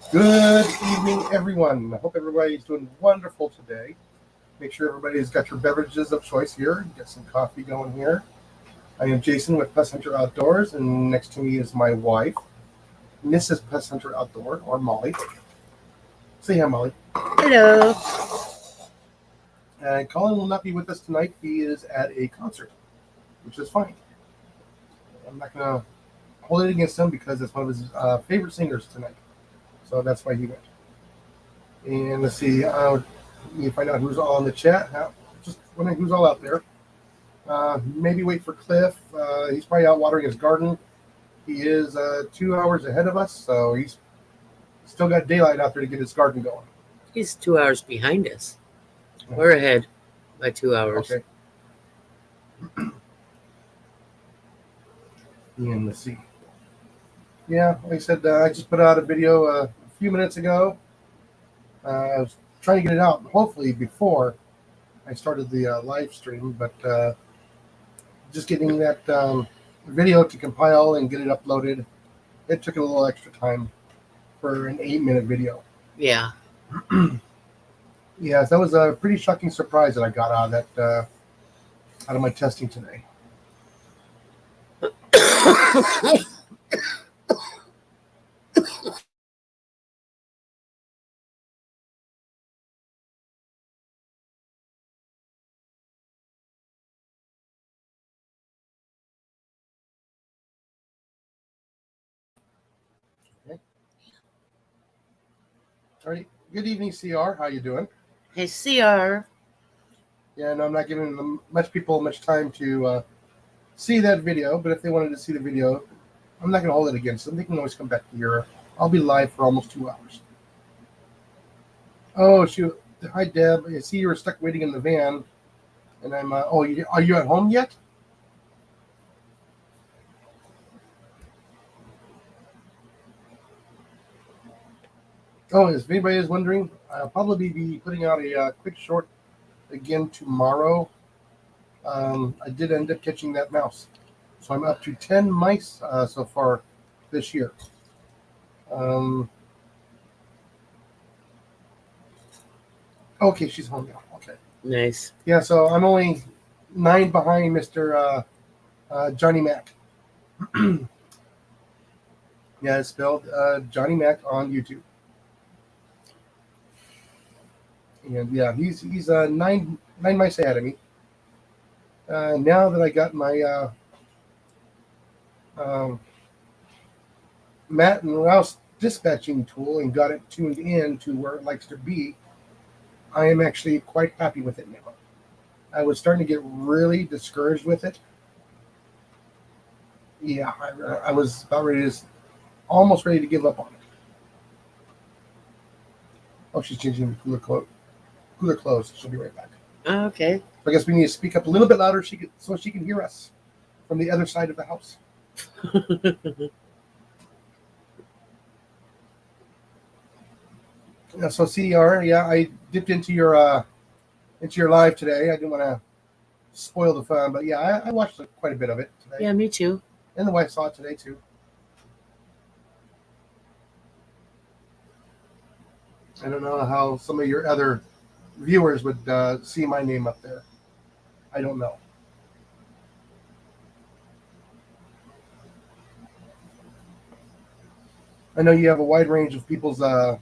Good evening, everyone. I hope everybody's doing wonderful today. Make sure everybody's got your beverages of choice here. Get some coffee going here. I am Jason with Pest Hunter Outdoors, and next to me is my wife, Mrs. Pest Hunter Outdoor, or Molly. Say hi, Molly. Hello. And Colin will not be with us tonight. He is at a concert, which is fine. I'm not going to hold it against him because it's one of his favorite singers tonight. So that's why he went. And let's see. You find out who's all in the chat. Just wondering who's all out there. Maybe wait for Cliff. He's probably out watering his garden. He is 2 hours ahead of us, so he's still got daylight out there to get his garden going. He's 2 hours behind us. We're ahead by 2 hours. Okay. And let's see. Yeah, like I said, I just put out a video a few minutes ago. I was trying to get it out, hopefully, before I started the live stream, but just getting that video to compile and get it uploaded, it took a little extra time for an 8-minute video. Yeah. Yes, that was a pretty shocking surprise that I got out of that out of my testing today. Okay. All right. Good evening, CR. How you doing? Hey, CR. Yeah, no, I'm not giving people much time to see that video, but if they wanted to see the video, I'm not going to hold it against them. They can always come back here. I'll be live for almost 2 hours. Oh, shoot. Hi, Deb. I see you were stuck waiting in the van, and I'm. Are you at home yet? Oh, if anybody is wondering, I'll probably be putting out a quick short again tomorrow. I did end up catching that mouse, so I'm up to 10 mice so far this year. Okay, she's home now. Okay. Nice. Yeah, so I'm only 9 behind Mr. Johnny Mac. Yeah, it's spelled Johnny Mac on YouTube. And yeah, he's nine mice ahead of me. Now that I got my Matt and Rouse dispatching tool and got it tuned in to where it likes to be, I am actually quite happy with it now. I was starting to get really discouraged with it. Yeah, I was about almost ready to give up on it. Oh, she's changing the cooler clothes. She'll be right back. Okay. I guess we need to speak up a little bit louder so she can hear us from the other side of the house. So CR, yeah, I dipped into your live today. I didn't want to spoil the fun, but yeah, I watched quite a bit of it today. Yeah, me too. And the wife saw it today too. I don't know how some of your other viewers would see my name up there. I don't know. I know you have a wide range of people's videos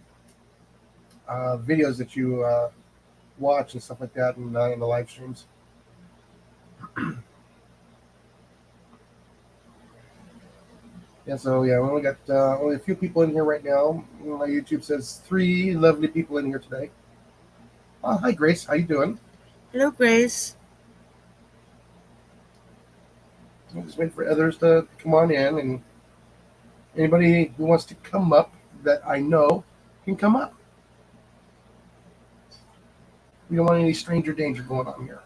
that you watch and stuff like that in the live streams. Yeah, so yeah, we only got only a few people in here right now. My YouTube says 3 lovely people in here today. Hi, Grace. How you doing? Hello, Grace. I'm just waiting for others to come on in, and anybody who wants to come up that I know can come up. We don't want any stranger danger going on here.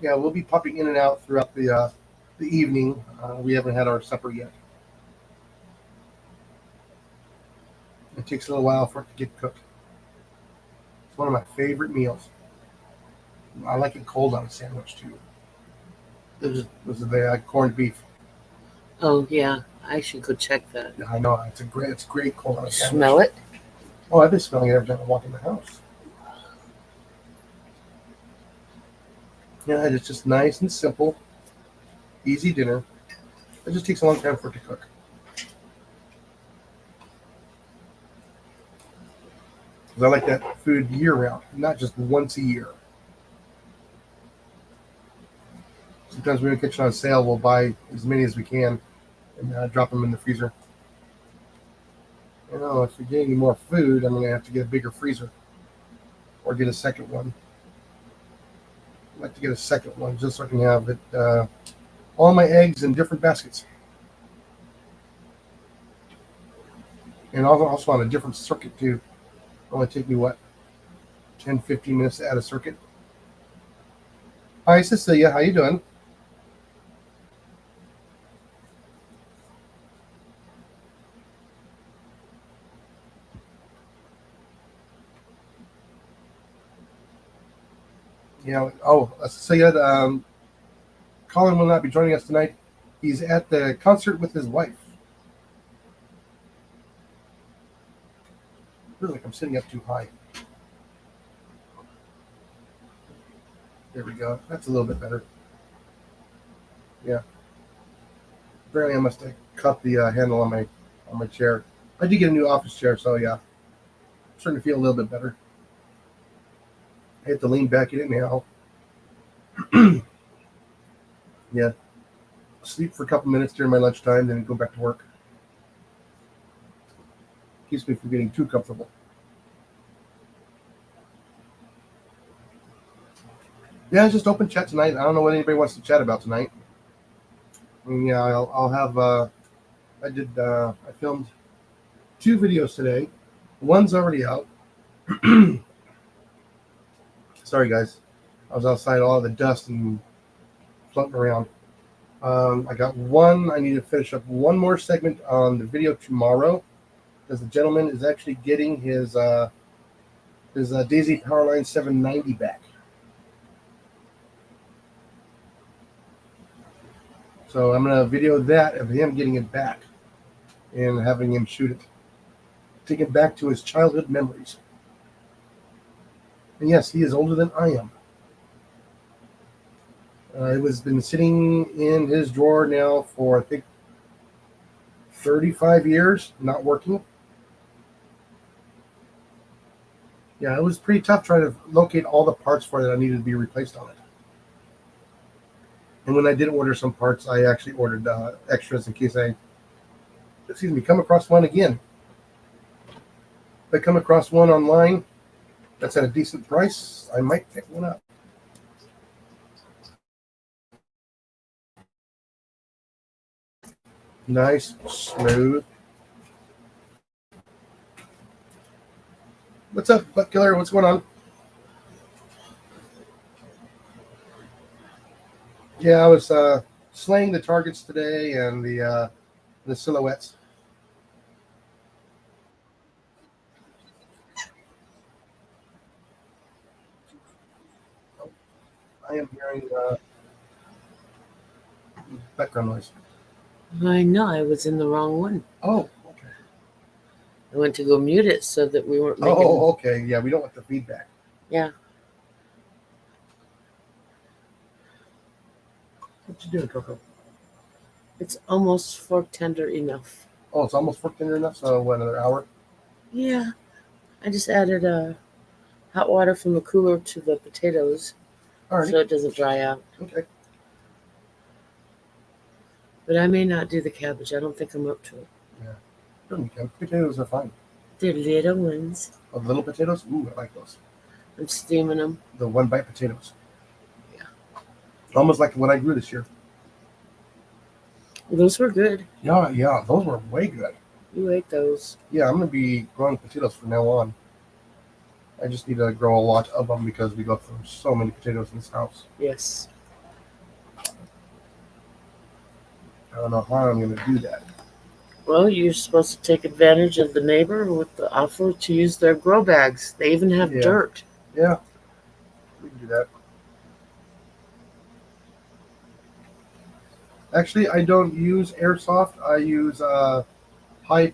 Yeah, we'll be popping in and out throughout the evening. We haven't had our supper yet. It takes a little while for it to get cooked. It's one of my favorite meals. I like it cold on a sandwich too. This is the corned beef. Oh yeah, I should go check that. Yeah, I know it's great corn on a sandwich. Smell it? Oh, I've been smelling it every time I walk in the house. Yeah, it's just nice and simple, easy dinner. It just takes a long time for it to cook. Because I like that food year round, not just once a year. Sometimes when we kitchen on sale, we'll buy as many as we can and drop them in the freezer. You know, if we get any more food, I'm going to have to get a bigger freezer or get a second one. I'd like to get a second one just so I can have it, all my eggs in different baskets. And also on a different circuit too. It'll only take me, what, 10, 15 minutes to add a circuit. Hi, Cecilia. How you doing? Yeah. Oh, Cecilia, Colin will not be joining us tonight. He's at the concert with his wife. I feel like I'm sitting up too high. There we go. That's a little bit better. Yeah. Apparently, I must have cut the handle on my chair. I did get a new office chair, so yeah, I'm starting to feel a little bit better. I had to lean back in it now. Yeah. Sleep for a couple minutes during my lunchtime, then go back to work. Keeps me from getting too comfortable. Yeah, it's just open chat tonight. I don't know what anybody wants to chat about tonight. I mean, yeah, I'll have. I filmed 2 videos today. One's already out. Sorry, guys. I was outside, all the dust and floating around. I got one. I need to finish up one more segment on the video tomorrow, because the gentleman is actually getting his Daisy Powerline 790 back. So I'm gonna video that of him getting it back and having him shoot it, take it back to his childhood memories. And yes, he is older than I am. It was been sitting in his drawer now for, I think, 35 years, not working. Yeah, it was pretty tough trying to locate all the parts for it that I needed to be replaced on it. And when I did order some parts, I actually ordered extras in case I, come across one again. If I come across one online that's at a decent price, I might pick one up. Nice, smooth. What's up, Butt Killer? What's going on? Yeah, I was slaying the targets today and the silhouettes. I am hearing background noise. I know, I was in the wrong one. Oh, okay. I went to go mute it so that we weren't making. Oh, okay. Yeah, we don't want the feedback. Yeah. What you doing, Coco? It's almost fork tender enough. Oh, it's almost fork tender enough. So what, another hour? Yeah. I just added hot water from the cooler to the potatoes All right. so it doesn't dry out. Okay. But I may not do the cabbage. I don't think I'm up to it. Yeah. Potatoes are fine. They're little ones. Oh, little potatoes? Ooh, I like those. I'm steaming them. The one bite potatoes. Yeah. Almost like what I grew this year. Those were good. Yeah, those were way good. You ate those. Yeah, I'm going to be growing potatoes from now on. I just need to grow a lot of them because we go through so many potatoes in this house. Yes. I don't know how I'm going to do that. Well, you're supposed to take advantage of the neighbor with the offer to use their grow bags. They even have dirt. Yeah, we can do that. Actually, I don't use airsoft. I use high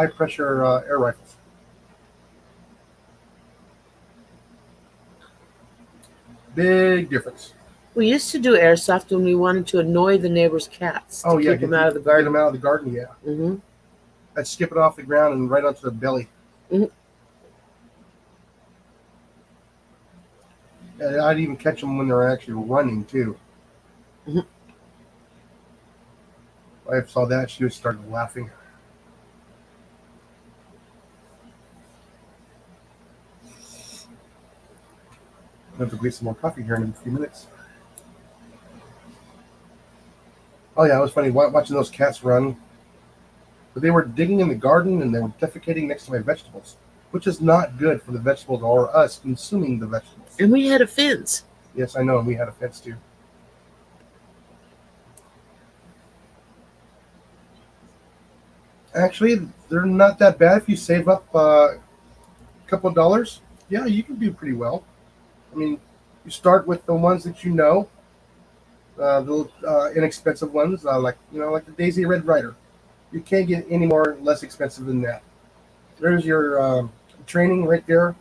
pressure air rifles. Big difference. We used to do airsoft when we wanted to annoy the neighbors' cats to Oh yeah, keep them out of the garden. Get them out of the garden. Yeah, Mm-hmm. I'd skip it off the ground and right onto the belly. Mm-hmm. And I'd even catch them when they're actually running too. Mm-hmm. My wife saw that, she just started laughing. I have to get some more coffee here in a few minutes. Oh yeah, it was funny watching those cats run. But they were digging in the garden and they were defecating next to my vegetables, which is not good for the vegetables or us consuming the vegetables. And we had a fence. Yes, I know, and we had a fence too. Actually, they're not that bad if you save up a couple of dollars. Yeah, you can do pretty well. I mean, you start with the ones that you know, the little, inexpensive ones, like the Daisy Red Ryder. You can't get any more less expensive than that. There's your training right there.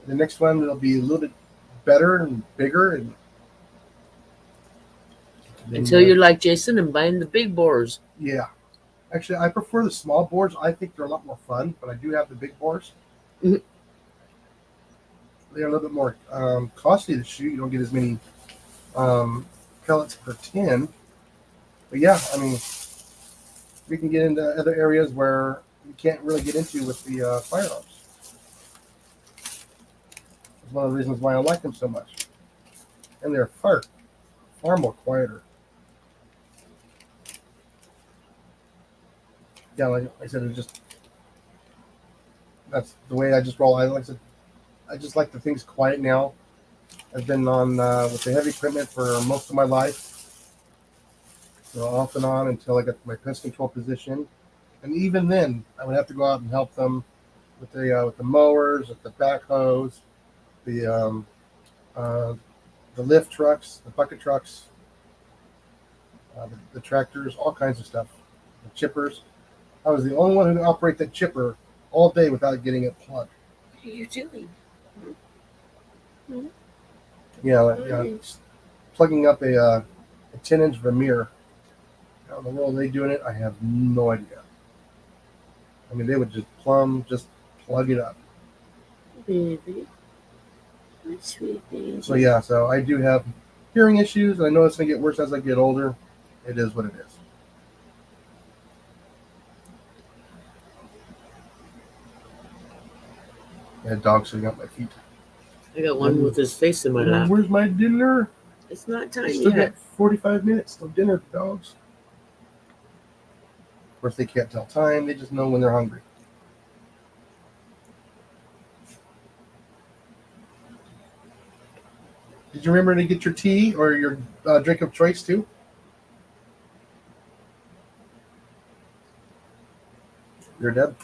The next one will be a little bit better and bigger, and then, Until you're like Jason and buying the big bores. yeah. Actually, I prefer the small bores. I think they're a lot more fun, but I do have the big bores. Mhm. They're a little bit more costly to shoot. You don't get as many pellets per tin. But yeah, I mean, we can get into other areas where you can't really get into with the firearms. It's one of the reasons why I like them so much. And they're far more quieter. Yeah, like I said, that's the way I just roll. I just like the things quiet now. I've been on with the heavy equipment for most of my life, off and on until I got my pest control position, and even then, I would have to go out and help them with the mowers, with the backhoes, the the lift trucks, the bucket trucks, the tractors, all kinds of stuff, the chippers. I was the only one who could operate that chipper all day without getting it plugged. What are you doing? Plugging up a 10-inch Vermeer. How in the world are they doing it? I have no idea. I mean, they would just plug it up. Baby. My sweet baby. So I do have hearing issues. I know it's going to get worse as I get older. It is what it is. I had dogs sitting up my feet. I got one with his face in my lap. Where's my dinner? It's not time Still yet. got 45 minutes till dinner, dogs. Of course, they can't tell time. They just know when they're hungry. Did you remember to get your tea or your drink of choice too? You're dead.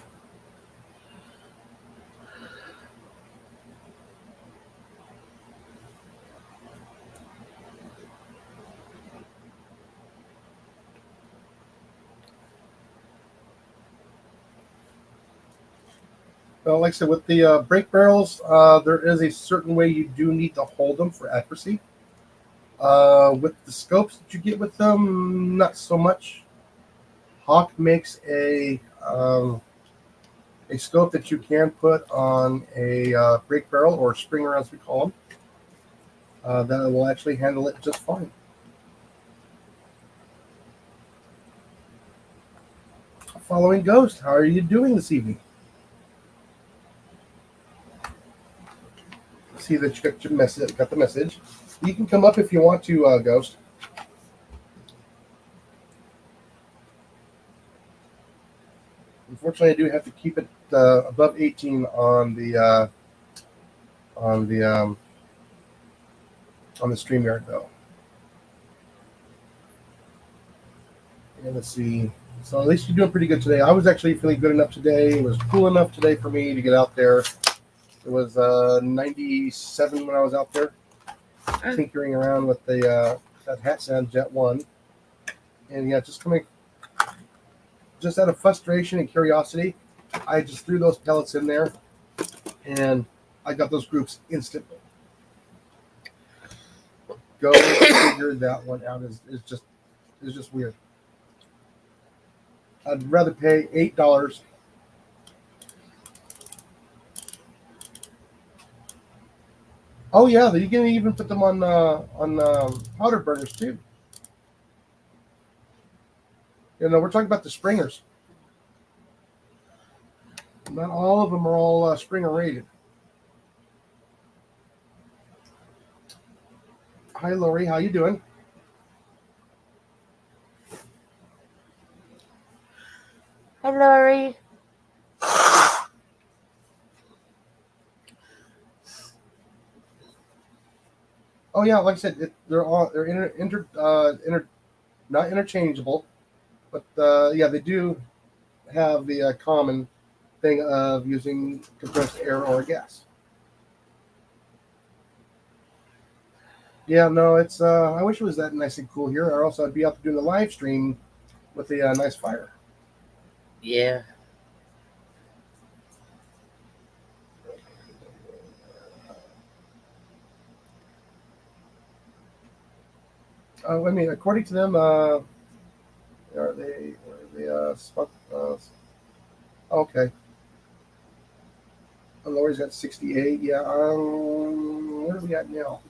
Well, like I said, with the brake barrels, there is a certain way you do need to hold them for accuracy. With the scopes that you get with them, not so much. Hawk makes a scope that you can put on a brake barrel or springer, as we call them, that will actually handle it just fine. Following Ghost, how are you doing this evening? See that you got your message. Got the message. You can come up if you want to, Ghost. Unfortunately, I do have to keep it above 18 on the StreamYard though. And let's see. So at least you're doing pretty good today. I was actually feeling good enough today. It was cool enough today for me to get out there. It was 97 when I was out there, tinkering around with that Hatsan Jet 1. And yeah, just out of frustration and curiosity, I just threw those pellets in there, and I got those groups instantly. Go figure that one out. Is just weird. I'd rather pay $8. Oh yeah, you can even put them on powder burners too. We're talking about the Springers. Not all of them are all Springer rated. Hi Lori, how you doing? Hi, Lori. Oh yeah, like I said, they're not interchangeable, but yeah, they do have the common thing of using compressed air or gas. Yeah, no, it's. I wish it was that nice and cool here, or else I'd be up doing the live stream with a nice fire. Yeah. I mean, according to them, are they? Okay. Lori's got 68. Yeah. What are we at now?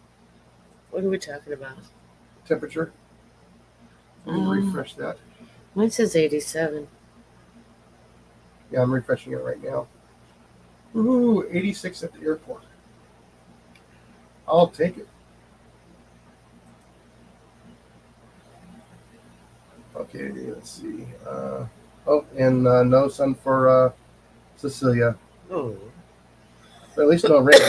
What are we talking about? Temperature. Let me refresh that. Mine says 87. Yeah, I'm refreshing it right now. Ooh, 86 at the airport. I'll take it. Okay, let's see. And no sun for Cecilia. Oh. But at least no rain.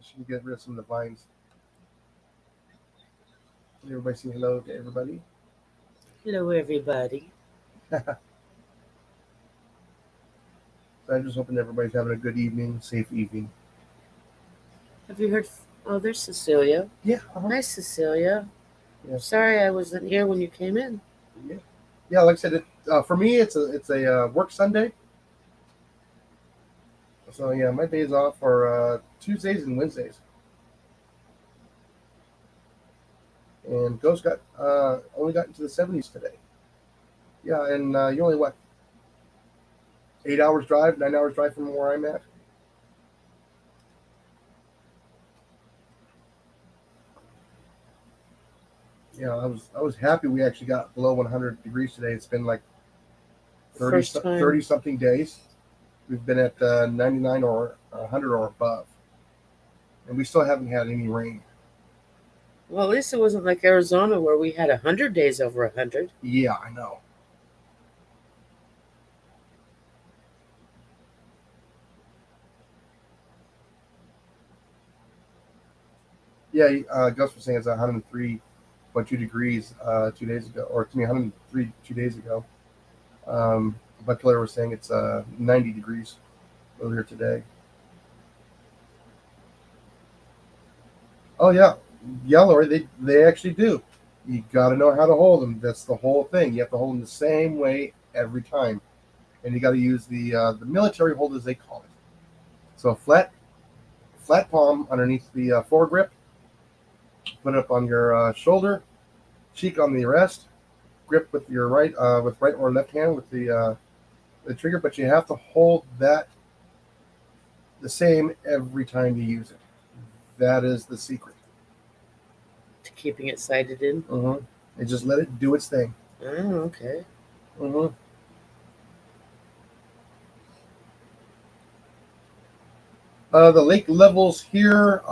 She can get rid of some of the vines. Everybody say hello to everybody. Hello, everybody. So I'm just hoping everybody's having a good evening, safe evening. Have you heard? Oh, there's Cecilia. Yeah. Hi, Cecilia. Yeah. Sorry I wasn't here when you came in. Yeah. Like I said, for me, it's a work Sunday. So yeah, my days off are Tuesdays and Wednesdays. And Ghost only got into the 70s today. Yeah, and you only 9 hours drive from where I'm at. Yeah, I was happy we actually got below 100 degrees today. It's been like 30 something days. We've been at 99 or 100 or above, and we still haven't had any rain. Well, at least it wasn't like Arizona where we had 100 days over 100. Yeah, I know. Yeah, Gus was saying it's 103.2 degrees 2 days ago, or to me 103 2 days ago. But Claire was saying it's 90 degrees earlier today. Oh yeah, Lori, they actually do. You got to know how to hold them. That's the whole thing. You have to hold them the same way every time, and you got to use the military hold, as they call it. So flat palm underneath the foregrip. Put it up on your shoulder, cheek on the rest. Grip with your right or left hand with the trigger, but you have to hold that the same every time you use it. That is the secret. To keeping it sighted in? Mm-hmm. And just let it do its thing. Oh, okay. Mm-hmm. The lake levels here,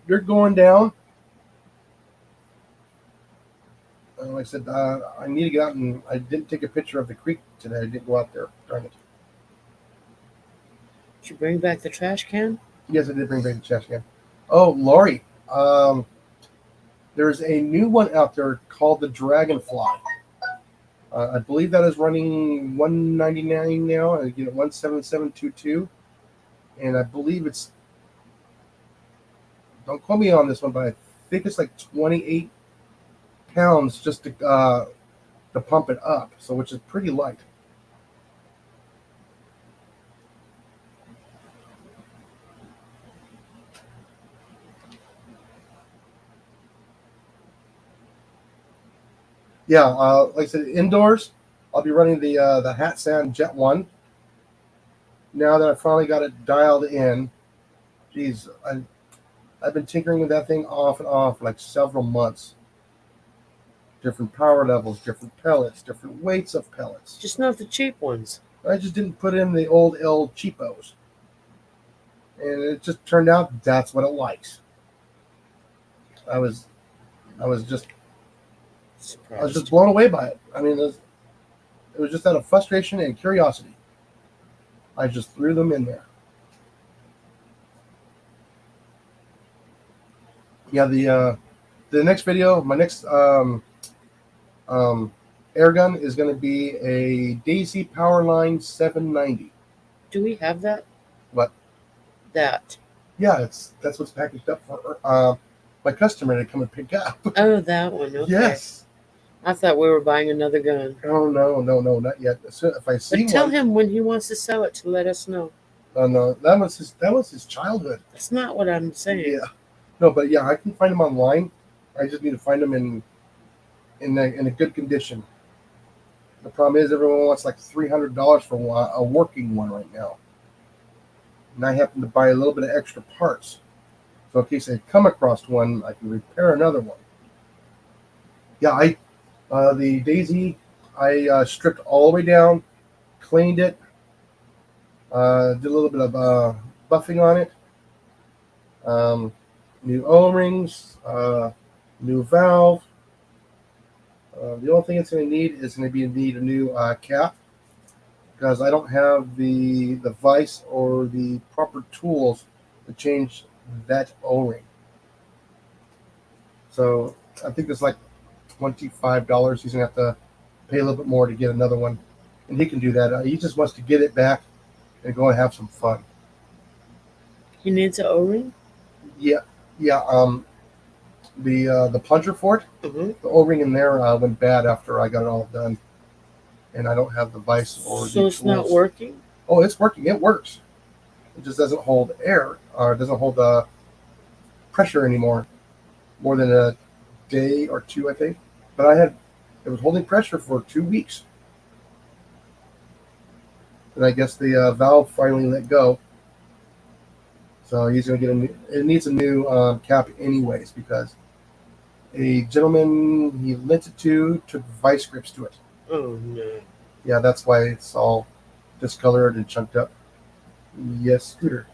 they're going down. Like I said, I need to get out, and I didn't take a picture of the creek today. I didn't go out there. Darn it. Did you bring back the trash can? Yes, I did bring back the trash can. Oh, Lori, there's a new one out there called the Dragonfly. I believe that is running $199 now. I get it $177.22, and I believe it's. Don't quote me on this one, but I think it's like 28 pounds just to pump it up, so which is pretty light. Yeah, like I said, indoors, I'll be running the Hatsan Jet 1. Now that I finally got it dialed in, geez, I've been tinkering with that thing off and on for like several months. Different power levels, different pellets, different weights of pellets. Just not the cheap ones. I just didn't put in the old L cheapos. And it just turned out that's what it likes. I was just Surprised. blown away by it. I mean, it was just out of frustration and curiosity. I just threw them in there. Yeah, the next video, my next air gun is going to be a Daisy Powerline 790. Do we have that? What? That. Yeah, that's what's packaged up for my customer to come and pick up. Oh, that one. Okay. Yes. I thought we were buying another gun. Oh no, not yet. If I see But tell one, him when he wants to sell it to let us know. no, that was his childhood. That's not what I'm saying. Yeah, no, but yeah, I can find them online. I just need to find them in a good condition. The problem is everyone wants like $300 for a working one right now, and I happen to buy a little bit of extra parts, so in case I come across one, I can repair another one. Yeah, the Daisy, I stripped all the way down, cleaned it, did a little bit of buffing on it, new O-rings, new valve. The only thing it's going to need is going to need a new cap, because I don't have the vise or the proper tools to change that O-ring. So I think it's like $25. He's gonna have to pay a little bit more to get another one, and he can do that. He just wants to get it back and go and have some fun. He needs an O-ring? Yeah. The plunger for it, Mm-hmm. the O-ring in there went bad after I got it all done, and I don't have the vise or the So it's tools. not working? Oh, it's working. It works. It just doesn't hold air, or it doesn't hold pressure anymore, more than a day or two, I think. But it was holding pressure for 2 weeks, and I guess the valve finally let go. So he's going to get it needs a new cap anyways, because a gentleman he lent it to took vice grips to it. Oh, no. Yeah, that's why it's all discolored and chunked up. Yes, Scooter.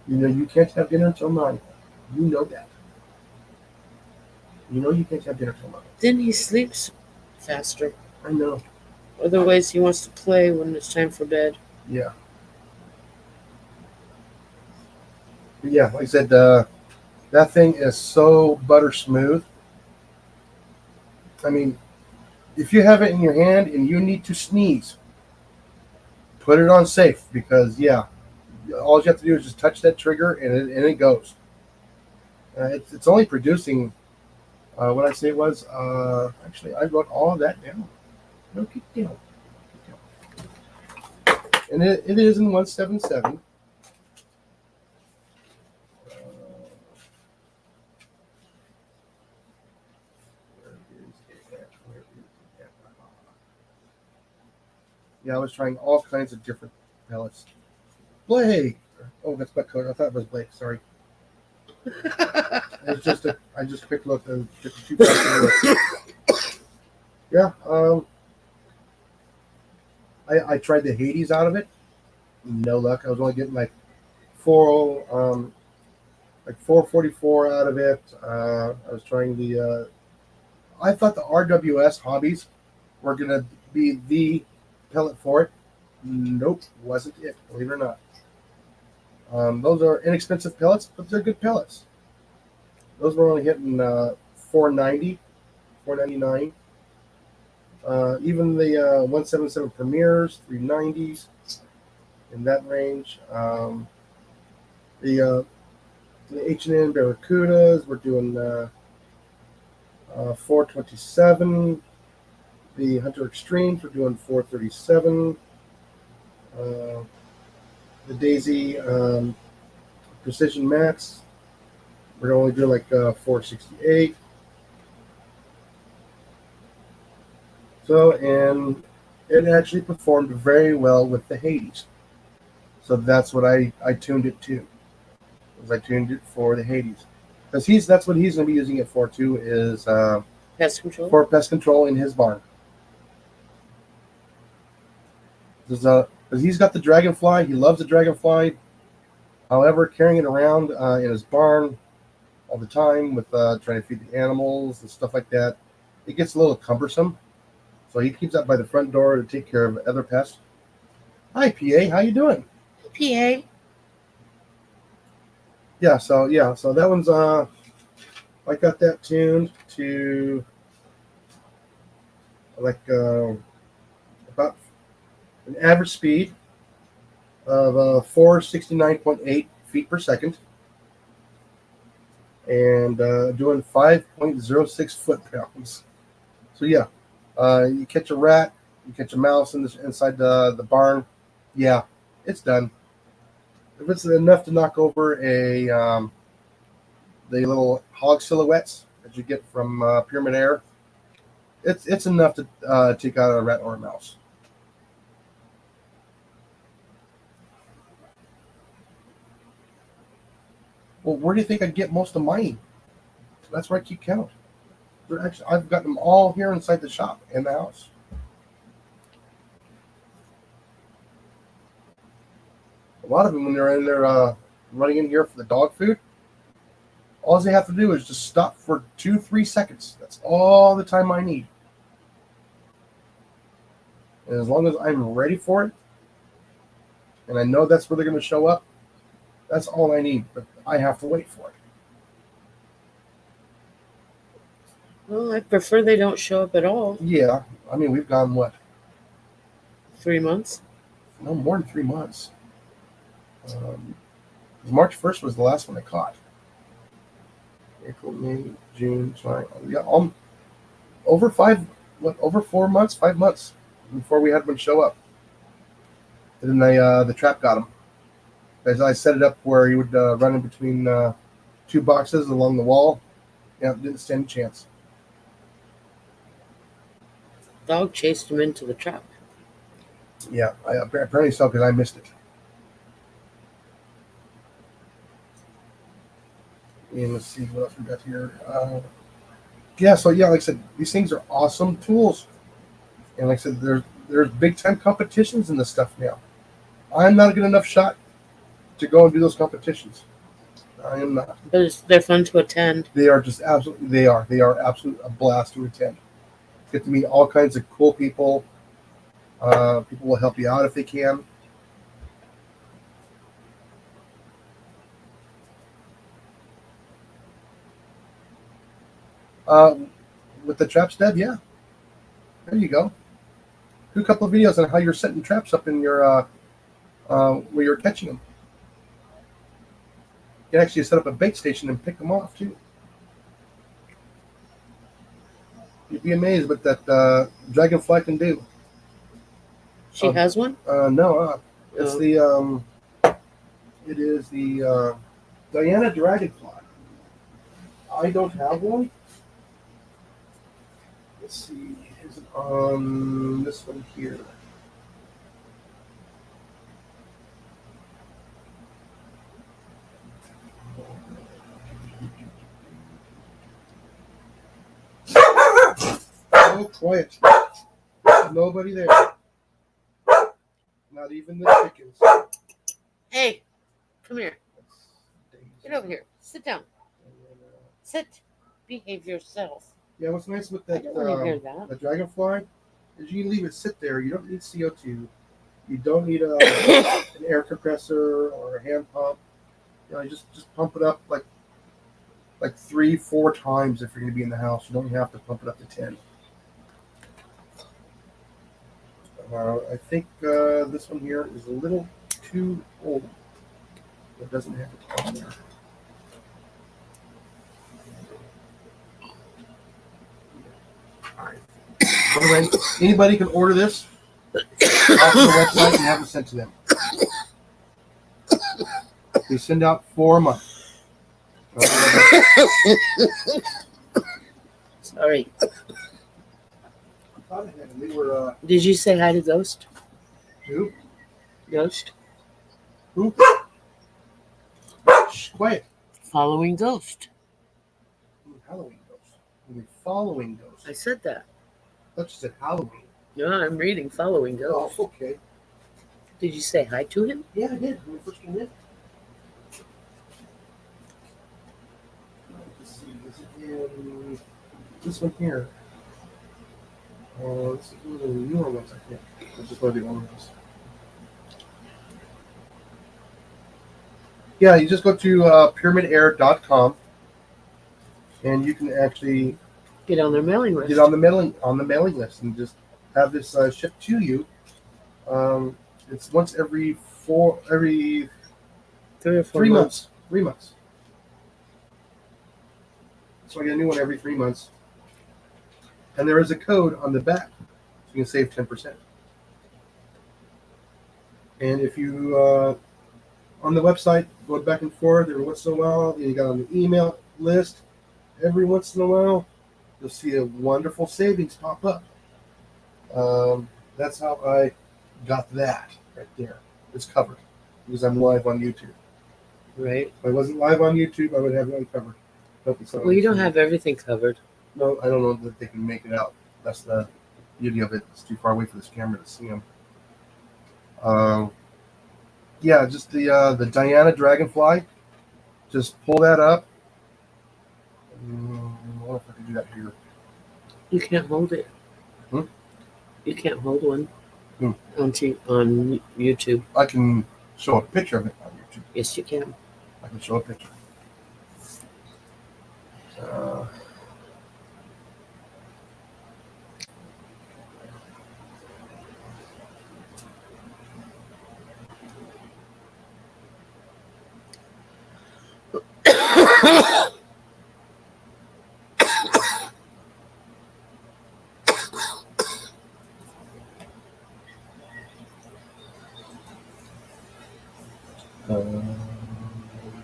You know you can't have dinner until 9. You know that. You know you can't have dinner till 9. Then he sleeps faster. I know. Otherwise, he wants to play when it's time for bed. Yeah. But yeah, like I said, that thing is so butter smooth. I mean, if you have it in your hand and you need to sneeze, put it on safe, because yeah, all you have to do is just touch that trigger and it goes. It's only producing. What I say it was, actually, I wrote all of that down. No, keep down. And it is in 177. Yeah, I was trying all kinds of different pellets. Blake! Oh, that's Butt Color. I thought it was Blake. Sorry. It was just I just quick looked at the 2 pellets. Yeah, I tried the Hades out of it. No luck. I was only getting like 444 out of it. I was trying the. I thought the RWS hobbies were gonna be the pellet for it. Nope, wasn't it? Believe it or not. Those are inexpensive pellets, but they're good pellets. Those were only hitting $4.90, $4.99. Even the 177 Premiers, $3.90s, in that range. The H&N Barracudas, we're doing 427. The Hunter Extremes, we're doing 437. Uh, the Daisy Precision Max, we're only doing like 468. So, and it actually performed very well with the Hades. So that's what I tuned it to. Was I tuned it for the Hades, because that's what he's going to be using it for too, is Pest control. for pest control in his barn. Because he's got the dragonfly, he loves the dragonfly. However, carrying it around in his barn all the time with trying to feed the animals and stuff like that, it gets a little cumbersome. So he keeps that by the front door to take care of other pests. Hi, PA, how you doing? PA. So that one's I got that tuned to like about an average speed of 469.8 feet per second, and doing 5.06 foot-pounds. So yeah, you catch a rat, you catch a mouse inside the barn, yeah, it's done. If it's enough to knock over the little hog silhouettes that you get from Pyramid Air, it's enough to take out a rat or a mouse. Well, where do you think I get most of mine? That's where I keep count. I've got them all here inside the shop in the house. A lot of them, when they're in there running in here for the dog food, all they have to do is just stop for 2-3 seconds. That's all the time I need. And as long as I'm ready for it, and I know that's where they're going to show up, that's all I need. But I have to wait for it. Well, I prefer they don't show up at all. Yeah, I mean, we've gone, what? 3 months? No, more than 3 months. March 1st was the last one I caught. April, May, June, July. Yeah, over 4 months, 5 months before we had one show up. And then the trap got him. As I set it up where he would run in between 2 boxes along the wall. Yeah, didn't stand a chance. Dog chased him into the trap. Yeah, apparently so, because I missed it. And let's see what else we got here. Like I said, these things are awesome tools. And like I said, there's big time competitions in this stuff now. I'm not a good enough shot to go and do those competitions. I am not. But they're fun to attend. They are just absolutely. They are absolutely a blast to attend. Get to meet all kinds of cool people. People will help you out if they can. With the trap stab, yeah. There you go. Do a couple of videos on how you're setting traps up in your where you're catching them. You can actually set up a bait station and pick them off too. You'd be amazed what that dragonfly can do. She has one? No, it's Oh. it is the Diana dragonfly. I don't have one. Let's see, is it on this one here? Oh, quiet. Nobody there. Not even the chickens. Hey, come here. Get over here. Sit down. Sit. Behave yourself. Yeah, what's nice with I that, don't want to hear that. the dragonfly is you can leave it sit there. You don't need CO2. You don't need an air compressor or a hand pump. You know, you just pump it up like 3-4 times if you're going to be in the house. You don't have to pump it up to 10. I think this one here is a little too old. It doesn't have it on there. By the way, anybody can order this off the website and have it sent to them. They send out 4 a month. Sorry. They were Did you say hi to Ghost? who? Ghost? Who? Shh, quiet. Following Ghost. Halloween ghost. We're following ghosts. I said that. I thought you said Halloween. No, I'm reading Following Oh, Ghost. okay. Did you say hi to him? Yeah, I did when we first came in. Let's see. Is it in this one here? This is one of the newer ones, I think. This is one of the older ones. Yeah, you just go to pyramidair.com and you can actually Get on their mailing list. get on the mailing list and just have this shipped to you. It's once every 3 or 4 3 months. months. 3 months. So I get a new one every 3 months. And there is a code on the back, so you can save 10%. And if you on the website go back and forth every once in a while, then you got on the email list every once in a while, you'll see a wonderful savings pop up. That's how I got that right there. It's covered because I'm live on YouTube. Right. If I wasn't live on YouTube, I would have it uncovered. Well, you don't have everything covered. No, I don't know that they can make it out. That's the beauty of it. It's too far away for this camera to see them. Yeah, just the Diana Dragonfly. Just pull that up. I wonder if I can do that here. You can't hold it. Hmm? You can't hold one Hmm. on YouTube. I can show a picture of it on YouTube. Yes, you can. I can show a picture.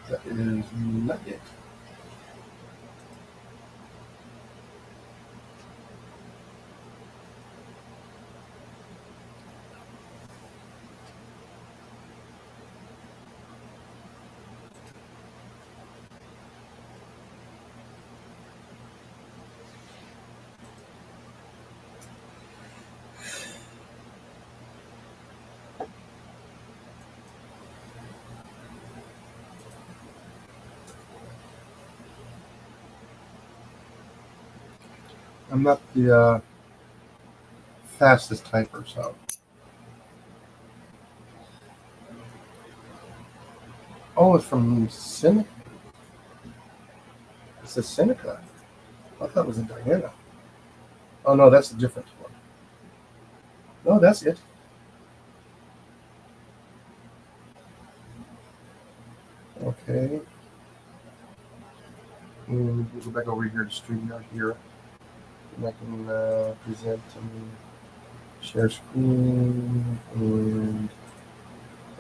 That is not it. I'm not the fastest typer, so. Oh, it's from Seneca. It's a Seneca. I thought it was a Diana. Oh no, that's a different one. No, that's it. Okay. And we'll go back over here to StreamYard here. And I can present and share screen and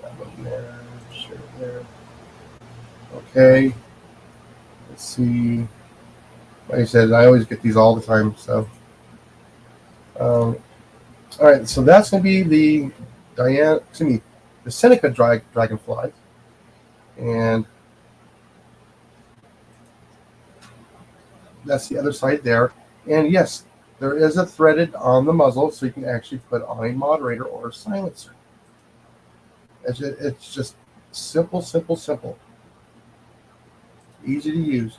that one there, share it there. Okay. Let's see. Like I said, I always get these all the time, so. All right, so that's going to be the the Seneca Dragonfly. And that's the other side there. And yes, there is a threaded on the muzzle, so you can actually put on a moderator or a silencer. It's just simple, simple, simple. Easy to use.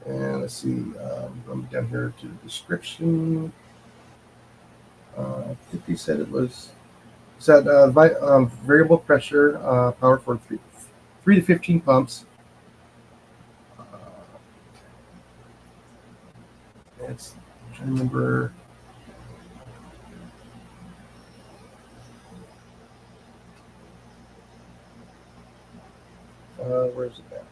And let's see, going down here to the description. I think he said it was variable pressure, power for 3 to 15 pumps. It's, I'm trying to remember. Where's it at?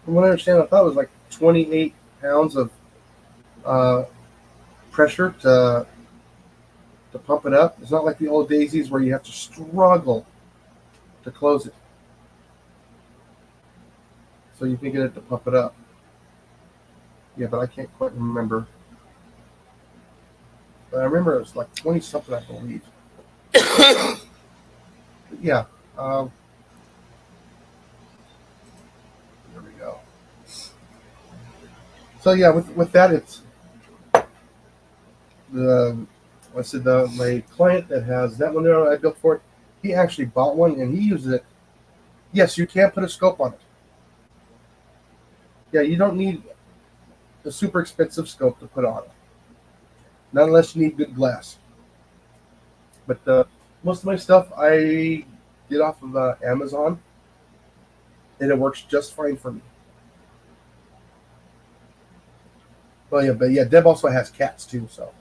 From what I understand, I thought it was like 28 pounds of uh, pressure to pump it up. It's not like the old daisies where you have to struggle to close it. So you can get it to pump it up. Yeah, but I can't quite remember. But I remember it was like 20 something, I believe. But yeah. Um, there we go. So yeah, with that, it's the I said my client that has that one there I built for it. He actually bought one and he uses it. Yes, you can put a scope on it. Yeah, you don't need a super expensive scope to put on it, not unless you need good glass. But most of my stuff I get off of Amazon, and it works just fine for me. But yeah, Deb also has cats too. So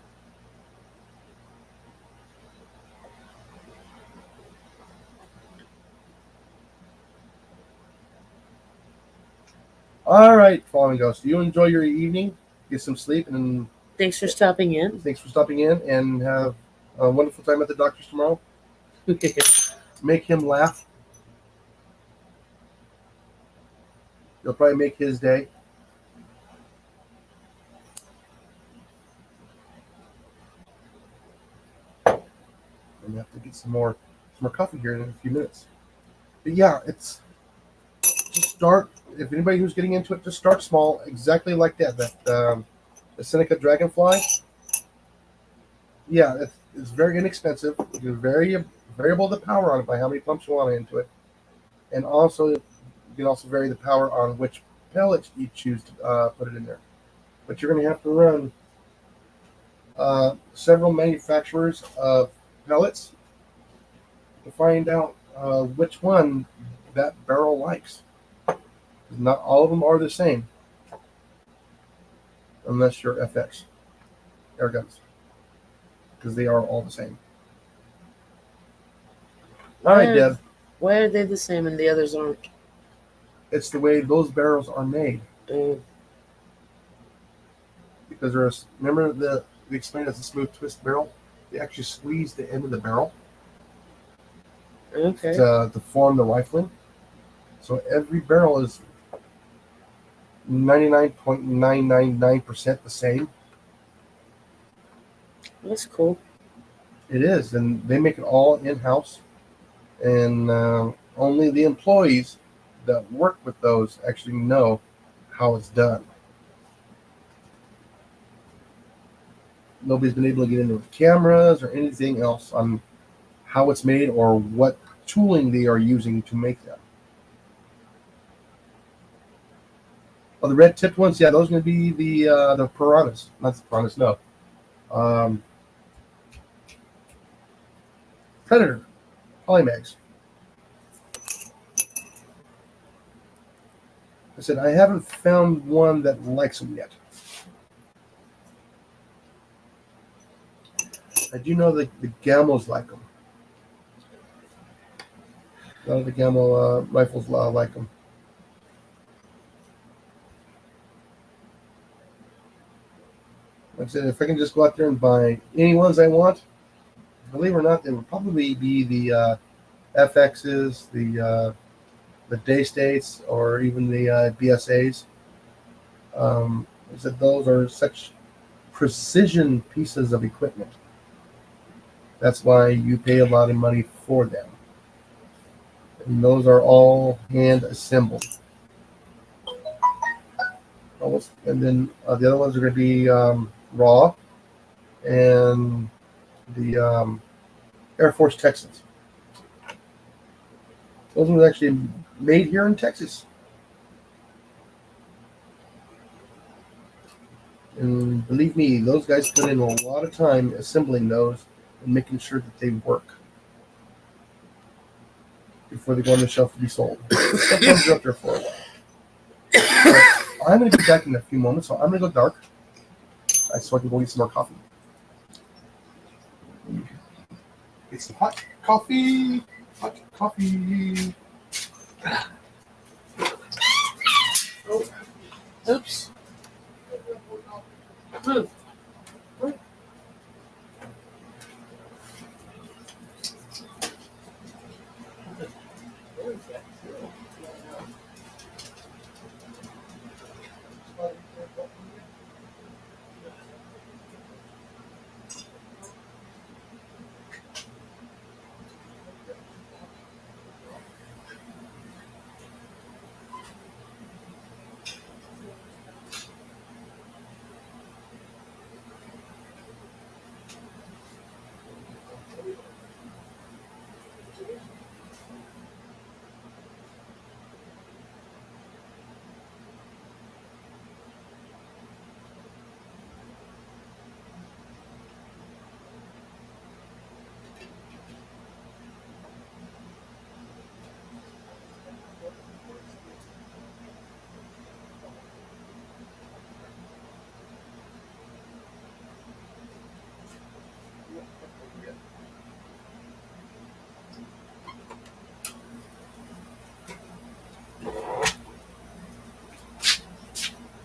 all right, Falling Ghost, you enjoy your evening, get some sleep, and Thanks for stopping in. thanks for stopping in, and have a wonderful time at the doctor's tomorrow. Make him laugh. You'll probably make his day. I'm gonna have to get some more coffee here in a few minutes. But yeah, it's just start. If anybody who's getting into it, just start small, exactly like that. The Seneca Dragonfly. Yeah, it's very inexpensive. You can variable the power on it by how many pumps you want into it, and also you can also vary the power on which pellets you choose to put it in there. But you're going to have to run several manufacturers of pellets to find out which one that barrel likes. Not all of them are the same, unless you're FX air guns, because they are all the same. All right, Deb. Why are they the same and the others aren't? It's the way those barrels are made. Mm. Because remember we explained as a smooth twist barrel. They actually squeeze the end of the barrel Okay. to form the rifling. So every barrel is 99.999% the same. That's cool. It is, and they make it all in house, and only the employees that work with those actually know how it's done. Nobody's been able to get into the cameras or anything else on how it's made or what tooling they are using to make them. Oh, the red tipped ones, yeah, those are going to be the piranhas, not the piranhas, no. Predator, Polymags. I said I haven't found one that likes them yet. I do know that the Gamos like them. A lot of the Gamo rifles like them. Like I said, if I can just go out there and buy any ones I want, believe it or not, they would probably be the FXs, the Day States, or even the BSAs. I said those are such precision pieces of equipment. That's why you pay a lot of money for them. And those are all hand assembled. Almost, and then the other ones are going to be raw, and the Air Force Texans. Those ones actually made here in Texas. And believe me, those guys put in a lot of time assembling those and making sure that they work before they go on the shelf to be sold. Sometimes they're up there for a while. So I'm going to be back in a few moments, so I'm going to go dark so I can go get some more coffee. Get some hot coffee. Hot coffee. Oh. Oops. Move.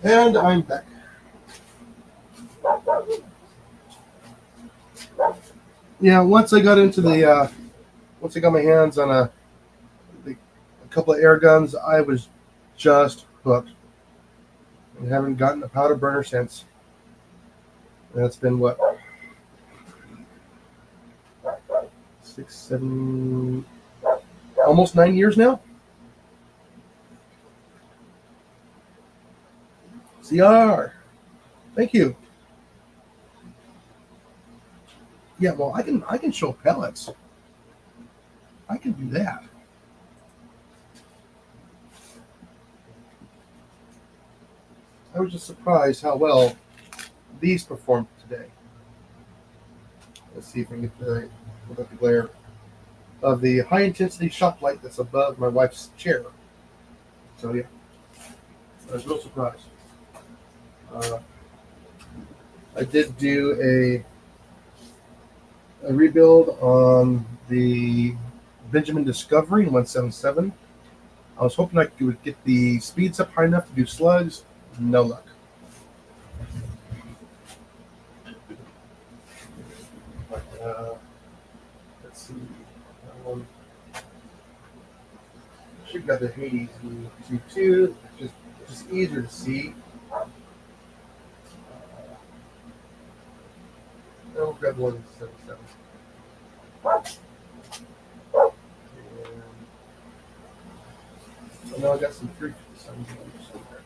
And I'm back. Yeah, once I got my hands on a couple of air guns, I was just hooked. And haven't gotten a powder burner since. And that's been what, 6, 7, almost 9 years now. CR, thank you. Yeah, well, I can show pellets. I can do that. I was just surprised how well these performed today. Let's see if we can get without the glare of the high intensity shop light that's above my wife's chair. So yeah, I was real surprised. I did do a rebuild on the Benjamin Discovery in 177. I was hoping I could get the speeds up high enough to do slugs. No luck. But, let's see. Should got the Hades G2, just easier to see. I'll grab 177. So now I got some 357 somewhere.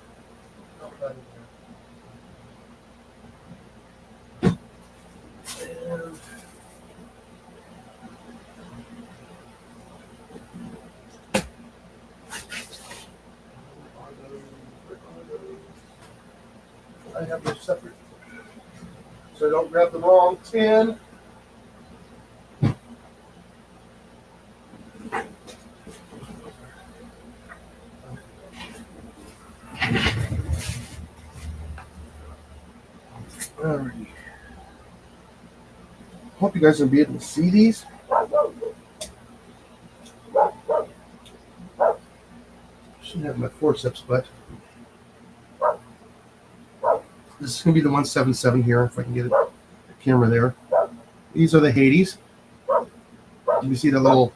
And I have those separate, so I don't grab the wrong tin. Alrighty. Hope you guys will be able to see these. Shouldn't have my forceps, but this is going to be the 177 here, if I can get the camera there. These are the Hades. You see the little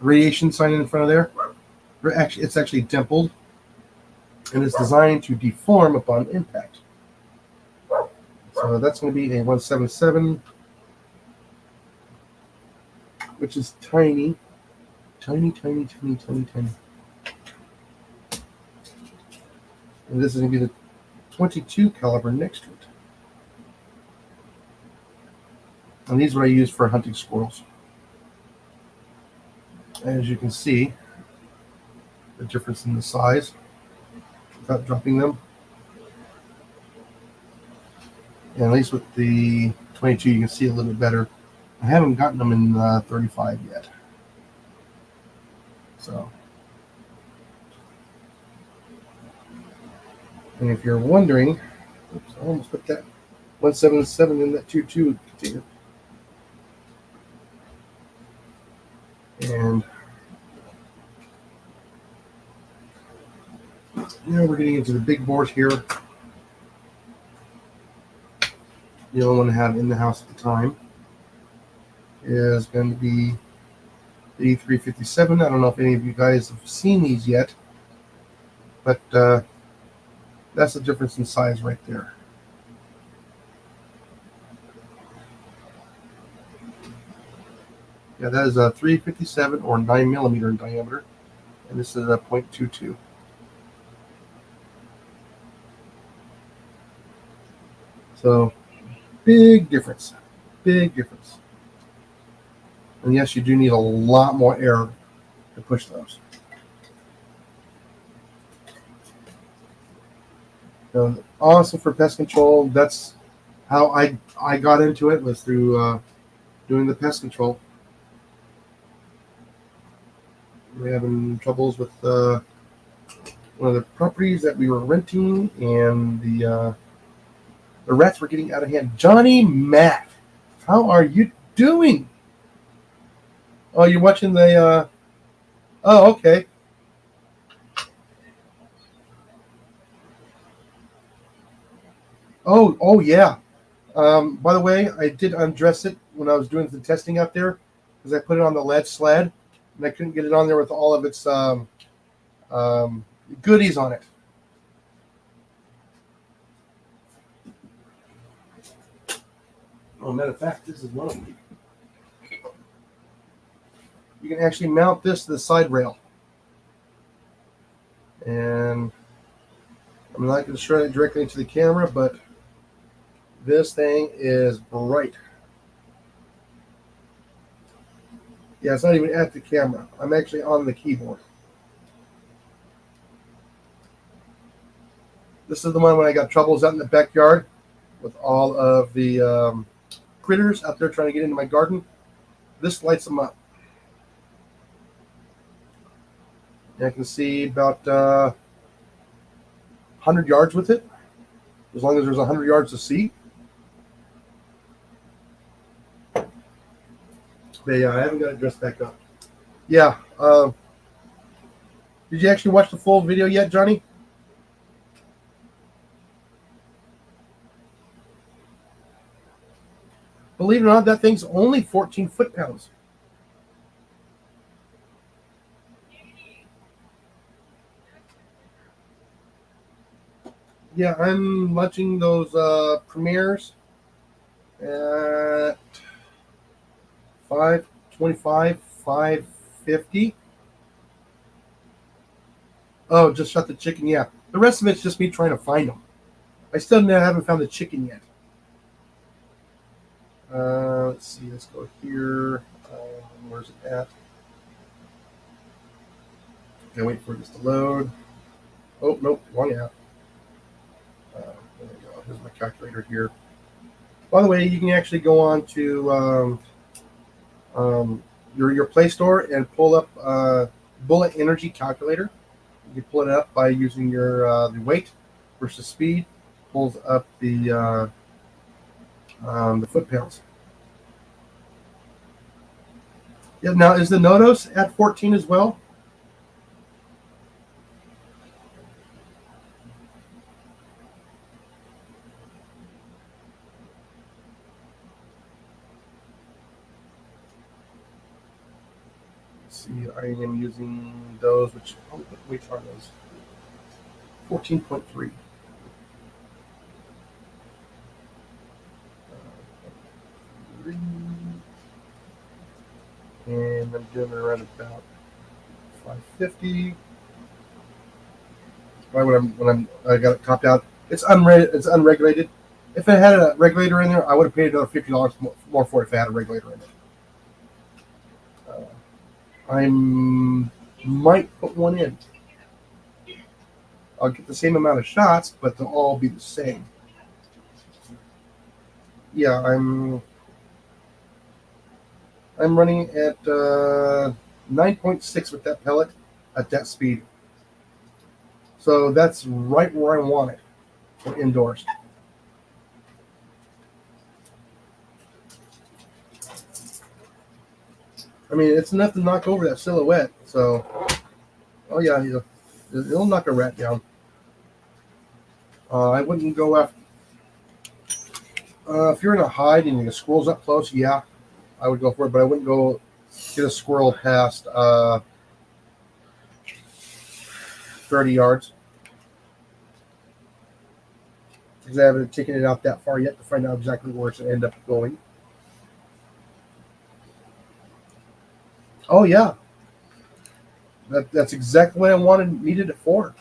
radiation sign in front of there? It's actually dimpled, and it's designed to deform upon impact. So that's going to be a 177, which is tiny. Tiny. And this is going to be the 22 caliber next to it. And these are what I use for hunting squirrels. As you can see, the difference in the size without dropping them. And at least with the 22, you can see a little bit better. I haven't gotten them in 35 yet. So, and if you're wondering, oops, I almost put that 177 in that 22 container. And Now we're getting into the big bores here. The only one I have in the house at the time is going to be the E357. I don't know if any of you guys have seen these yet, but that's the difference in size right there. Yeah, that is a 357 or 9 millimeter in diameter, and this is a .22. So big difference, big difference. And yes, you do need a lot more air to push those. So awesome for pest control. That's how I got into it, was through doing the pest control. We're having troubles with one of the properties that we were renting, and the rats were getting out of hand. Johnny Mac, how are you doing? Oh, you're watching the. Oh, okay. Oh yeah. By the way, I did undress it when I was doing the testing out there, because I put it on the lead sled and I couldn't get it on there with all of its goodies on it. Oh, matter of fact, this is one of them. You can actually mount this to the side rail. And I'm not going to show it directly into the camera, but this thing is bright. Yeah, it's not even at the camera. I'm actually on the keyboard. This is the one when I got troubles out in the backyard with all of the critters out there trying to get into my garden. This lights them up. And I can see about 100 yards with it, as long as there's 100 yards to see. But yeah, I haven't got it dressed back up. Yeah. Did you actually watch the full video yet, Johnny? Believe it or not, that thing's only 14 foot-pounds. Yeah, I'm launching those premieres at 525, 550. Oh, just shot the chicken. Yeah, the rest of it's just me trying to find them. I still haven't found the chicken yet. Let's see. Let's go here. Where's it at? Okay, wait for this to load. Oh, nope, wrong app. There we go. Here's my calculator here. By the way, you can actually go on to your Play Store and pull up Bullet Energy Calculator. You can pull it up by using your the weight versus speed. Pulls up the foot-pounds. Yeah. Now, is the Nodos at 14 as well? See, I am using those, which, what weights are those? 14.3. And I'm doing it around about 550. Right when I got it topped out. It's unregulated. If it had a regulator in there, I would have paid another $50 more for it if it had a regulator in it. I might put one in. I'll get the same amount of shots, but they'll all be the same. Yeah, I'm running at 9.6 with that pellet at that speed. So that's right where I want it for indoors. I mean, it's enough to knock over that silhouette. So, oh yeah, it'll knock a rat down. I wouldn't go after. If you're in a hide and the squirrel's up close, yeah, I would go for it. But I wouldn't go get a squirrel past 30 yards because I haven't taken it out that far yet to find out exactly where it's going to end up going. Oh yeah, that's exactly what I needed it for.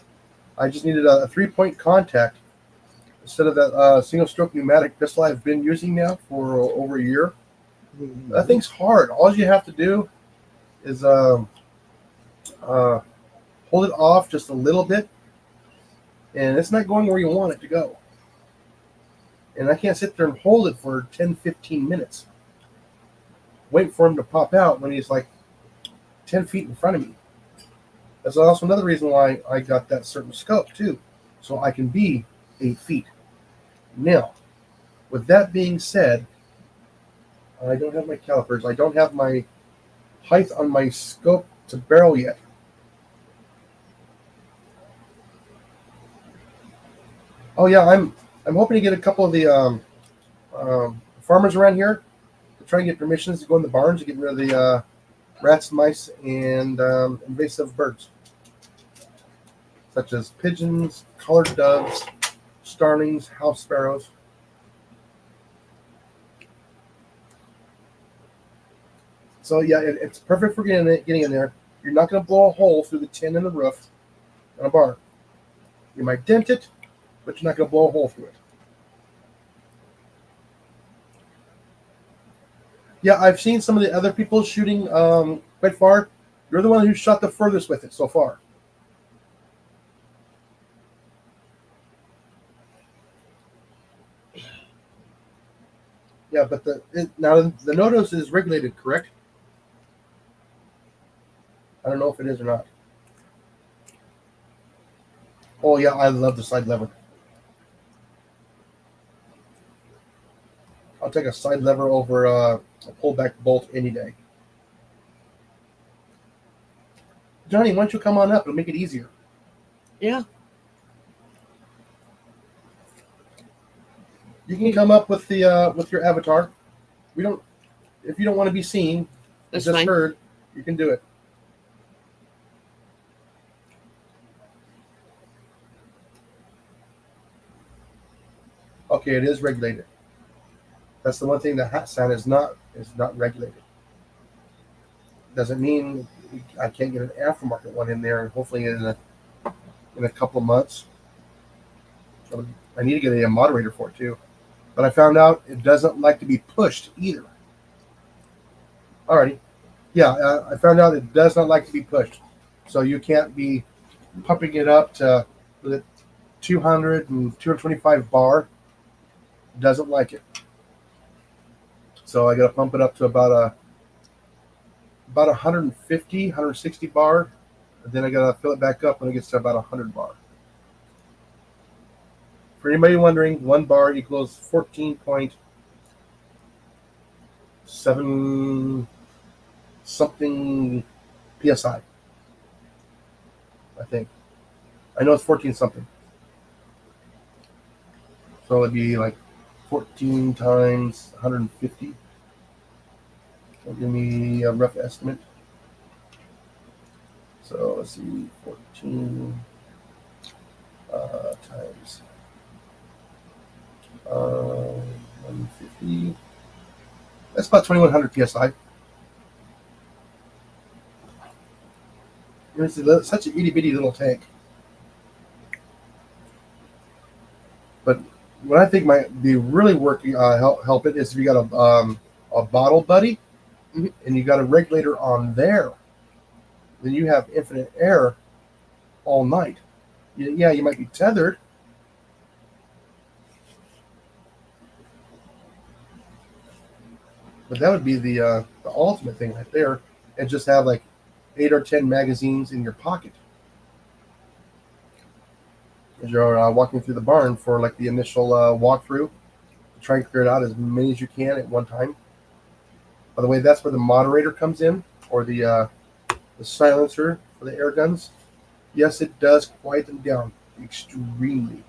I just needed a 3-point contact instead of that single stroke pneumatic pistol I've been using now for over a year. That thing's hard. All you have to do is hold it off just a little bit, and it's not going where you want it to go. And I can't sit there and hold it for 10, 15 minutes. Wait for him to pop out when he's like 10 feet in front of me. That's also another reason why I got that certain scope too, so I can be 8 feet. Now, with that being said, I don't have my calipers. I don't have my height on my scope to barrel yet. Oh yeah, I'm hoping to get a couple of the farmers around here to try and get permissions to go in the barns to get rid of the rats, mice, and invasive birds, such as pigeons, collared doves, starlings, house sparrows. So yeah, it's perfect for getting in there. You're not going to blow a hole through the tin in the roof on a barn. You might dent it, but you're not going to blow a hole through it. Yeah, I've seen some of the other people shooting quite far. You're the one who shot the furthest with it so far. Yeah, but now the Nodos is regulated, correct? I don't know if it is or not. Oh yeah, I love the side lever. I'll take a side lever over a pullback bolt any day. Johnny, why don't you come on up? It'll make it easier. Yeah. You can come up with the with your avatar. We don't. If you don't want to be seen, That's just fine. heard, you can do it. Okay, it is regulated. That's the one thing that hat sound is not regulated. Doesn't mean I can't get an aftermarket one in there, and hopefully in a couple of months. I need to get a moderator for it too. But I found out it doesn't like to be pushed either. Alrighty. Yeah, I found out it does not like to be pushed. So you can't be pumping it up to the 200 and 225 bar. It doesn't like it. So I got to pump it up to about 150, 160 bar. And then I got to fill it back up when it gets to about 100 bar. For anybody wondering, 1 bar equals 14.7 something PSI. I think. I know it's 14 something. So it'd be like 14 times 150. So give me a rough estimate. So let's see, 14 times 150. That's about 2100 PSI. It's such an itty bitty little tank. But what I think might be really working help it is if you got a bottle buddy and you got a regulator on there, then you have infinite air all night. Yeah, you might be tethered, but that would be the ultimate thing right there, and just have like 8 or 10 magazines in your pocket as you're walking through the barn for like the initial walkthrough. Try and clear it out as many as you can at one time. By the way, that's where the moderator comes in, or the silencer for the air guns. Yes, it does quiet them down extremely.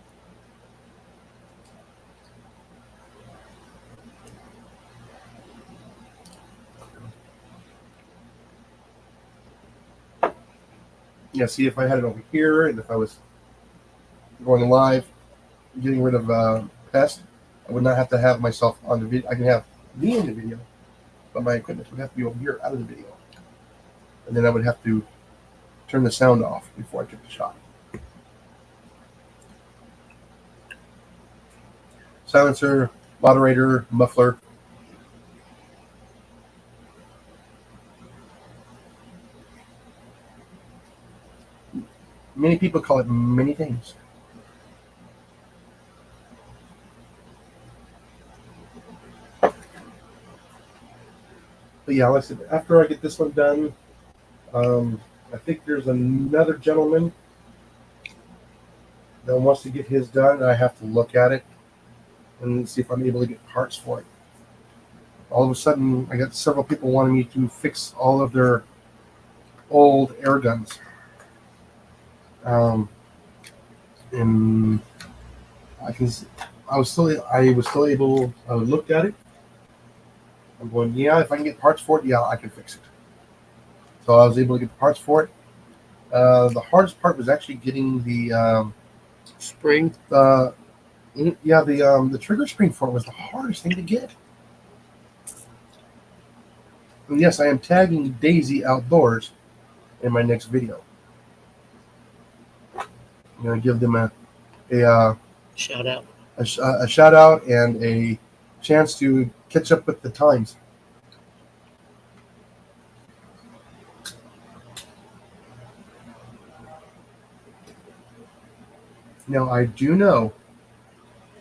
see if I had it over here, and if I was going live, getting rid of pest, I would not have to have myself on the video. I can have me in the video, but my equipment would have to be over here out of the video, and then I would have to turn the sound off before I took the shot. Silencer, moderator, muffler. Many people call it many things. But yeah, like I said, after I get this one done, I think there's another gentleman that wants to get his done. I have to look at it and see if I'm able to get parts for it. All of a sudden, I got several people wanting me to fix all of their old air guns. And I was still able. I looked at it. I'm going, yeah, if I can get parts for it, yeah, I can fix it. So I was able to get the parts for it. The hardest part was actually getting the Spring. the trigger spring for it was the hardest thing to get. And yes, I am tagging Daisy Outdoors in my next video. I'm going to give them a Shout out. shout out and a chance to catch up with the times. Now I do know,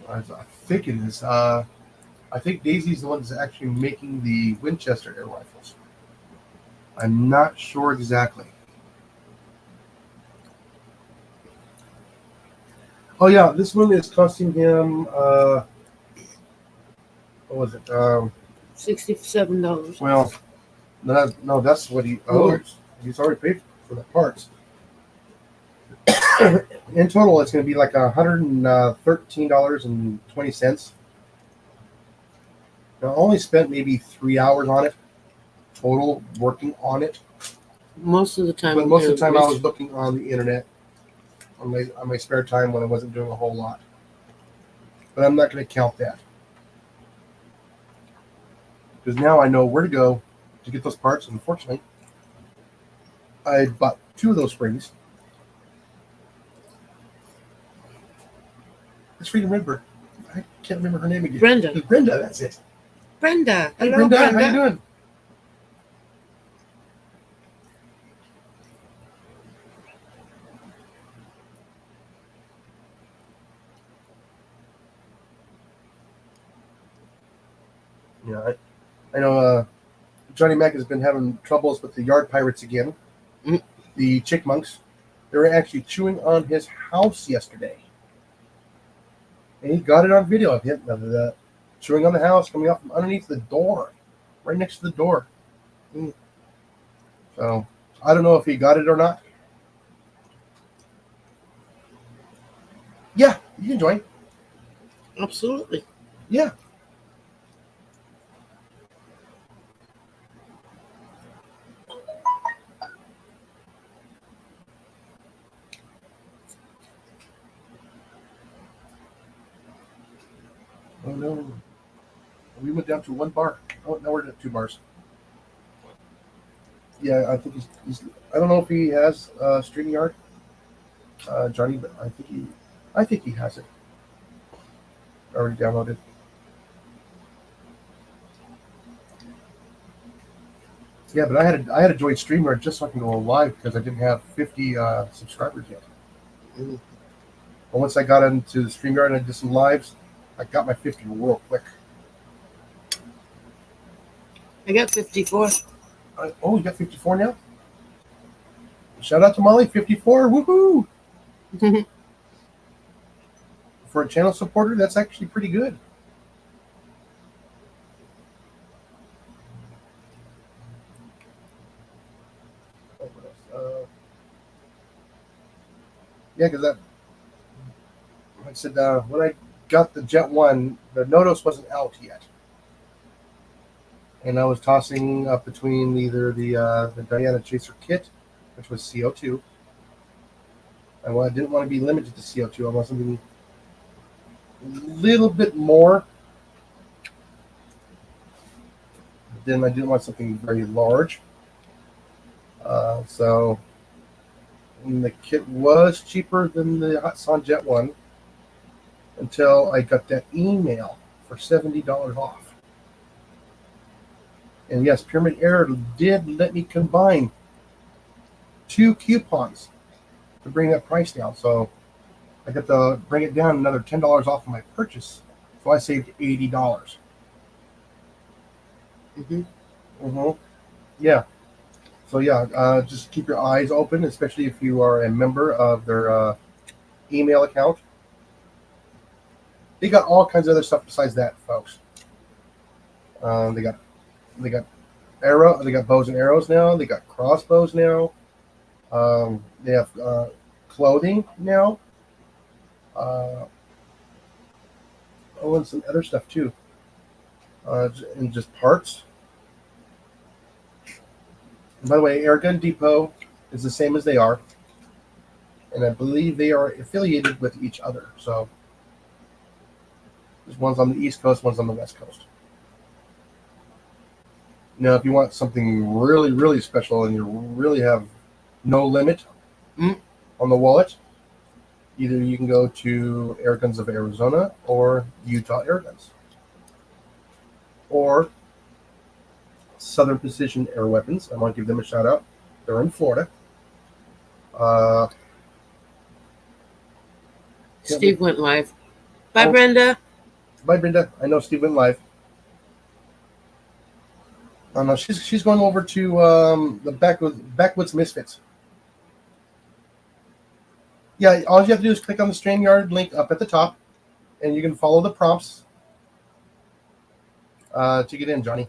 I think it is. I think Daisy's the one that's actually making the Winchester air rifles. I'm not sure exactly. Oh yeah, this one is costing him. What was it? $67. Well, no, that's what he owes. He's already paid for the parts. In total, it's going to be like $113.20. Now, I only spent maybe 3 hours on it total working on it. Most of the time, But most of the time, I was looking on the internet on my spare time when I wasn't doing a whole lot. But I'm not going to count that because now I know where to go to get those parts. Unfortunately, I bought 2 of those springs. It's Freedom Redbird. I can't remember her name again. Brenda. Brenda, that's it. Brenda. Hey, Hello, Brenda, Brenda. how you doing? Yeah, I know Johnny Mac has been having troubles with the yard pirates again. Mm. The chickmunks. They were actually chewing on his house yesterday. And he got it on video of him chewing on the house, coming out from underneath the door, right next to the door. Mm. So, I don't know if he got it or not. Yeah, you can join. Absolutely. Yeah. Oh no. We went down to 1 bar. Oh, now we're at 2 bars. Yeah, I think he's I don't know if he has StreamYard, Johnny, but I think he has it already downloaded. Yeah, but I had to join StreamYard just so I can go live because I didn't have 50 subscribers yet. Mm. But once I got into the StreamYard and I did some lives, I got my 50 real quick. I got 54. Oh, you got 54 now? Shout out to Molly, 54. Woohoo! For a channel supporter, that's actually pretty good. Yeah, because like I said, when I got the Jet 1, the Notos wasn't out yet. And I was tossing up between either the Diana Chaser kit, which was CO2, And I didn't want to be limited to CO2. I want something a little bit more. Then I didn't want something very large. So the kit was cheaper than the Hatsan Jet one until I got that email for $70 off. And yes, Pyramid Air did let me combine 2 coupons to bring that price down. So I got to bring it down another $10 off of my purchase. So I saved $80. Mm-hmm. Yeah. So yeah, just keep your eyes open, especially if you are a member of their email account. They got all kinds of other stuff besides that, folks. They got arrow. They got bows and arrows now. They got crossbows now. They have clothing now. And some other stuff too. And just parts. And by the way, Airgun Depot is the same as they are, and I believe they are affiliated with each other. So there's one's on the East Coast, one's on the West Coast. Now, if you want something really, really special and you really have no limit on the wallet, either you can go to Airguns of Arizona or Utah Airguns, or Southern Precision Air Weapons. I want to give them a shout out. They're in Florida. Steve went live. Bye, Oh. Brenda. Bye, Brenda. I know Steve went live. Oh no, she's going over to the Backwoods Misfits. Yeah, all you have to do is click on the StreamYard link up at the top, and you can follow the prompts to get in, Johnny.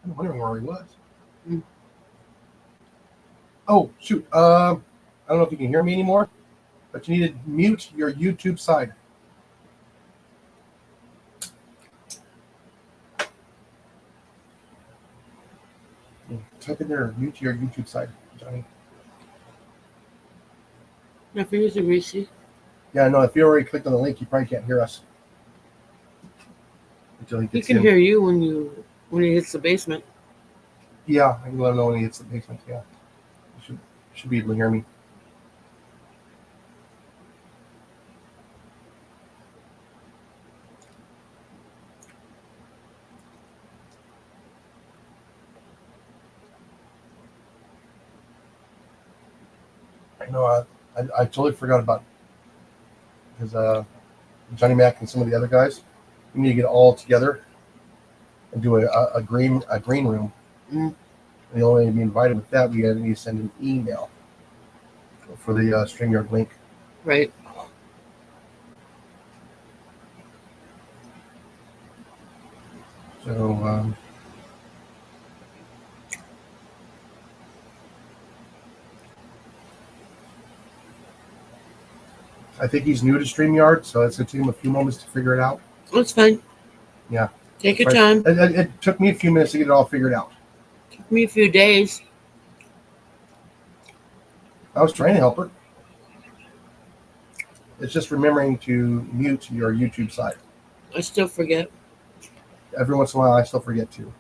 I'm wondering where he was. Oh, shoot. I don't know if you can hear me anymore, but you need to mute your YouTube side. Type in there, mute your YouTube side, Johnny. My fingers are greasy. Yeah, no, if you already clicked on the link, you probably can't hear us. Until he He gets can in. hear you when he hits the basement. Yeah, I can let him know when he hits the basement. Yeah. You should be able to hear me. I know I totally forgot about because Johnny Mac and some of the other guys, we need to get all together and do a green room. Mm. And the only way to be invited with that, we need to send an email for the StreamYard link. Right. So I think he's new to StreamYard, so it's going to take him a few moments to figure it out. That's fine. Yeah. Take your time. It took me a few minutes to get it all figured out. Took me a few days. I was trying to help her. It's just remembering to mute your YouTube side. I still forget. Every once in a while, I still forget to.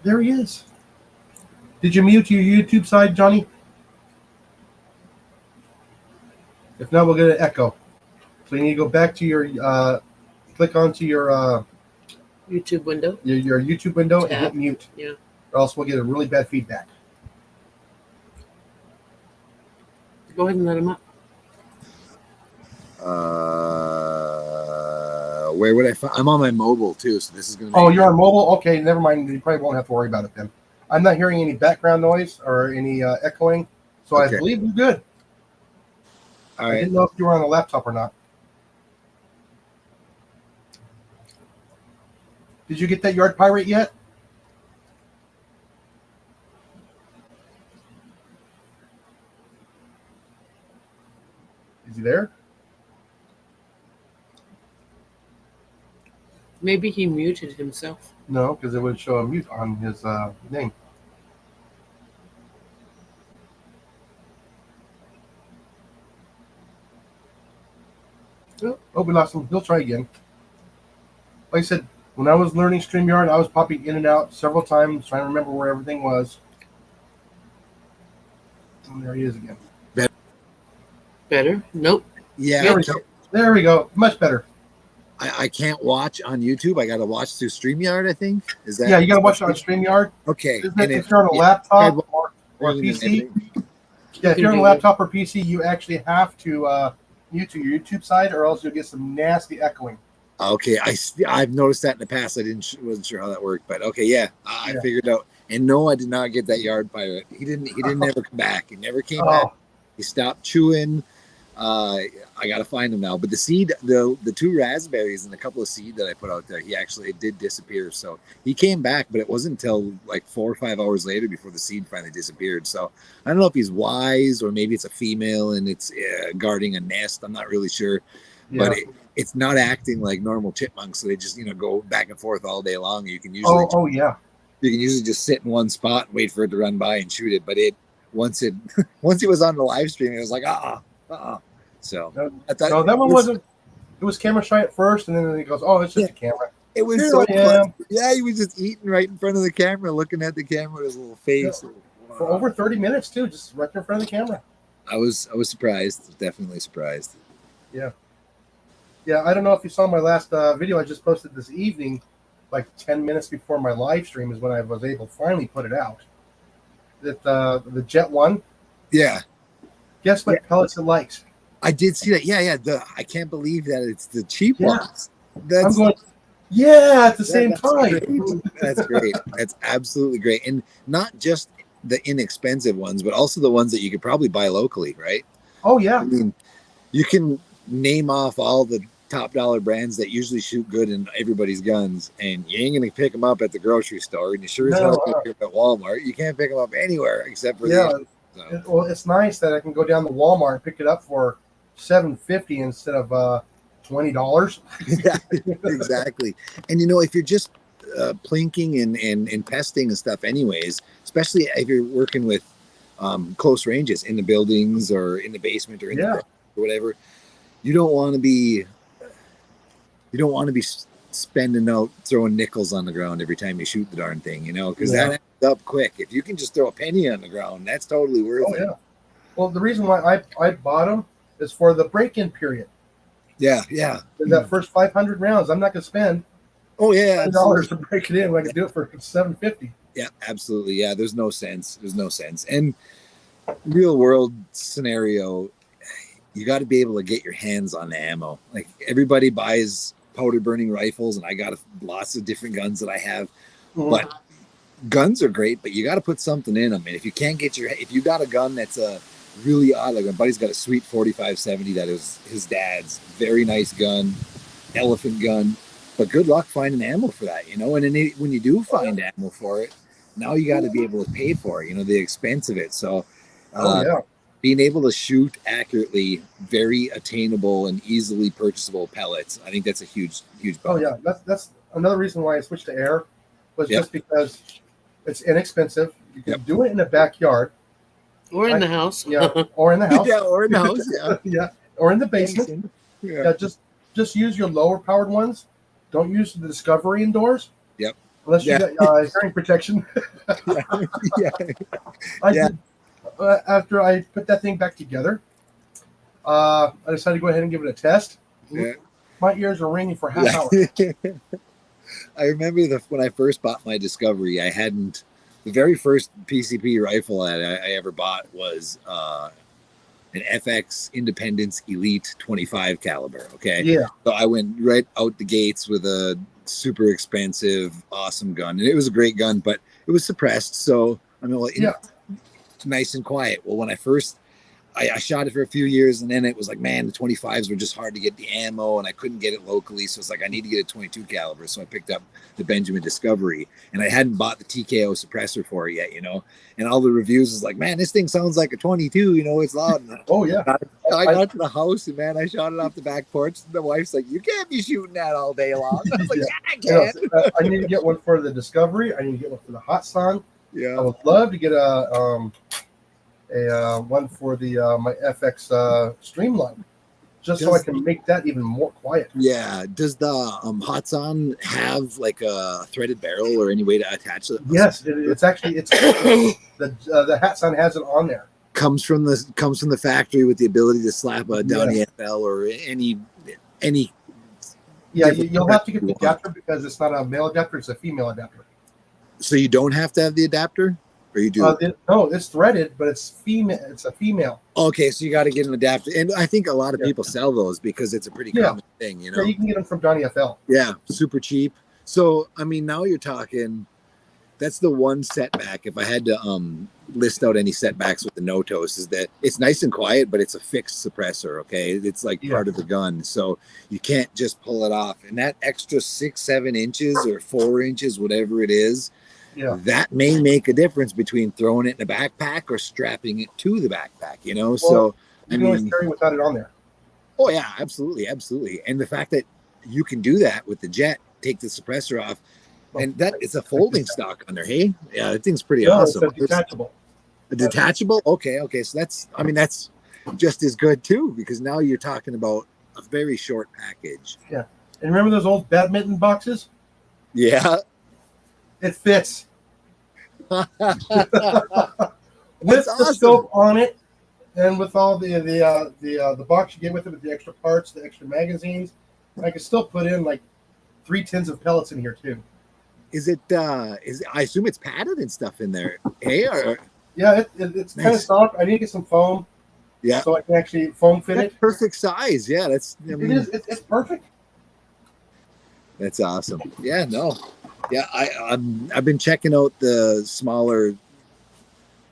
There he is. Did you mute your YouTube side, Johnny? If not, we'll get an echo. So you need to go back to your, click onto your YouTube window. your YouTube window Tab. and hit mute. Yeah. Or else we'll get a really bad feedback. Go ahead and let him up. Where would I find? I'm on my mobile too, so this is going to. Oh, you're on mobile? Okay, never mind. You probably won't have to worry about it then. I'm not hearing any background noise or any echoing, so Okay. I believe you're good. All I right. didn't know if you were on a laptop or not. Did you get that Yard Pirate yet? Is he there? Maybe he muted himself. No, because it would show a mute on his name. Oh, we lost him. He'll try again. Like I said, when I was learning StreamYard, I was popping in and out several times, trying to remember where everything was. And there he is again. Better? Nope. Yeah, There we go. There we go. Much better. I can't watch on YouTube. I got to watch through StreamYard. I think is that. Yeah, you got to watch it on StreamYard. Okay, If you're on a laptop or everything and PC, everything. yeah, if You you're on can a do laptop or PC, you actually have to mute to your YouTube side, or else you'll get some nasty echoing. Okay, I've noticed that in the past. I wasn't sure how that worked, but okay, yeah, I Yeah. figured out. And no, I did not get that yard pirate. He didn't ever come back. He never came back. Oh, He stopped chewing. I gotta find him now. But the seed, the 2 raspberries and a couple of seed that I put out there, he actually did disappear. So he came back, but it wasn't until like 4 or 5 hours later before the seed finally disappeared. So I don't know if he's wise or maybe it's a female and it's guarding a nest. I'm not really sure, yeah. but it's not acting like normal chipmunks. So they just go back and forth all day long. You can usually Yeah. you can usually just sit in one spot and wait for it to run by and shoot it. But once it was on the live stream, it was like So No, I thought no, that one wasn't. It was camera shy at first, and then he goes, "Oh, it's just a camera." It was Here so I am. fun. Yeah, he was just eating right in front of the camera, looking at the camera with his little face. For over 30 minutes too, just right there in front of the camera. I was surprised, definitely surprised. Yeah, I don't know if you saw my last video I just posted this evening, like 10 minutes before my live stream is when I was able to finally put it out. That the Jet One. Yeah, Guess what pellets it likes? I did see that. Yeah. I can't believe that it's the cheap Yeah. ones. I'm That's going. Yeah, at the same that's time. great. That's great. That's absolutely great, and not just the inexpensive ones, but also the ones that you could probably buy locally, right? Oh I yeah, mean, you can name off all the top dollar brands that usually shoot good in everybody's guns, and you ain't gonna pick them up at the grocery store, and you sure as No, hell can't pick them at Walmart. You can't pick them up anywhere except for yeah. so. Well, it's nice that I can go down to Walmart and pick it up for $7.50 instead of $20. Yeah, exactly. And if you're just plinking and pesting and stuff, anyways, especially if you're working with close ranges in the buildings or in the basement or in the garage or whatever, you don't want to be spending out throwing nickels on the ground every time you shoot the darn thing, because that ends up quick. If you can just throw a penny on the ground, that's totally worth it. Yeah. Well, the reason why I bought them is for the break-in period. Yeah. In that first 500 rounds, I'm not going to spend Oh yeah, $10 to break it in when I can do it for $7.50. Yeah, absolutely. Yeah, there's no sense. And real world scenario, you got to be able to get your hands on the ammo. Like everybody buys powder burning rifles, and I got lots of different guns that I have. But guns are great, but you got to put something in them. And if you can't if you got a gun that's a really odd, like my buddy's got a sweet 45-70 that is his dad's, very nice gun, elephant gun. But good luck finding ammo for that, And then when you do find ammo for it, now you got to be able to pay for it, the expense of it. So, being able to shoot accurately, very attainable and easily purchasable pellets, I think that's a huge Oh bonus. yeah, that's another reason why I switched to air was just because it's inexpensive. You can do it in the backyard, Or in the house. or in the house. Yeah, or in the house, Yeah, or in the basement. Yeah. Just use your lower powered ones. Don't use the Discovery indoors. Yep. Unless you got hearing protection. Yeah. Did, after I put that thing back together, I decided to go ahead and give it a test. Yeah. My ears are ringing for half hour. I remember when I first bought my Discovery, the very first PCP rifle I ever bought was an FX Independence Elite 25 caliber. Okay. Yeah. So I went right out the gates with a super expensive, awesome gun. And it was a great gun, but it was suppressed. So I mean, nice and quiet. Well, when I first I shot it for a few years, and then it was like, man, the 25s were just hard to get the ammo, and I couldn't get it locally. So it's like, I need to get a 22 caliber. So I picked up the Benjamin Discovery, and I hadn't bought the TKO suppressor for it yet, And all the reviews was like, man, this thing sounds like a 22, it's loud. Oh yeah. I got to the house, and man, I shot it off the back porch. And the wife's like, you can't be shooting that all day long. I was like, yeah, I can. I need to get one for the Discovery. I need to get one for the Hot Sun. I Yeah. would love to get a one for the my FX Streamline, just so I can make that even more quiet. Yeah. Does the Hatsan have like a threaded barrel or any way to attach it? Yes, it's actually the Hat Sun has it on there. Comes from the factory with the ability to slap a Downey FL or any. Yeah, different you'll have to get the you want. adapter because it's not a male adapter; it's a female adapter. So you don't have to have the adapter, or you do? No, it's threaded, but it's female. It's a female. Okay, so you got to get an adapter, and I think a lot of people sell those because it's a pretty Yeah. common thing, Yeah, you can get them from Donny FL. Yeah, super cheap. So I mean, now you're talking. That's the one setback. If I had to list out any setbacks with the Notos, is that it's nice and quiet, but it's a fixed suppressor. Okay, it's like part of the gun, so you can't just pull it off. And that extra 6-7 inches or 4 inches, whatever it is, that may make a difference between throwing it in a backpack or strapping it to the backpack. So you can always carry without it on there. Oh yeah, absolutely, absolutely. And the fact that you can do that with the Jet, take the suppressor off. And that it's a folding stock under, hey? Yeah, that thing's pretty awesome. It's detachable. A detachable? Okay. So that's just as good too, because now you're talking about a very short package. Yeah. And remember those old badminton boxes? Yeah. It fits. With That's the awesome. scope on it, and with all the box you get with it, with the extra parts, the extra magazines, I can still put in like 3 tins of pellets in here too. Is it I assume it's padded and stuff in there. Hey, Yeah, it's kind of soft. I need to get some foam. Yeah. So I can actually foam fit that's it. perfect size. Yeah, that's It's perfect. That's awesome. Yeah, no. Yeah, I've been checking out the smaller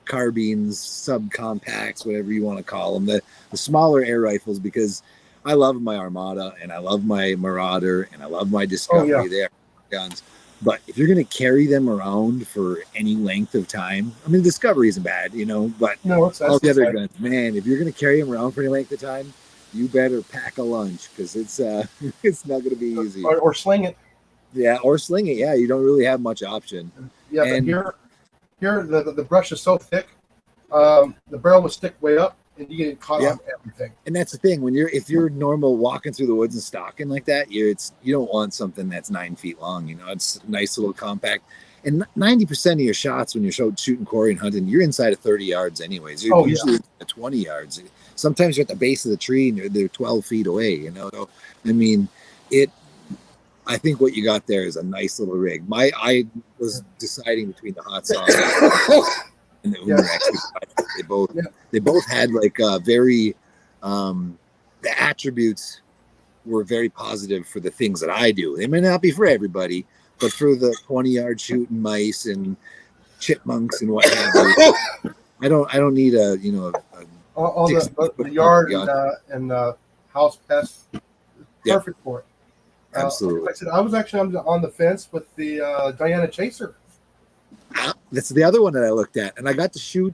carbines, subcompacts, whatever you want to call them, the smaller air rifles, because I love my Armada and I love my Marauder and I love my Discovery. Oh, yeah. They're guns. But if you're going to carry them around for any length of time, I mean, Discovery isn't bad, but No, all the other guns, man, if you're going to carry them around for any length of time, you better pack a lunch, because it's it's not going to be easy. Or sling it. Yeah, or sling it. Yeah, you don't really have much option. Yeah, And- but here the brush is so thick, the barrel will stick way up, and you get caught on everything. And that's the thing, if you're normal walking through the woods and stalking like that, you don't want something that's 9 feet long. It's a nice little compact. And 90% of your shots when you're shooting quarry and hunting, you're inside of 30 yards anyways. You're usually at 20 yards. Sometimes you're at the base of the tree and they're 12 feet away. So, I mean, I think what you got there is a nice little rig. I was deciding between the Hot Sauce and the Umarex. They both had like very the attributes were very positive for the things that I do. They may not be for everybody, but for the 20-yard shooting mice and chipmunks and what have you, I don't need all the yard and house pests. Perfect for it. Absolutely. Like I said, I was actually on the fence with the Diana Chaser. That's the other one that I looked at, and I got to shoot.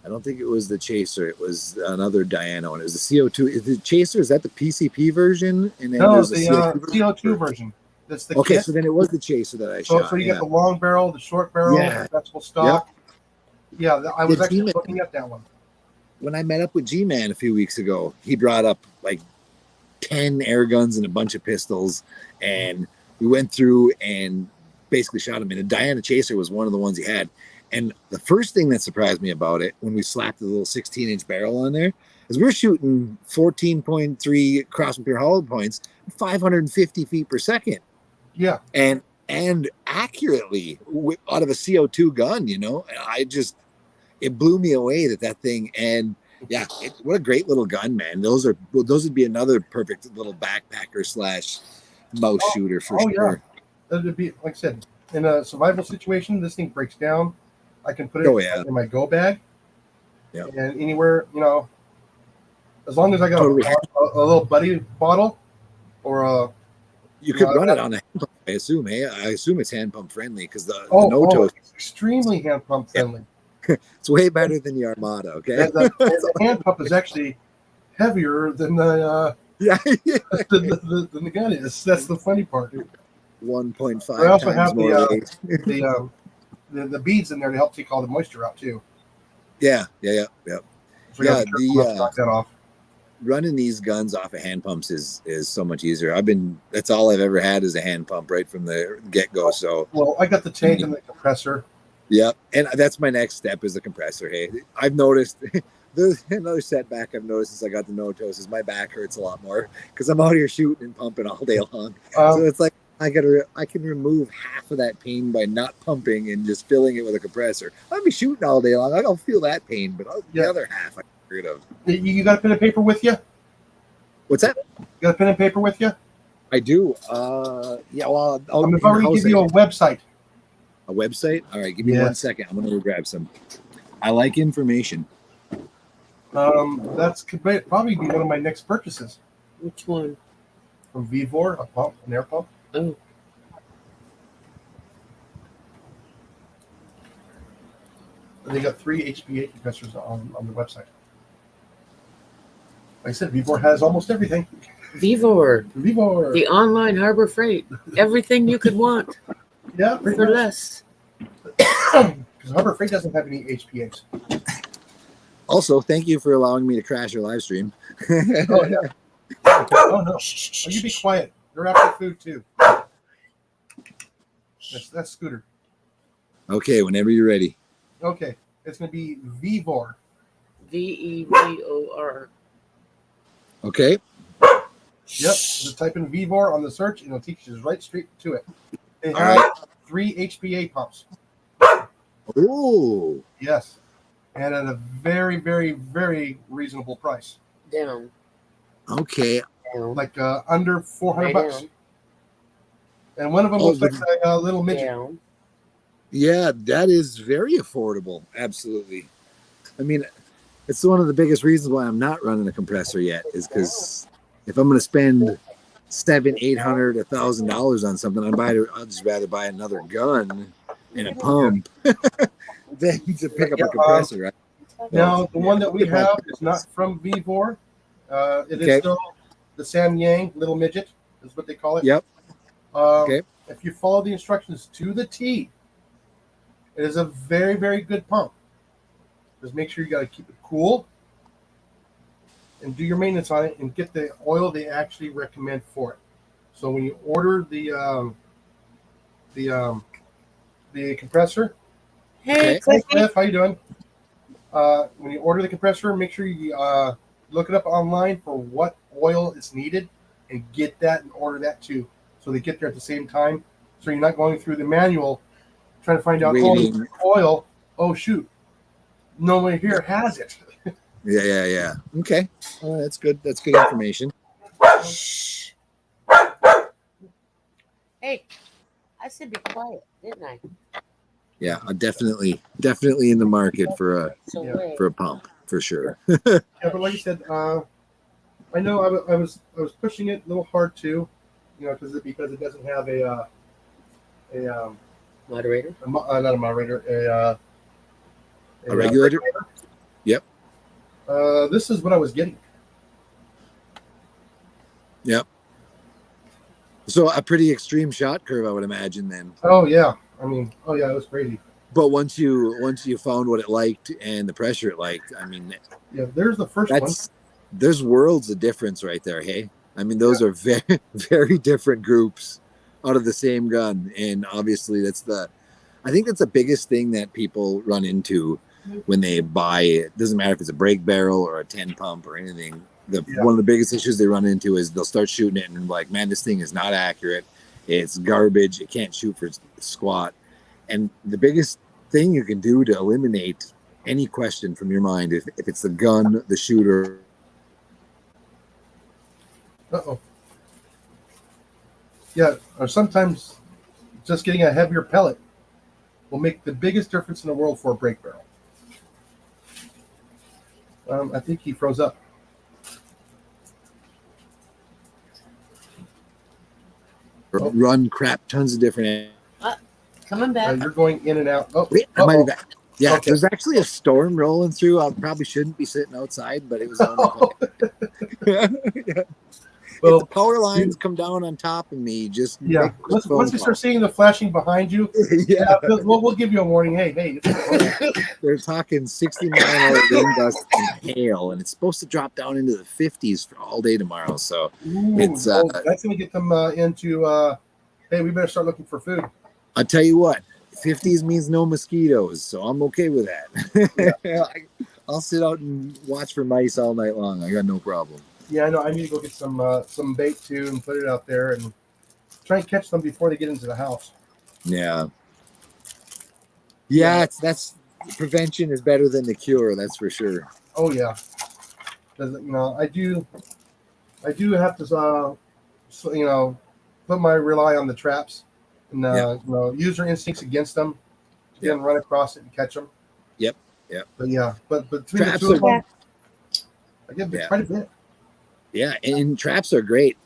I don't think it was the Chaser; it was another Diana one. It was the CO2. Is the Chaser? Is that the PCP version? And then No, there's the CO2 version. That's the okay. kit. So then it was the Chaser that I shot. So you get the long barrel, the short barrel, the flexible stock. Yep. Yeah, I was actually looking at that one. When I met up with G-Man a few weeks ago, he brought up like 10 air guns and a bunch of pistols, and we went through and basically shot him. And the Diana Chaser was one of the ones he had. And the first thing that surprised me about it, when we slapped the little 16-inch barrel on there, is we're shooting 14.3 cross and pure hollow points, 550 feet per second. Yeah. And accurately out of a CO2 gun, it blew me away that thing. And yeah, what a great little gun, man. Those would be another perfect little backpacker / mouse shooter for sure. Yeah. It'd be, like I said, in a survival situation, this thing breaks down. I can put it in my go bag. Yeah. And anywhere, as long as I got Totally. a little buddy bottle or a You could No, run it on a hand pump, I assume. Hey, I assume it's hand pump friendly because the oh, no toast, it's extremely hand pump Yeah. friendly. it's way better than the Armada. Okay. And the hand pump is actually heavier than the Yeah. than the gun is. That's the funny part. 1.5 They also times have more weight. the beads in there to help take all the moisture out too. Yeah. So you Yeah, gotta be careful not to knock that off. Running these guns off of hand pumps is so much easier. That's all I've ever had is a hand pump right from the get go. So Well, I got the tank and the compressor. yeah, and that's my next step is the compressor. Hey, I've noticed there's another setback I've noticed since I got the Notos is my back hurts a lot more because I'm out here shooting and pumping all day long. So it's like I can remove half of that pain by not pumping and just filling it with a compressor. I'll be shooting all day long. I don't feel that pain, but the other half I get rid of. You got a pen and paper with you? What's that? You got a pen and paper with you? I do. Yeah. Well, I'm about to give you a website. A website. All right. Give me 1 second. I'm gonna go grab some. I like information. That's could probably be one of my next purchases Which one? from Vevor, an air pump. Oh, And they got 3 HPA compressors on the website. Like I said, Vevor has almost everything. Vevor, Vevor. the online Harbor Freight. Everything you could want Yeah, pretty for much. less. Because Harbor Freight doesn't have any HPAs. Also, thank you for allowing me to crash your live stream. Oh, yeah. Oh, no. Oh, you be quiet. They're after food, too. That's Scooter. Okay, whenever you're ready. Okay. It's going to be Vevor. VEVOR. Okay. Yep. Just type in Vevor on the search, and it'll take you right straight to it. They All have right. 3 HPA pumps. Oh. Yes. And at a very, very, very reasonable price. Down. Okay. Down. Like under $400 Right bucks. down. And one of them looks like a little midget. Down. Yeah, that is very affordable. Absolutely. I mean, it's one of the biggest reasons why I'm not running a compressor yet is because if I'm going to spend $700, $800, $1,000 on something, I'll just rather buy another gun and a pump than to pick up a compressor. Right? Now, the one that we have is not from Vevor. It is still the Samyang little midget, is what they call it. Yep. Okay. If you follow the instructions to the T, it is a very, very good pump. Just make sure you got to keep it cool and do your maintenance on it and get the oil they actually recommend for it. So when you order the compressor, Hey, Okay. Cliffy. Cliff, how you doing? When you order the compressor, make sure you look it up online for what oil is needed and get that and order that too. So they get there at the same time. So you're not going through the manual trying to find out Waiting. oil. Oh shoot, no one here has it. Yeah. Okay. That's good. That's good information. Shh. Hey, I said be quiet, didn't I? Yeah, I'm definitely in the market for a pump for sure. Yeah, but like I said, I know I was pushing it a little hard too, because it doesn't have a Moderator. not a moderator, A regulator? Yep. This is what I was getting. Yep. So a pretty extreme shot curve, I would imagine then. Oh yeah, it was crazy. But once you found what it liked and the pressure it liked, I mean, Yeah, there's the first one. there's worlds of difference right there. Hey, I mean, those are very, very different groups out of the same gun. And obviously I think that's the biggest thing that people run into when they buy it. Doesn't matter if it's a brake barrel or a 10 pump or anything. One of the biggest issues they run into is they'll start shooting it and they're like, man, this thing is not accurate. It's garbage. It can't shoot for squat. And the biggest thing you can do to eliminate any question from your mind, if it's the gun, the shooter. Uh-oh. Yeah, or sometimes just getting a heavier pellet will make the biggest difference in the world for a brake barrel. I think he froze up. Run crap tons of different. Coming back. You're going in and out. Oh, Wait, I might be uh-oh. back. Yeah, Okay. there's actually a storm rolling through. I probably shouldn't be sitting outside, but it was on yeah. Well, If the power lines come down on top of me, just yeah. make a quick Once phone you call. start seeing the flashing behind you, Yeah, we'll give you a warning. Hey. they're talking 60-mile-an-hour wind gusts and hail, and it's supposed to drop down into the 50s for all day tomorrow. So It's, that's going to get them into. Hey, we better start looking for food. I'll tell you what, 50s means no mosquitoes, so I'm okay with that. I'll sit out and watch for mice all night long. I got no problem. Yeah, I know. I need to go get some bait too and put it out there and try and catch them before they get into the house. Yeah. Yeah, that's prevention is better than the cure, that's for sure. Oh yeah, 'cause, I do have to put my rely on the traps and use their instincts against them to get them run across it and catch them. Yep. But yeah, but between Traps the two of are- them, I get quite a bit. Yeah, and traps are great.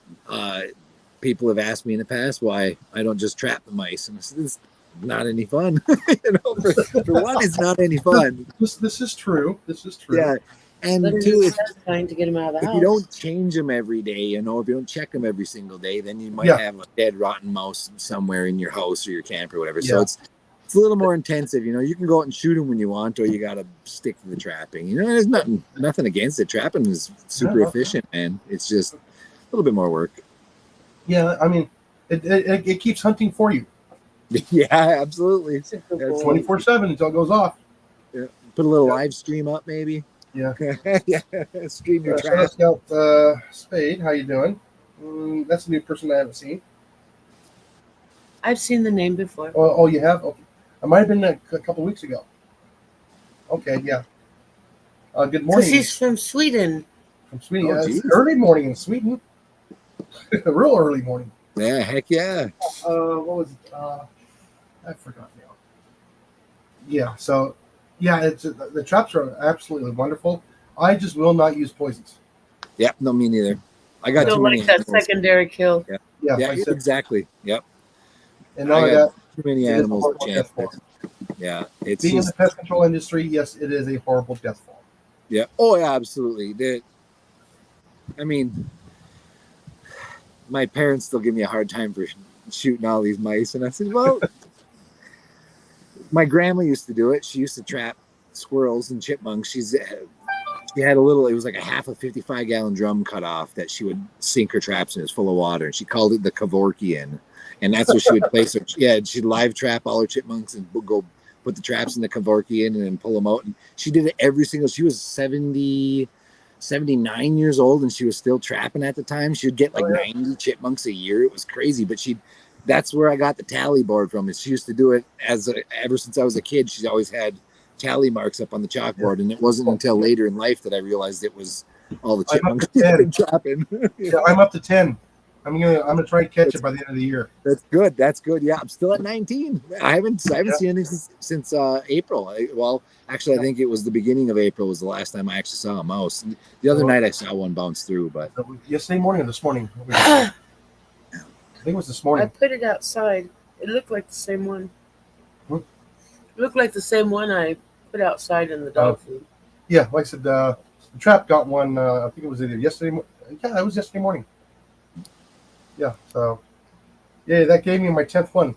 People have asked me in the past why I don't just trap the mice, and I said, it's not any fun. For one, it's not any fun. This is true. This is true. Yeah, and But it two, is satisfying to get them out of the if house. you don't change them every day, if you don't check them every single day, then you might Yeah. have a dead, rotten mouse somewhere in your house or your camp or whatever. Yeah. So it's a little more intensive. You can go out and shoot them when you want, or you got to stick to the trapping. There's nothing against it. Trapping is super No. efficient, man. It's just a little bit more work. Yeah, I mean, it keeps hunting for you Yeah, absolutely. 24/7 until it goes off. Put a little live stream up, maybe. Yeah. Yeah. Stream your Shadow trap. Scout Spade, how you doing? That's a new person I haven't seen. I've seen the name before. Oh, you have? Okay. I might have been a couple weeks ago. Okay, yeah. Good Because morning he's from Sweden. from Sweden. Oh, It's geez. early morning in Sweden. Real early morning. Yeah, heck yeah. What was it? I forgot now. Yeah, so it's the traps are absolutely wonderful. I just will not use poisons. Yeah, no, me neither. I got Don't too many like that animals. secondary kill. Yeah, Yeah, like I said, exactly. Yep. and not only I that, got too many it is a animals horrible to death chance. form. Yeah, it's Being in just the pest control industry, yes, it is a horrible death form. yeah. Oh yeah, absolutely. I mean, my parents still give me a hard time for shooting all these mice, and I said, well, my grandma used to do it. She used to trap squirrels and chipmunks. She had a little, it was like a half a 55-gallon drum cut off that she would sink her traps in. It was full of water, and she called it the Kevorkian. And that's what she would place her. Yeah, she'd live trap all her chipmunks and go put the traps in the Kevorkian and then pull them out. And she did it every single. She was 79 years old, and she was still trapping at the time. She would get like 90 chipmunks a year. It was crazy, but that's where I got the tally board from. Is she used to do it ever since I was a kid. She's always had tally marks up on the chalkboard, and it wasn't until later in life that I realized it was all the chipmunks she'd been trapping. Yeah, I'm up to 10. I'm gonna try and catch it by the end of the year. That's good. That's good. Yeah, I'm still at 19. I haven't seen anything since April. Actually, I think it was the beginning of April was the last time I actually saw a mouse. The other night I saw one bounce through, but Yesterday morning or this morning? I think it was this I morning. put it outside. It looked like the same one. Hmm? It looked like the same one I put outside in the dog food. Yeah, like I said, the trap got one. I think it was either yesterday. Yeah, it was yesterday morning. Yeah, so that gave me my 10th one.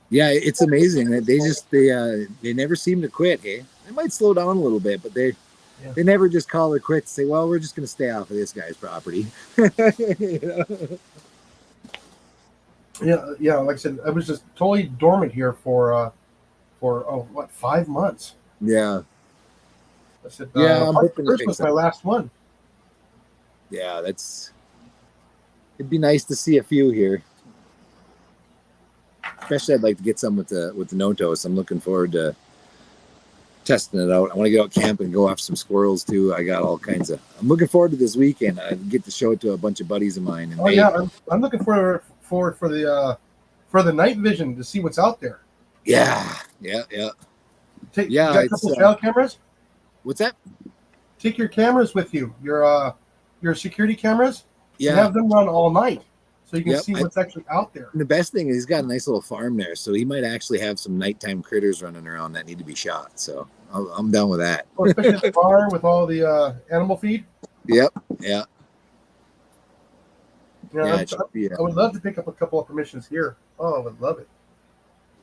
yeah, it's amazing that they never seem to quit. Hey, they might slow down a little bit, but they never just call it quits. Say, well, we're just going to stay off of this guy's property. Yeah. Like I said, I was just totally dormant here for 5 months. Yeah, I said, Yeah, I'm hoping to first fix was that. my last one. yeah, it'd be nice to see a few here. Especially, I'd like to get some with the Notos. I'm looking forward to testing it out. I want to get out camping and go after some squirrels too. I got all kinds of. I'm looking forward to this weekend. I get to show it to a bunch of buddies of mine. And I'm looking for the night vision to see what's out there. yeah. You got a Yeah, couple it's, trail cameras. What's that? take your cameras with you, your security cameras, and Yeah. have them run all night, so you can Yep, see what's actually out there. And the best thing is he's got a nice little farm there, so he might actually have some nighttime critters running around that need to be shot. So I'm down with that. Well, especially the bar with all the animal feed. Yep. Yeah. You know, Yeah. It should be, I would love to pick up a couple of permissions here. Oh, I would love it.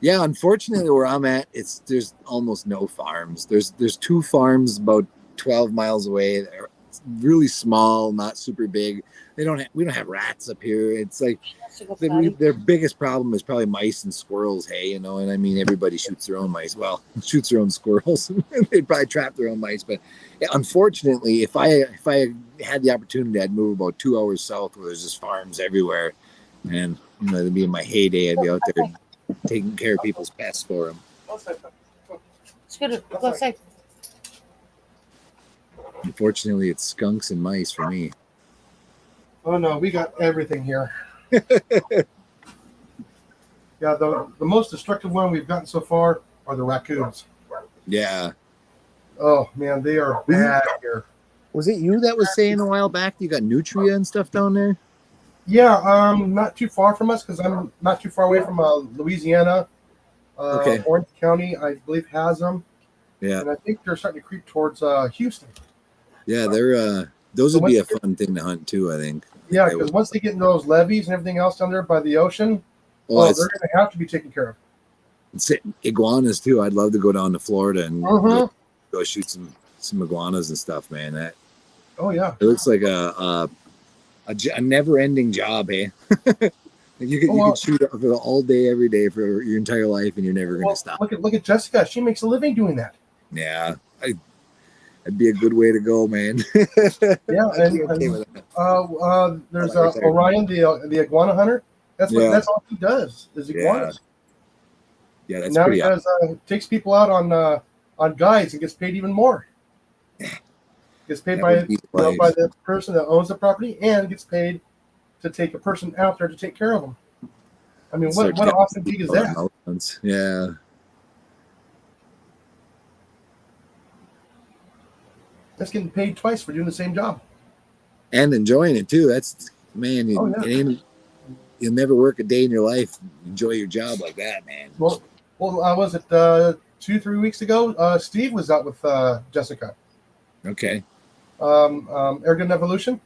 yeah. Unfortunately, where I'm at, there's almost no farms. There's 2 farms about 12 miles away. They're really small, not super big. We don't have rats up here. It's like their biggest problem is probably mice and squirrels. Hey, you know, and I mean everybody shoots their own mice. Well, shoots their own squirrels. They'd probably trap their own mice. But yeah, unfortunately, if I had the opportunity, I'd move about 2 hours south where there's just farms everywhere, and you know, it'd be in my heyday. I'd be out there taking care of people's pests for them. It's good. Go outside. Unfortunately, it's skunks and mice for me. Oh no, we got everything here. Yeah, the most destructive one we've gotten so far are the raccoons. Yeah. Oh man, they are bad here. Was it you that was saying a while back you got nutria and stuff down there? Yeah, not too far from us because I'm not too far away from Louisiana. Okay. Orange County, I believe, has them, Yeah. and I think they're starting to creep towards Houston. Yeah, they're those So would be a once they fun thing to hunt too, I think. Yeah, because once they get into those levees and everything else down there by the ocean, Well, they're going to have to be taken care of. it's iguanas too. I'd love to go down to Florida and Mhm. go shoot some iguanas and stuff, man. That Oh yeah. it looks like a never-ending job, eh? You could shoot all day, every day for your entire life, and you're never going to stop. Look at Jessica. She makes a living doing that. Yeah, that'd be a good way to go, man. Yeah, I'd be and okay with that. there's Right there. Orion, the iguana hunter. That's that's all he does is iguanas. Yeah, that's Now pretty he does takes people out on guides and gets paid even more. Gets paid That by would be the by life. the person that owns the property and gets paid to take a person out there to take care of them. I mean, what an awesome gig is that? Yeah. That's getting paid twice for doing the same job. And enjoying it too. That's man, you'll never work a day in your life. Enjoy your job like that, man. Well, was it 2-3 weeks ago? Steve was out with Jessica. Okay. Airgun Evolution.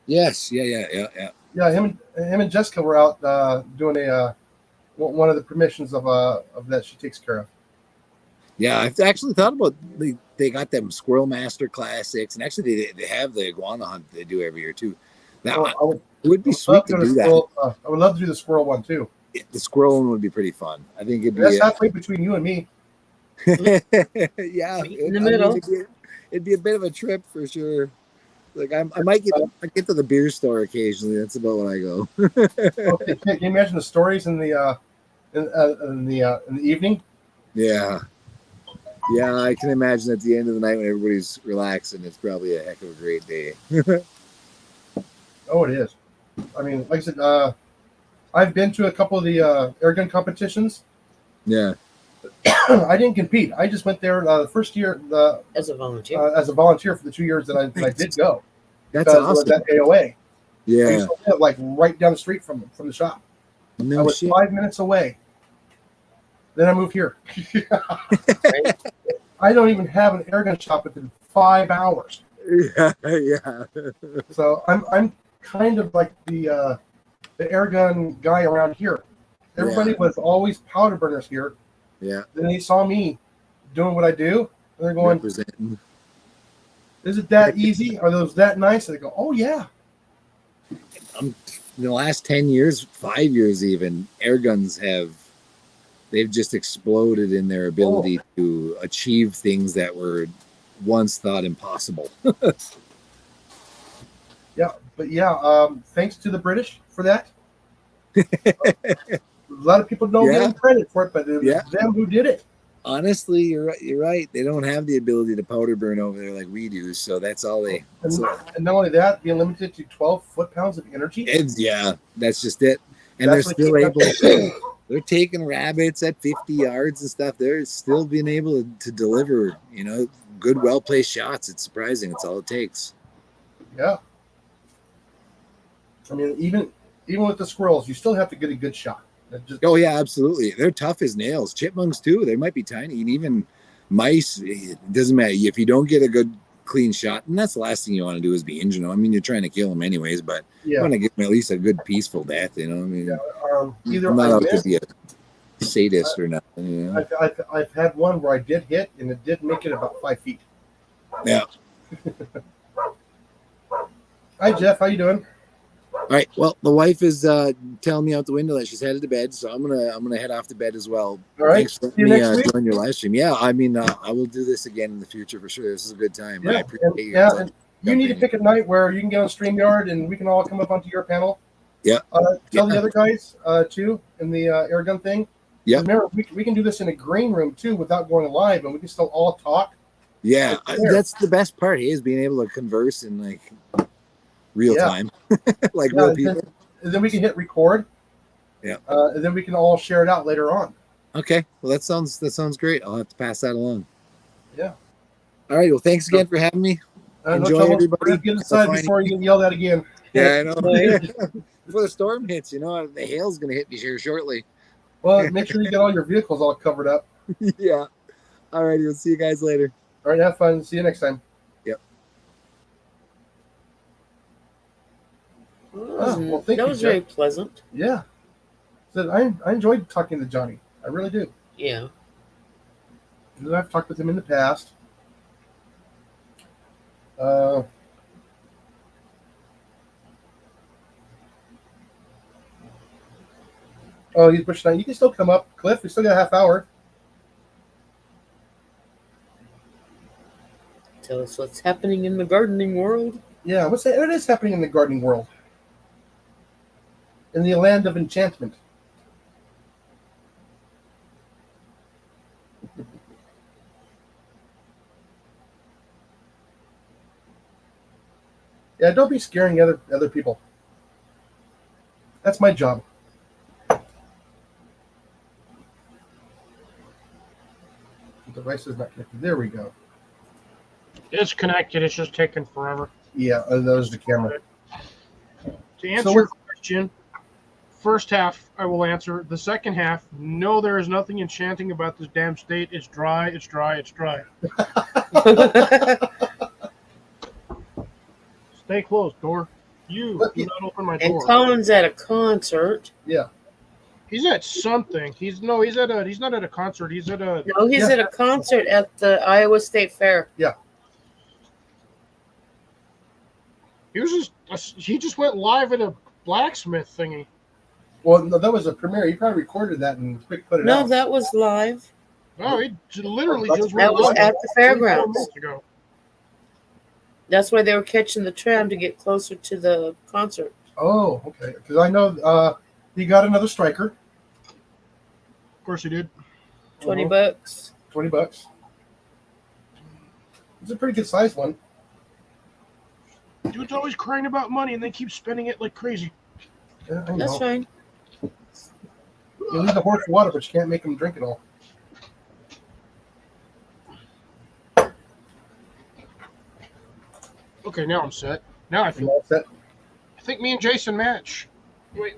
Yes. Yeah. Yeah, him and Jessica were out doing one of the permissions of that she takes care of. Yeah, I've actually thought about they got them Squirrel Master Classics, and actually they have the iguana hunt they do every year too. Now it would be sweet to do that. I would love to do the squirrel one too. The squirrel one would be pretty fun. I think it'd be That's halfway between you and me. yeah, In the middle. It'd be a bit of a trip for sure. Like I might get to the beer store occasionally. That's about when I go. Okay, can you imagine the stories in the evening? Yeah, I can imagine at the end of the night when everybody's relaxing, it's probably a heck of a great day. Oh, it is. I mean, like I said, I've been to a couple of the airgun competitions. Yeah, I didn't compete. I just went there the first year As a volunteer. as a volunteer for the 2 years that I did go. that's Because it was awesome. at AOA. I Yeah, used to live like right down the street from the shop. I no was shit. 5 minutes away. Then I moved here. Right? I don't even have an airgun shop within 5 hours. Yeah. So I'm kind of like the airgun guy around here. Everybody was always powder burners here. Yeah. Then they saw me doing what I do, and they're going, Representing. "Is it that easy? Are those that nice?" And they go, "Oh yeah." In the last 10 years, 5 years even, air guns they've just exploded in their ability to achieve things that were once thought impossible. Thanks to the British for that. A lot of people don't give them credit for it, but it was them who did it. Honestly, you're right. They don't have the ability to powder burn over there like we do, so that's all they. And not only that, being limited to 12 foot-pounds of energy. That's just it. And That's they're what still you able. They're taking rabbits at 50 yards and stuff. They're still being able to deliver, good, well-placed shots. It's surprising. It's all it takes. Yeah. I mean, even with the squirrels, you still have to get a good shot. Oh yeah, absolutely. They're tough as nails. Chipmunks too. They might be tiny, and even mice. It doesn't matter if you don't get a good, clean shot. And that's the last thing you want to do is be injuring them. I mean, you're trying to kill them anyways, but you want to give them at least a good, peaceful death. You know, I mean, either I'm not I out to missed, be a sadist or nothing. You know? I've had one where I did hit, and it did make it about 5 feet. Yeah. Hi, Jeff. How you doing? All right. Well, the wife is telling me out the window that she's headed to bed, so I'm gonna head off to bed as well. All right. Thanks for See you letting next me week. join your live stream. Yeah, I mean, I will do this again in the future for sure. This is a good time. I Yeah, appreciate you. and you need to pick a night where you can get on StreamYard and we can all come up onto your panel. Yeah. Tell the other guys too in the air gun thing. Yeah. Remember, we can do this in a green room too without going live, and we can still all talk. Yeah, It's there. that's the best part. Is being able to converse in like real Yeah. time, like Yeah, real and people. then we can hit record. Yeah. And then we can all share it out later on. Okay, well that sounds great. I'll have to pass that along. Yeah. All right. Well, thanks again for having me. No Enjoy, trouble. everybody. We're gonna get inside before you get yelled at again. Yeah, I know. Before the storm hits, you know, the hail's gonna hit me here shortly. Well, make sure you get all your vehicles all covered up. Yeah. All righty. We'll see you guys later. All right, have fun. See you next time. Well, thank That you, was Jeff. very pleasant. Yeah. So I enjoyed talking to Johnny. I really do. Yeah. I've talked with him in the past. Oh, he's pushing on. You can still come up, Cliff. We still got a half hour. Tell us what's happening in the gardening world. Yeah, what is happening in the gardening world? In the land of enchantment. Yeah, don't be scaring other people. That's my job. The device is not connected. There we go. It's connected. It's just taking forever. Yeah, that was the camera. To answer So your question, first half I will answer. The second half, no, there is nothing enchanting about this damn state. It's dry. It's dry. It's dry. Stay closed, door. You do not open my And door. Colin's at a concert. Yeah. He's at something. He's not at a concert. He's at a. No, he's at a concert at the Iowa State Fair. He just went live at a blacksmith thingy. Well, no, that was a premiere. He probably recorded that and quick put it No, out. that was live. No, he literally That just went was live at the 24 fairgrounds. minutes ago. That's why they were catching the tram to get closer to the concert. Oh, okay. Because I know he got another striker. Of course he did. $20 bucks. $20. It's a pretty good sized one. Dude's always crying about money and they keep spending it like crazy. Yeah, I That's know. fine. You leave the horse water, but you can't make him drink it all. Okay, now I'm set. Now I You feel. all set? I think me and Jason match. Wait.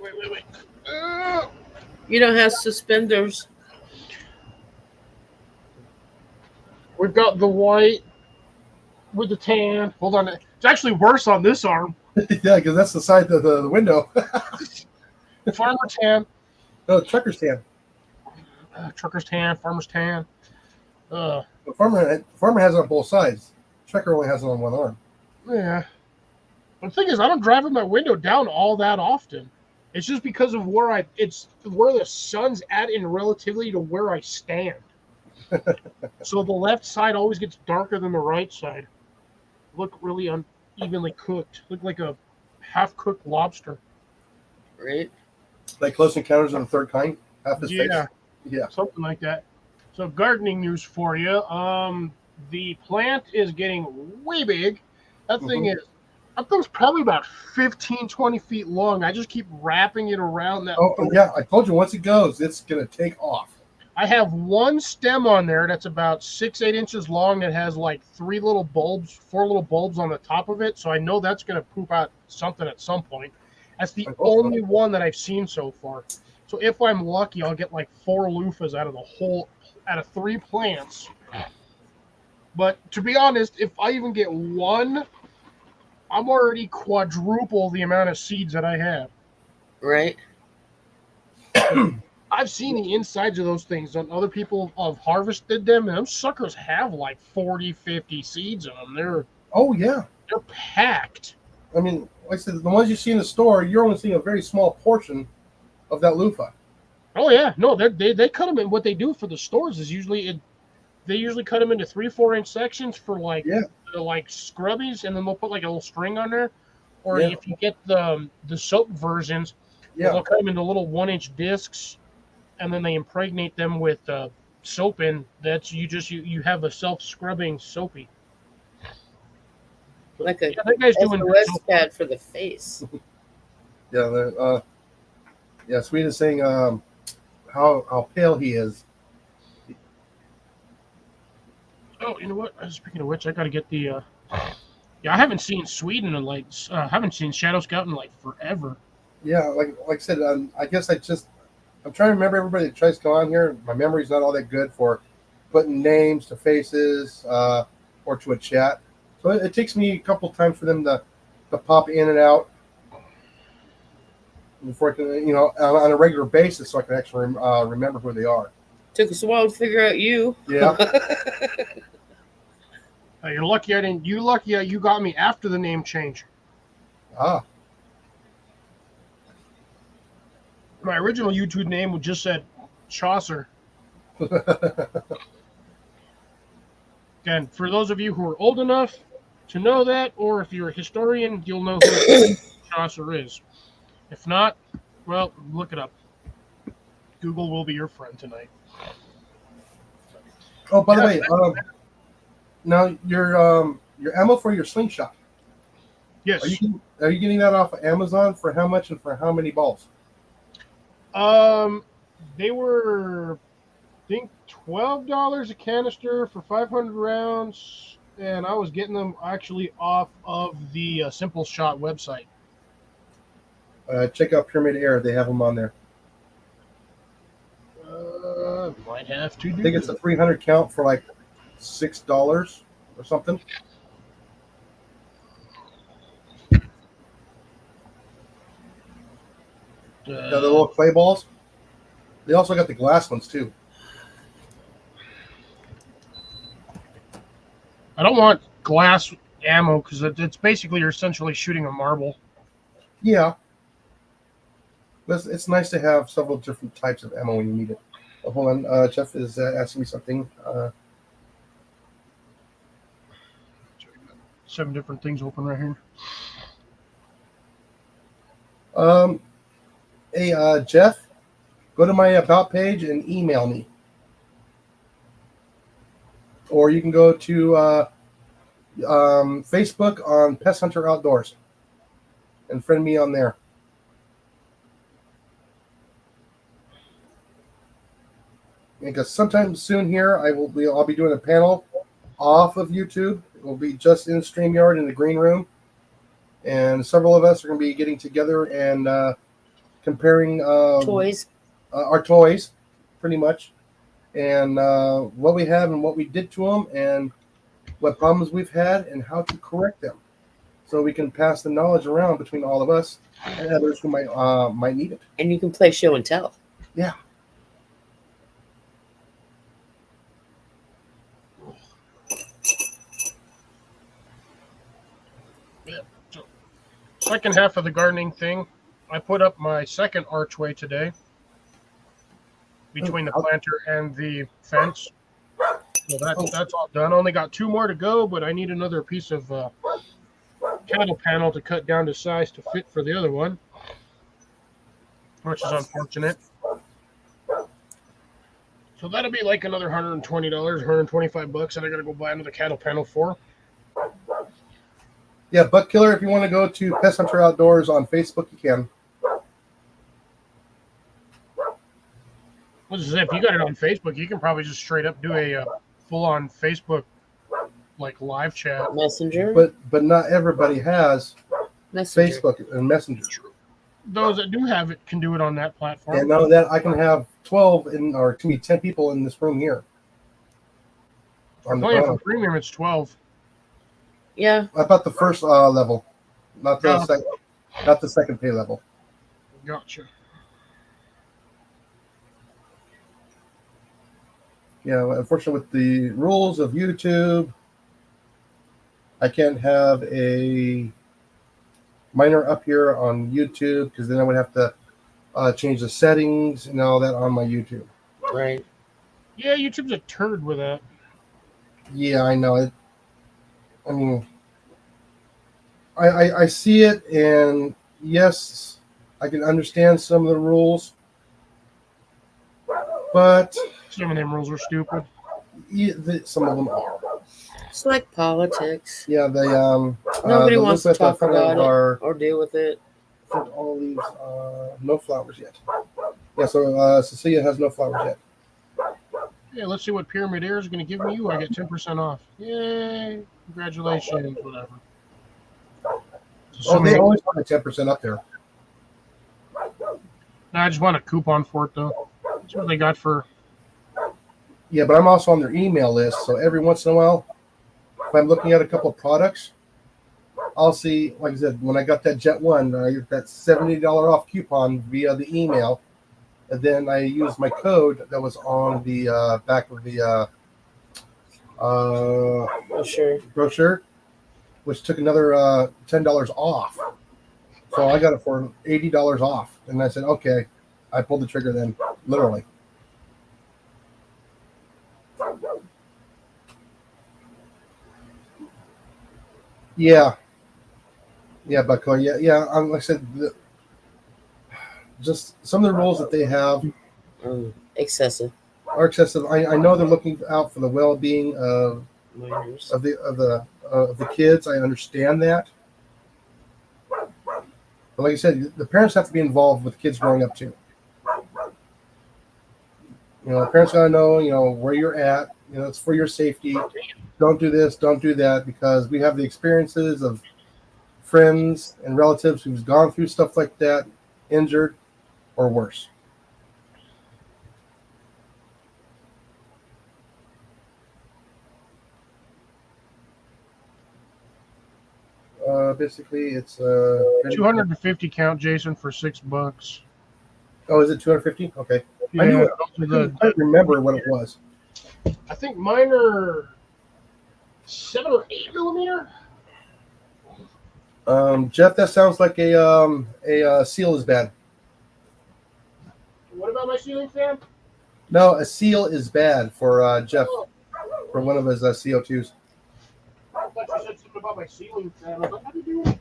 You don't have suspenders. We've got the white with the tan. Hold on. It's actually worse on this arm. Yeah, because that's the side of the window. Farmer tan. No, trucker's tan. Trucker's tan. Farmer's tan. The farmer has it on both sides. Trucker only has it on one arm. Yeah. But the thing is, I don't drive with my window down all that often. It's just because of it's where the sun's at in relatively to where I stand. So the left side always gets darker than the right side. Look really unevenly cooked. Look like a half-cooked lobster. Right? Like Close Encounters of the Third Kind. Half his face. Yeah. Something like that. So gardening news for you. The plant is getting way big. That thing's probably about 15, 20 feet long. I just keep wrapping it around that. Oh, yeah. I told you once it goes, it's going to take off. I have one stem on there that's about 6-8 inches long that has like 4 little bulbs on the top of it. So I know that's going to poop out something at some point. That's the I hope so. only one that I've seen so far. So if I'm lucky, I'll get like 4 loofahs out of 3 plants. But to be honest, if I even get one, I'm already quadruple the amount of seeds that I have. Right? I've seen the insides of those things, and other people have harvested them, and those suckers have like 40, 50 seeds in them. They're yeah. packed. I mean, like I said, the ones you see in the store, you're only seeing a very small portion of that loofah. Oh yeah, no, they cut them in. What they do for the stores is they usually cut them into 3-4 inch sections for like scrubbies, and then they'll put like a little string on there. Or Yeah. if you get the soap versions, Yeah. they'll cut them into little 1-inch discs, and then they impregnate them with soap. And that's you have a self scrubbing soapy. Like a Yeah, that guy's doing SOS pad for the face. Yeah. Swede is saying how pale he is. Oh, you know what? Speaking of which, I got to get the. Yeah, I haven't seen Sweden in like. Haven't seen Shadow Scout in like forever. Yeah, like I said, I guess I'm trying to remember everybody that tries to come on here. My memory's not all that good for putting names to faces or to a chat. So it takes me a couple times for them to pop in and out before I can, on a regular basis, so I can actually remember who they are. Took us a while to figure out you. Yeah. You're lucky I didn't. You lucky you got me after the name change. Ah. My original YouTube name would just said Chaucer. And for those of you who are old enough to know that, or if you're a historian, you'll know who Chaucer is. If not, well, look it up. Google will be your friend tonight. Oh, by the way, now your ammo for your slingshot. Yes. Are you getting that off of Amazon for how much and for how many balls? They were, I think, $12 a canister for 500 rounds, and I was getting them actually off of the Simple Shot website. Check out Pyramid Air; they have them on there. Might have to do. I think it's a 300 count for like $6 or something. The little clay balls. They also got the glass ones too. I don't want glass ammo because it's basically you're essentially shooting a marble. Yeah. But it's nice to have several different types of ammo when you need it. Oh, hold on. Jeff is asking me something. 7 different things open right here. Hey, Jeff, go to my About page and email me. Or you can go to Facebook on Pest Hunter Outdoors and friend me on there. Because sometime soon here, I'll be doing a panel off of YouTube. It will be just in StreamYard in the green room. And several of us are going to be getting together and comparing Toys. Our toys, pretty much, and what we have and what we did to them, and what problems we've had, and how to correct them, so we can pass the knowledge around between all of us and others who might need it. And you can play show and tell. Yeah. Second half of the gardening thing, I put up my second archway today between the planter and the fence. So that's all done. Only got 2 more to go, but I need another piece of cattle panel to cut down to size to fit for the other one, which is unfortunate. So that'll be like another $120, $125 that I gotta go buy another cattle panel for. Yeah, Buck Killer, if you want to go to Pest Hunter Outdoors on Facebook, you can. If you got it on Facebook, you can probably just straight up do a full-on Facebook like live chat. Messenger. But not everybody has Messenger. Facebook and Messenger. Those that do have it can do it on that platform. And now that I can have 10 people in this room here. On the Playing for phone. premium, it's 12. Yeah. I thought the first level, not the No. second, not the second pay level. Gotcha. Yeah, unfortunately, with the rules of YouTube, I can't have a minor up here on YouTube because then I would have to change the settings and all that on my YouTube. Right. Yeah, YouTube's a turd with that. Yeah, I know it. I mean, I see it, and yes, I can understand some of the rules, but Some of them rules are stupid. some of them are. It's like politics. Yeah, they Nobody the wants to list at talk the front about of it our or deal with it. all these no flowers yet. Yeah, so Cecilia has no flowers yet. Yeah, let's see what Pyramid Air is going to give me. I get 10% off. Yay! Congratulations, whatever. Oh, they always have a 10% up there. No, I just want a coupon for it, though. That's what they got for. Yeah, but I'm also on their email list, so every once in a while, if I'm looking at a couple of products, I'll see, like I said, when I got that Jet One, I get that $70 off coupon via the email, and then I use my code that was on the back of the Oh, sure. brochure, which took another $10 off. So I got it for $80 off, and I said, okay, I pulled the trigger then, literally. Yeah, Bucko. Yeah. Like I said, just some of the rules that they have Excessive. are excessive. I know they're looking out for the well-being of Minors. the kids. I understand that, but like I said, the parents have to be involved with kids growing up too. You know, the parents gotta know, where you're at. It's for your safety. Don't do this, don't do that, because we have the experiences of friends and relatives who've gone through stuff like that, injured or worse. Basically, it's 250 count, Jason, for $6. Oh, is it 250? Okay. Yeah, I knew it. those are I couldn't remember what it was. I think mine are 7 or 8 millimeter. Jeff, that sounds like a seal is bad. What about my ceiling fan? No, a seal is bad for Jeff, for one of his CO2s. I thought you said something about my ceiling fan. I was like, how do you do anything?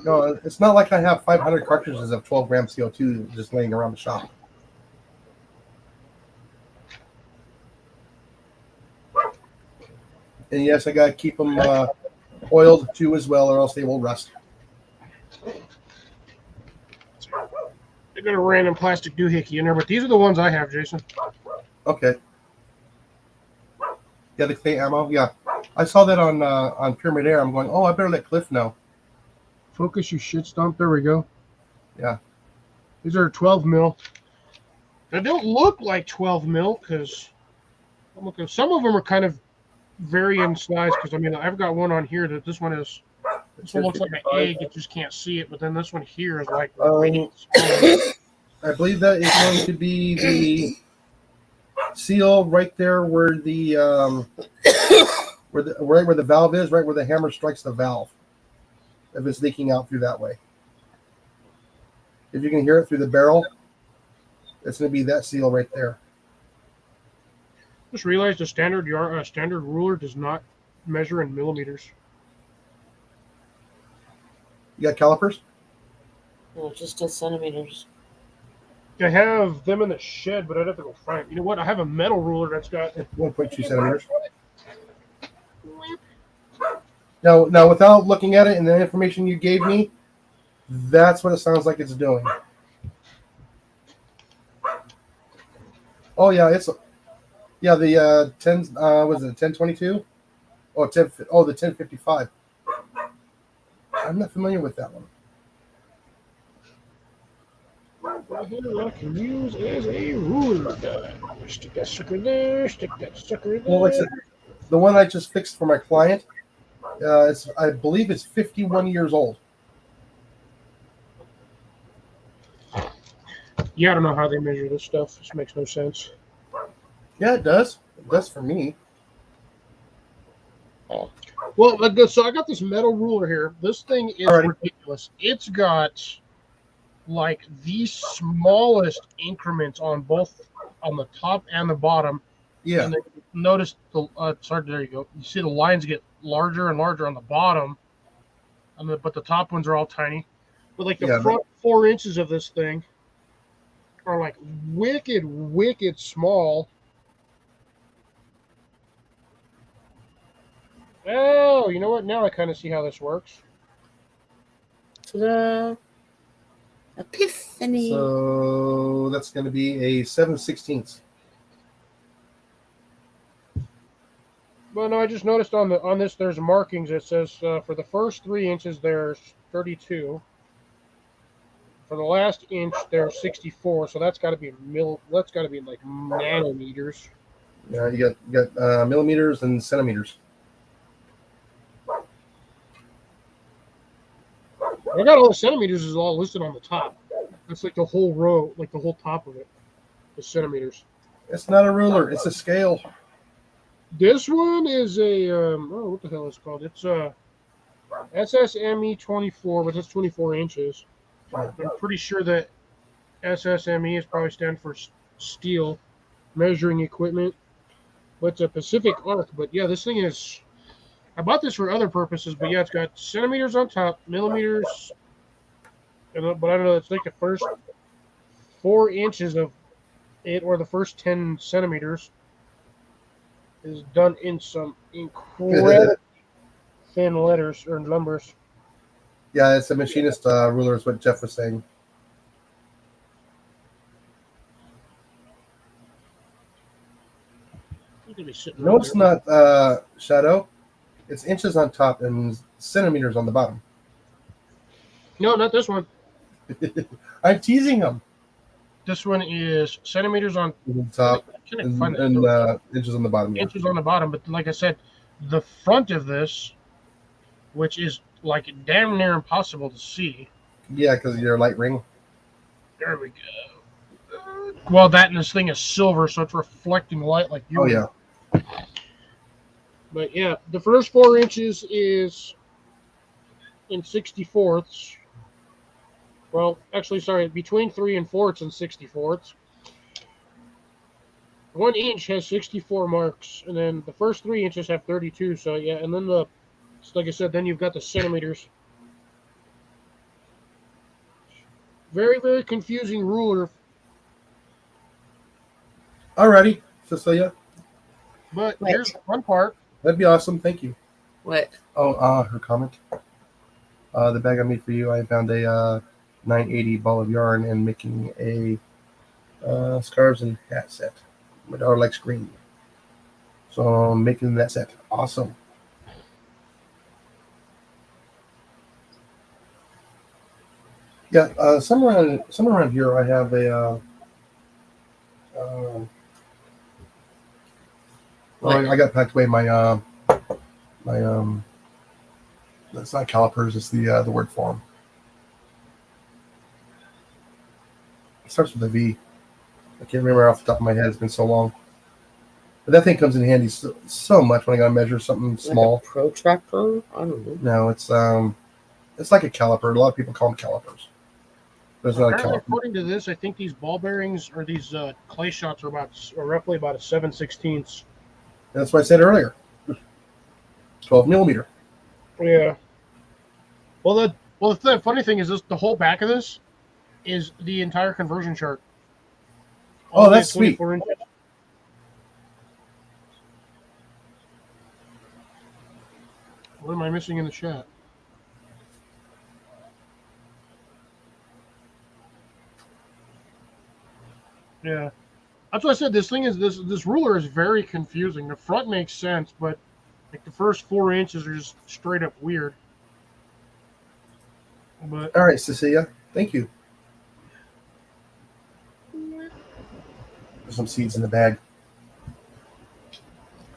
No, it's not like I have 500 cartridges of 12 gram CO2 just laying around the shop. And yes, I gotta keep them oiled too as well, or else they will rust. They got a random plastic doohickey in there, but these are the ones I have, Jason. Okay. Yeah, the clay ammo. Yeah, I saw that on Pyramid Air. I'm going, oh, I better let Cliff know. Focus, you shit stump. There we go. Yeah. These are 12 mil. They don't look like 12 mil because I'm looking. Some of them are kind of vary in size because I've got one on here that this one is. This one looks like an egg. You just can't see it, but then this one here is like. I believe that is going to be the seal right there where the where the valve is, right where the hammer strikes the valve. If it's leaking out through that way, if you can hear it through the barrel, it's going to be that seal right there. Just realized the standard ruler does not measure in millimeters. You got calipers? No, just in centimeters. I have them in the shed, but I'd have to go find it. You know what? I have a metal ruler that's got. 1.2 centimeters. Now, without looking at it and the information you gave me, that's what it sounds like it's doing. Oh yeah, the 10 was it 1022? Oh, the 1055. I'm not familiar with that one. Right here, I can use as a ruler guide. Stick that sucker there. Stick that sucker there. Well, like I said, the one I just fixed for my client, I believe it's 51 years old. Yeah, I don't know how they measure this stuff. This makes no sense. Yeah, it does. It does for me. Well, so I got this metal ruler here. This thing is Alrighty. ridiculous. It's got like the smallest increments on the top and the bottom. Yeah. And then notice sorry, there you go. You see the lines get larger and larger on the bottom, but the top ones are all tiny. But like the front 4 inches of this thing are like wicked small. Oh, you know what? Now I kind of see how this works. Ta-da. Epiphany. So that's going to be a 7/16. Well, no, I just noticed on this there's markings. It says for the first 3 inches there's 32. For the last inch there's 64. So that's got to be That's got to be like nanometers. Yeah, you got millimeters and centimeters. I got all the centimeters is all listed on the top. That's like the whole row, like the whole top of it, the centimeters. It's not a ruler; it's a scale. This one is a what the hell is it called? It's a SSME 24, but that's 24 inches. I'm pretty sure that SSME is probably stand for steel measuring equipment. But it's a Pacific Arc. But yeah, this thing is. I bought this for other purposes, but yeah, it's got centimeters on top, millimeters. But I don't know. It's like the first 4 inches of it, or the first 10 centimeters, is done in some incredible thin letters or numbers. Yeah, it's a machinist ruler, is what Jeff was saying. No, it's not, Shadow. It's inches on top and centimeters on the bottom. No, not this one. I'm teasing them. This one is centimeters on top and inches on the bottom. Yeah. Inches on the bottom, but like I said, the front of this, which is like damn near impossible to see. Yeah, because of your light ring. There we go. Well, that and this thing is silver, so it's reflecting light like you. Oh yeah. But yeah, the first 4 inches is in 64ths. Well, actually, sorry, between 3 and 4, it's in 64ths. 1 inch has 64 marks, and then the first 3 inches have 32. So yeah, and then like I said, then you've got the centimeters. Very, very confusing ruler. Alrighty, Cecilia. But here's the fun part. That'd be awesome. Thank you. What? Oh, her comment. The bag I made for you, I found a 980 ball of yarn and making a scarves and hat set. My daughter likes green. So I'm making that set. Awesome. Yeah, somewhere around here I have a I got packed away my that's not calipers, it's the word for them. It starts with a V. I can't remember off the top of my head. It's been so long. But that thing comes in handy so much when I gotta measure something small. Like a protractor? I don't know. No, it's like a caliper. A lot of people call them calipers. But it's not a caliper. According to this, I think these ball bearings or these clay shots are roughly about a 7/16. That's what I said earlier. 12 millimeter. Yeah. Well, the funny thing is, the whole back of this is the entire conversion chart. Oh, that's sweet. Inches. What am I missing in the chat? Yeah. That's why I said this thing is this ruler is very confusing. The front makes sense, but like the first 4 inches are just straight up weird. But All right, Cecilia. Thank you. There's some seeds in the bag.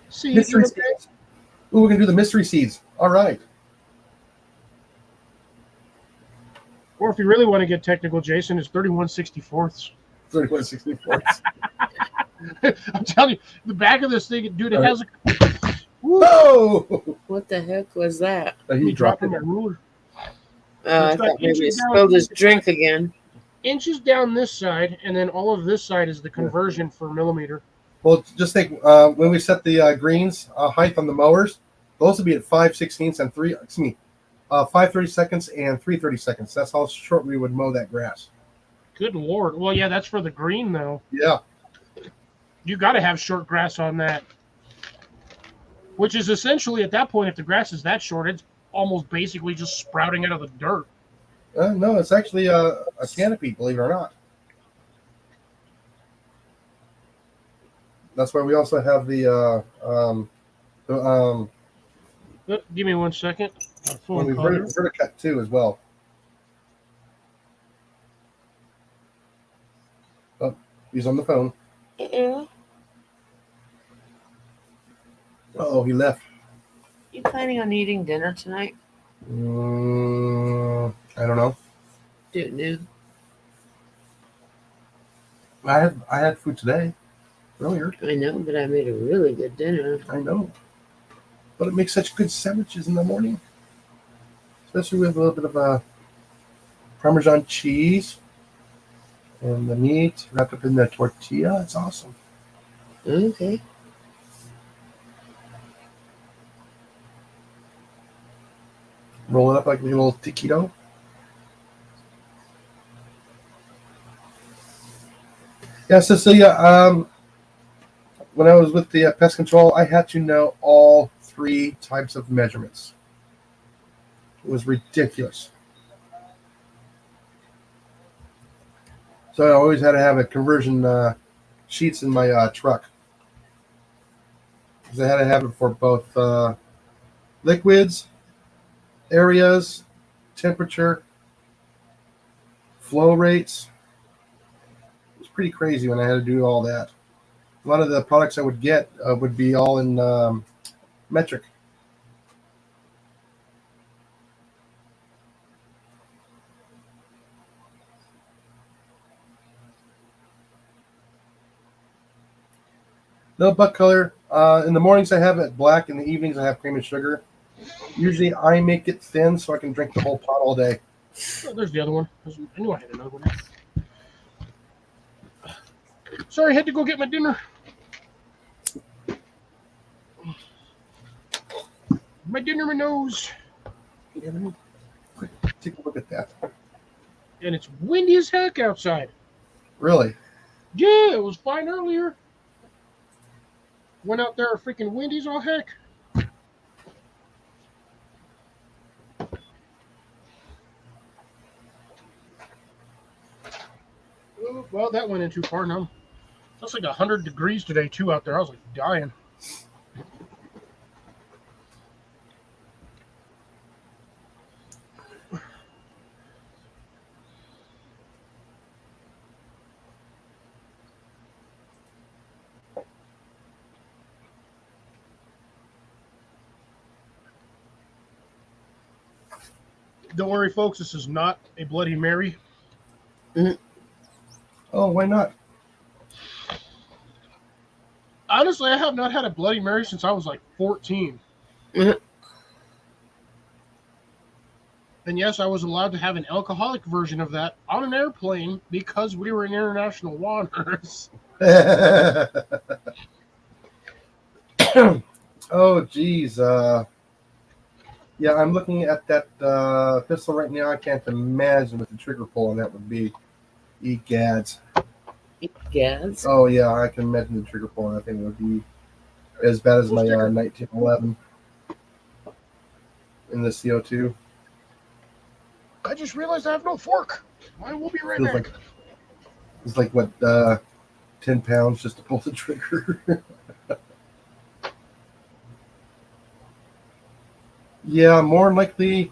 see, Mystery seeds. Ooh, we're gonna do the mystery seeds. All right. or if you really want to get technical, Jason, it's 31/64. 3164. I'm telling you, the back of this thing, dude, it has a. Whoa! What the heck was that? He dropped it. my ruler. I It's got thought maybe he inches down. spilled his drink again. Inches down this side, and then all of this side is the conversion for millimeter. Well, just think when we set the greens height on the mowers, those would be at 5/16 and 5/32 and 3/32. That's how short we would mow that grass. Good lord. Well, yeah, that's for the green though. Yeah. You got to have short grass on that. Which is essentially at that point, if the grass is that short, it's almost basically just sprouting out of the dirt. No, it's actually a canopy, believe it or not. That's why we also have the Give me 1 second. when we verticut too as well. Oh, he's on the phone. Yeah. Oh, he left. You planning on eating dinner tonight? I don't know. Dude, no. I had food today, earlier. I know, but I made a really good dinner. I know, but it makes such good sandwiches in the morning, especially with a little bit of Parmesan cheese and the meat wrapped up in the tortilla. It's awesome. Okay. Roll it up like a little taquito. Yeah, Cecilia. When I was with the pest control, I had to know all 3 types of measurements. It was ridiculous. So I always had to have a conversion sheets in my truck, because I had to have it for both liquids, areas, temperature, flow rates. It was pretty crazy when I had to do all that. A lot of the products I would get would be all in metric. No butt color. In the mornings I have it black. In the evenings I have cream and sugar. Usually I make it thin so I can drink the whole pot all day. Oh, there's the other one. I knew I had another one. Sorry, I had to go get my dinner. My dinner, my nose. Yeah, let me take a look at that. And it's windy as heck outside. Really? Yeah, it was fine earlier. Went out there, freaking windy's all heck. Oh, well, that went in too far now. It's like 100 degrees today, too, out there. I was like dying. Don't worry, folks. This is not a Bloody Mary. Oh, why not? Honestly, I have not had a Bloody Mary since I was like 14. Mhm. And yes, I was allowed to have an alcoholic version of that on an airplane because we were in international waters. Oh, geez. Yeah, I'm looking at that pistol right now. I can't imagine what the trigger pull on that would be. Egads. Yes. Oh, yeah, I can imagine the trigger pull on that thing would be as bad as my 1911 in the CO2. I just realized I have no fork. I will be right back. It's like what 10 pounds just to pull the trigger. Yeah, more than likely.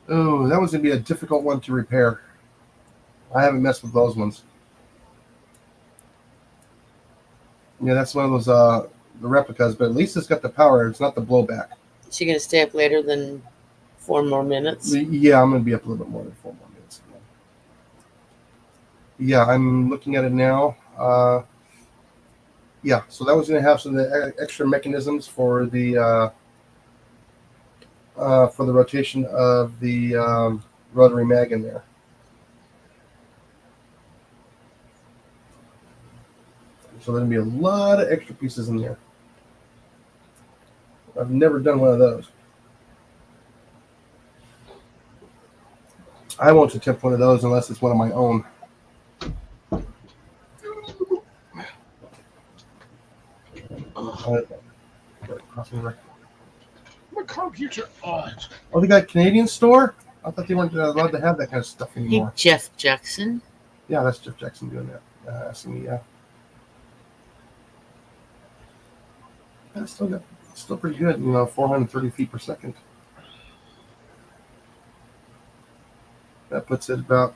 Oh, that was going to be a difficult one to repair. I haven't messed with those ones. Yeah, that's one of those the replicas, but at least it's got the power. It's not the blowback. Is she gonna stay up later than 4 more minutes? Yeah, I'm going to be up a little bit more than 4 more minutes. Yeah, I'm looking at it now. Yeah, so that was going to have some of the extra mechanisms for the rotation of the rotary mag in there. So there's going to be a lot of extra pieces in there. I've never done one of those. I won't attempt one of those unless it's one of my own. My computer. Oh, They got a Canadian store? I thought they weren't allowed to have that kind of stuff Hey, anymore. Jeff Jackson. Yeah, that's Jeff Jackson doing that. Asking me, yeah. That's still pretty good, 430 feet per second. That puts it about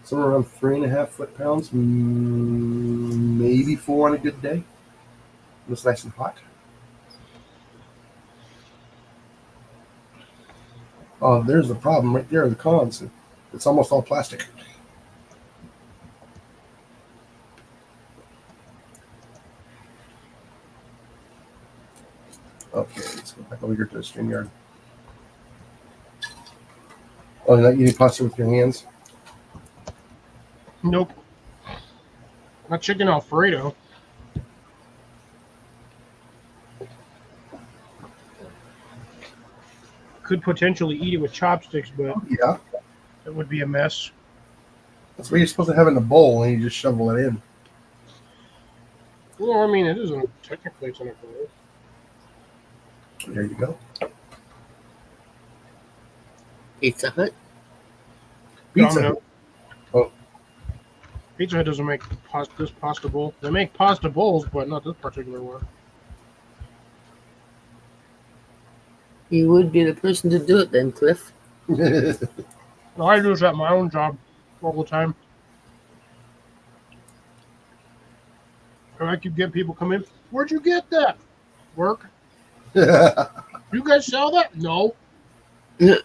somewhere around 3.5 foot-pounds, maybe 4 on a good day. It's nice and hot. Oh, there's the problem right there, the cons. It's almost all plastic. Okay, let's go back over here to the StreamYard. Oh, you're not eating pasta with your hands? nope. Not chicken Alfredo. Could potentially eat it with chopsticks, but Yeah. it would be a mess. That's what you're supposed to have in a bowl, and you just shovel it in. Well, I mean, it isn't technically it's in a bowl. There you go. Pizza Hut. Pizza. Domino. Oh. Pizza Hut doesn't make this pasta bowl. They make pasta bowls, but not this particular one. You would be the person to do it then, Cliff. All I do is at my own job all the time. And I keep getting people come in. Where'd you get that? Work. You guys sell that? No. It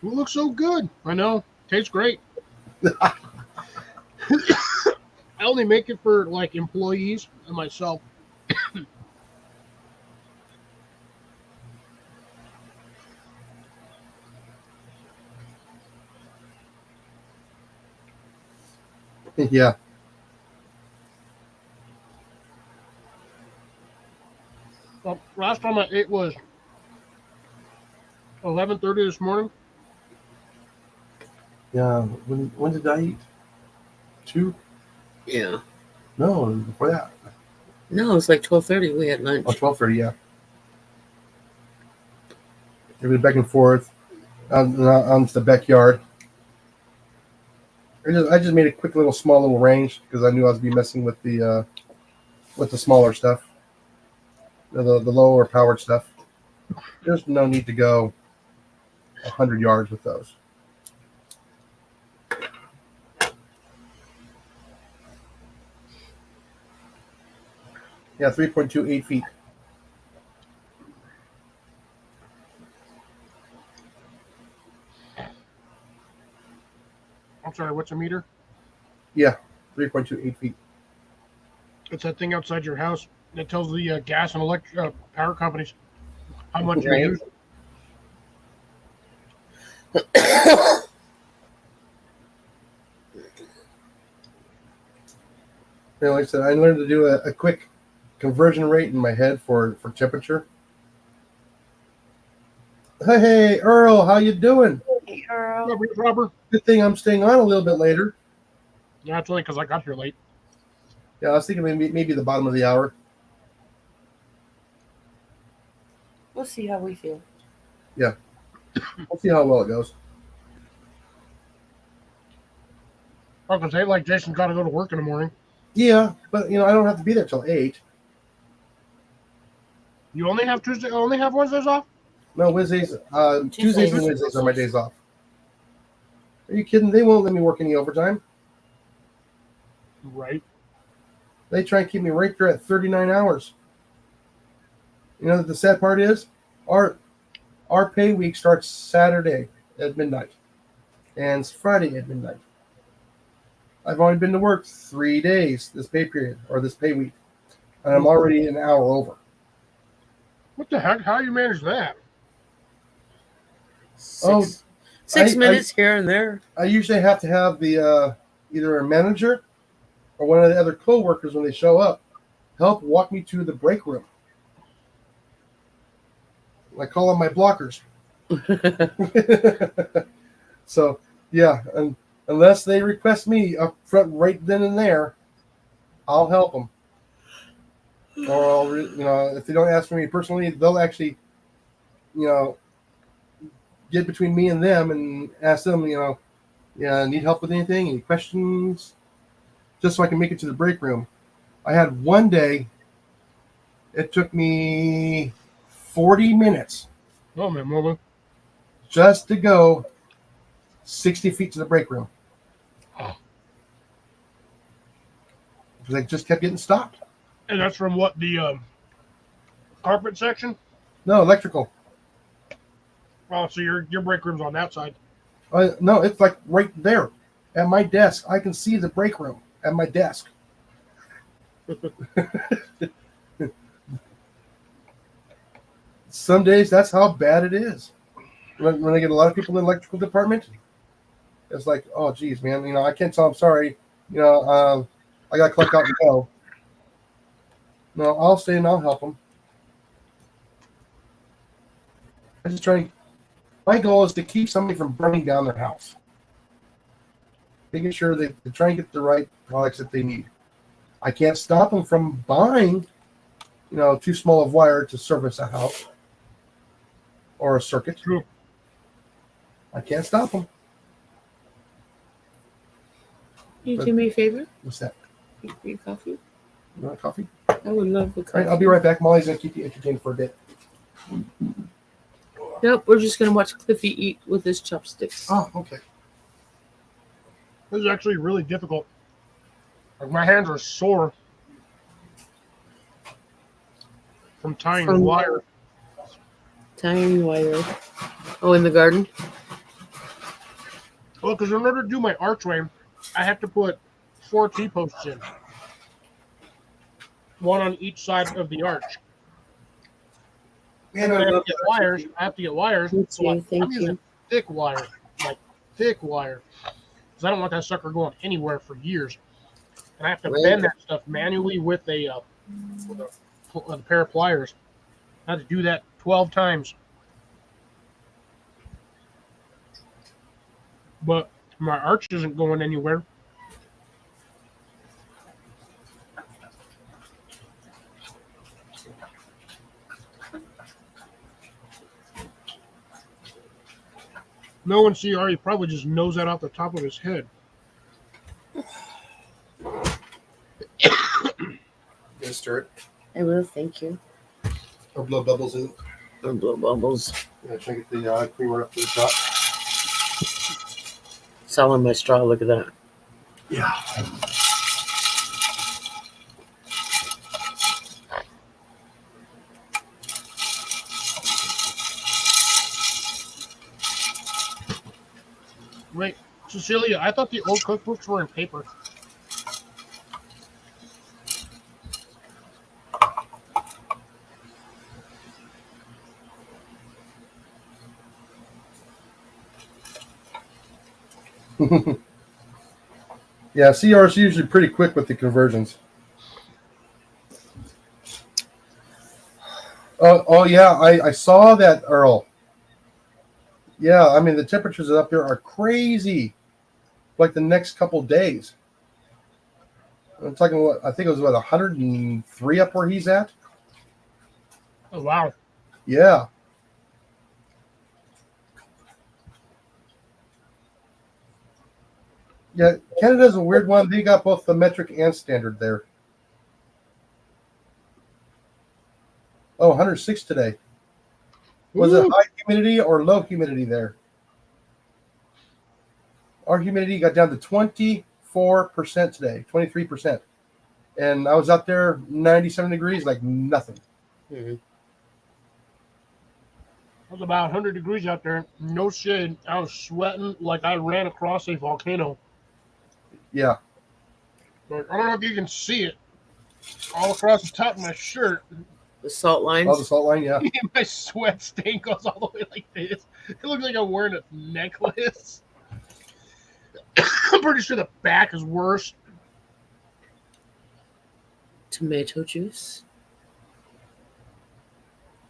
looks so good. I know. Tastes great. I only make it for like employees and myself. Yeah. Well, last time I ate was 11:30 this morning. Yeah. When did I eat? 2? Yeah. No, before that. No, it was like 12:30. We had lunch. Oh, 12:30, yeah. It was back and forth on the backyard. I just made a quick small little range because I knew I was be messing with the smaller stuff, the lower powered stuff. There's no need to go 100 yards with those. Yeah, 3.28 feet. I'm sorry, what's a meter? Yeah, 3.28 feet. It's that thing outside your house that tells the gas and electric power companies how much Right. you use. Like I said, I learned to do a quick conversion rate in my head for temperature. Hey, Earl, how you doing? Hey, Earl. Robert. Good thing I'm staying on a little bit later. Yeah, it's only because I got here late. Yeah, I was thinking maybe the bottom of the hour. We'll see how we feel. We'll see how well it goes. I was gonna say, like, Jason's got to go to work in the morning. Yeah, but I don't have to be there till 8. You only have Wednesdays off? No, Wednesdays, Tuesdays and Tuesdays. Wednesdays are my days off. Are you kidding? They won't let me work any overtime. Right. They try and keep me right there at 39 hours. You know what the sad part is? Our pay week starts Saturday at midnight and it's Friday at midnight. I've only been to work 3 days this pay period or this pay week, and I'm already an hour over. What the heck? How you manage that? Six I- minutes here and there. I usually have to have the either a manager or one of the other co-workers when they show up help walk me to the break room. I call them my blockers. So yeah, and unless they request me up front right then and there, I'll help them. Or I'll, if they don't ask for me personally, they'll actually, get between me and them and ask them, need help with anything, any questions, just so I can make it to the break room. I had one day, it took me 40 minutes Oh man, mama. just to go 60 feet to the break room. Oh. Because I just kept getting stopped. And that's from what, the carpet section? No, electrical. Oh, so your break room's on that side. No, it's like right there at my desk. I can see the break room at my desk. Some days that's how bad it is. When I get a lot of people in the electrical department, it's like, oh, geez, man, I can't tell them sorry. I got to clock out and go. No, I'll stay and I'll help them. I'm just trying. My goal is to keep somebody from burning down their house. Making sure they try and get the right products that they need. I can't stop them from buying, too small of wire to service a house or a circuit. True. I can't stop them. You do me a favor? What's that? Your coffee? You want coffee? I would love the All coffee. right, I'll be right back. Molly's going to keep you entertained for a bit. Nope, we're just gonna watch Cliffy eat with his chopsticks. Oh, okay. This is actually really difficult. Like, my hands are sore from tying From- wire. Tying wire. Oh, in the garden? Well, because in order to do my archway, I have to put 4 T-posts in. One on each side of the arch. Man, I I have love to get wires. I have to get wires. Thank So you, I'm thank using you. thick wire. Like, thick wire. Because I don't want that sucker going anywhere for years. And I have to Right. bend that stuff manually with a pair of pliers. I had to do that 12 times. But my arch isn't going anywhere. No one see Ari probably just knows that off the top of his head. Gonna stir it I will, thank you. or blow bubbles in. Or blow bubbles. Try to get the creamer up to the top. It's all in my straw, look at that. Yeah. Wait, Cecilia, I thought the old cookbooks were in paper. Yeah, CR is usually pretty quick with the conversions. Oh yeah, I saw that, Earl. Yeah, I mean the temperatures up there are crazy. Like the next couple days. I'm talking what I think it was about 103 up where he's at. Oh, wow. Yeah. Yeah, Canada's a weird one. They got both the metric and standard there. Oh, 106 today. Was it Ooh. high humidity or low humidity there? Our humidity got down to 24% today, 23%. And I was out there 97 degrees, like nothing. Mhm. It was about 100 degrees out there. No shade. I was sweating like I ran across a volcano. Yeah. But I don't know if you can see it. All across the top of my shirt, The salt lines. Oh, the salt line, yeah. my sweat stain goes all the way like this. It looks like I'm wearing a necklace. I'm pretty sure the back is worse. Tomato juice.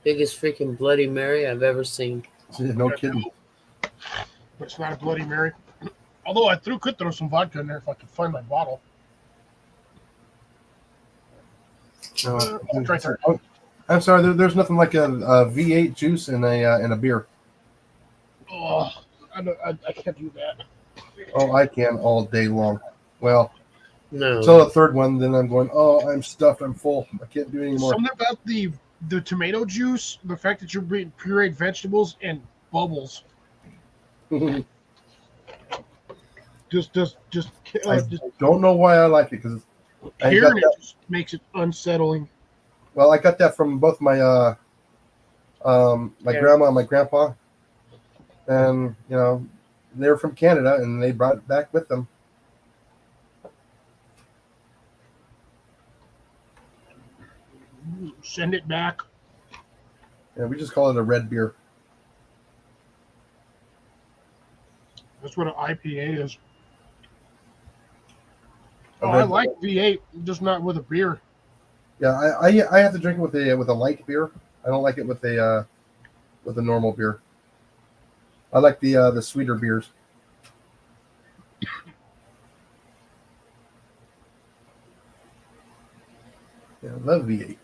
Biggest freaking Bloody Mary I've ever seen. No kidding. But it's not a Bloody Mary. Although could throw some vodka in there if I could find my bottle. Right there. I'm sorry. There's nothing like a V8 juice and a beer. Oh, I can't do that. Oh, I can all day long. Well, No. until the third one, then I'm going. Oh, I'm stuffed. I'm full. I can't do it anymore. Something about the tomato juice, the fact that you're being pureed vegetables and bubbles. Just I don't know why I like it because hearing it just makes it unsettling. well, I got that from both my my grandma and my grandpa, and they're from Canada and they brought it back with them. Send it back. Yeah, we just call it a red beer. That's what an IPA is. A Oh, red I like V8, just not with a beer. Yeah, I have to drink it with a light beer. I don't like it with a normal beer. I like the sweeter beers. Yeah, I love V8.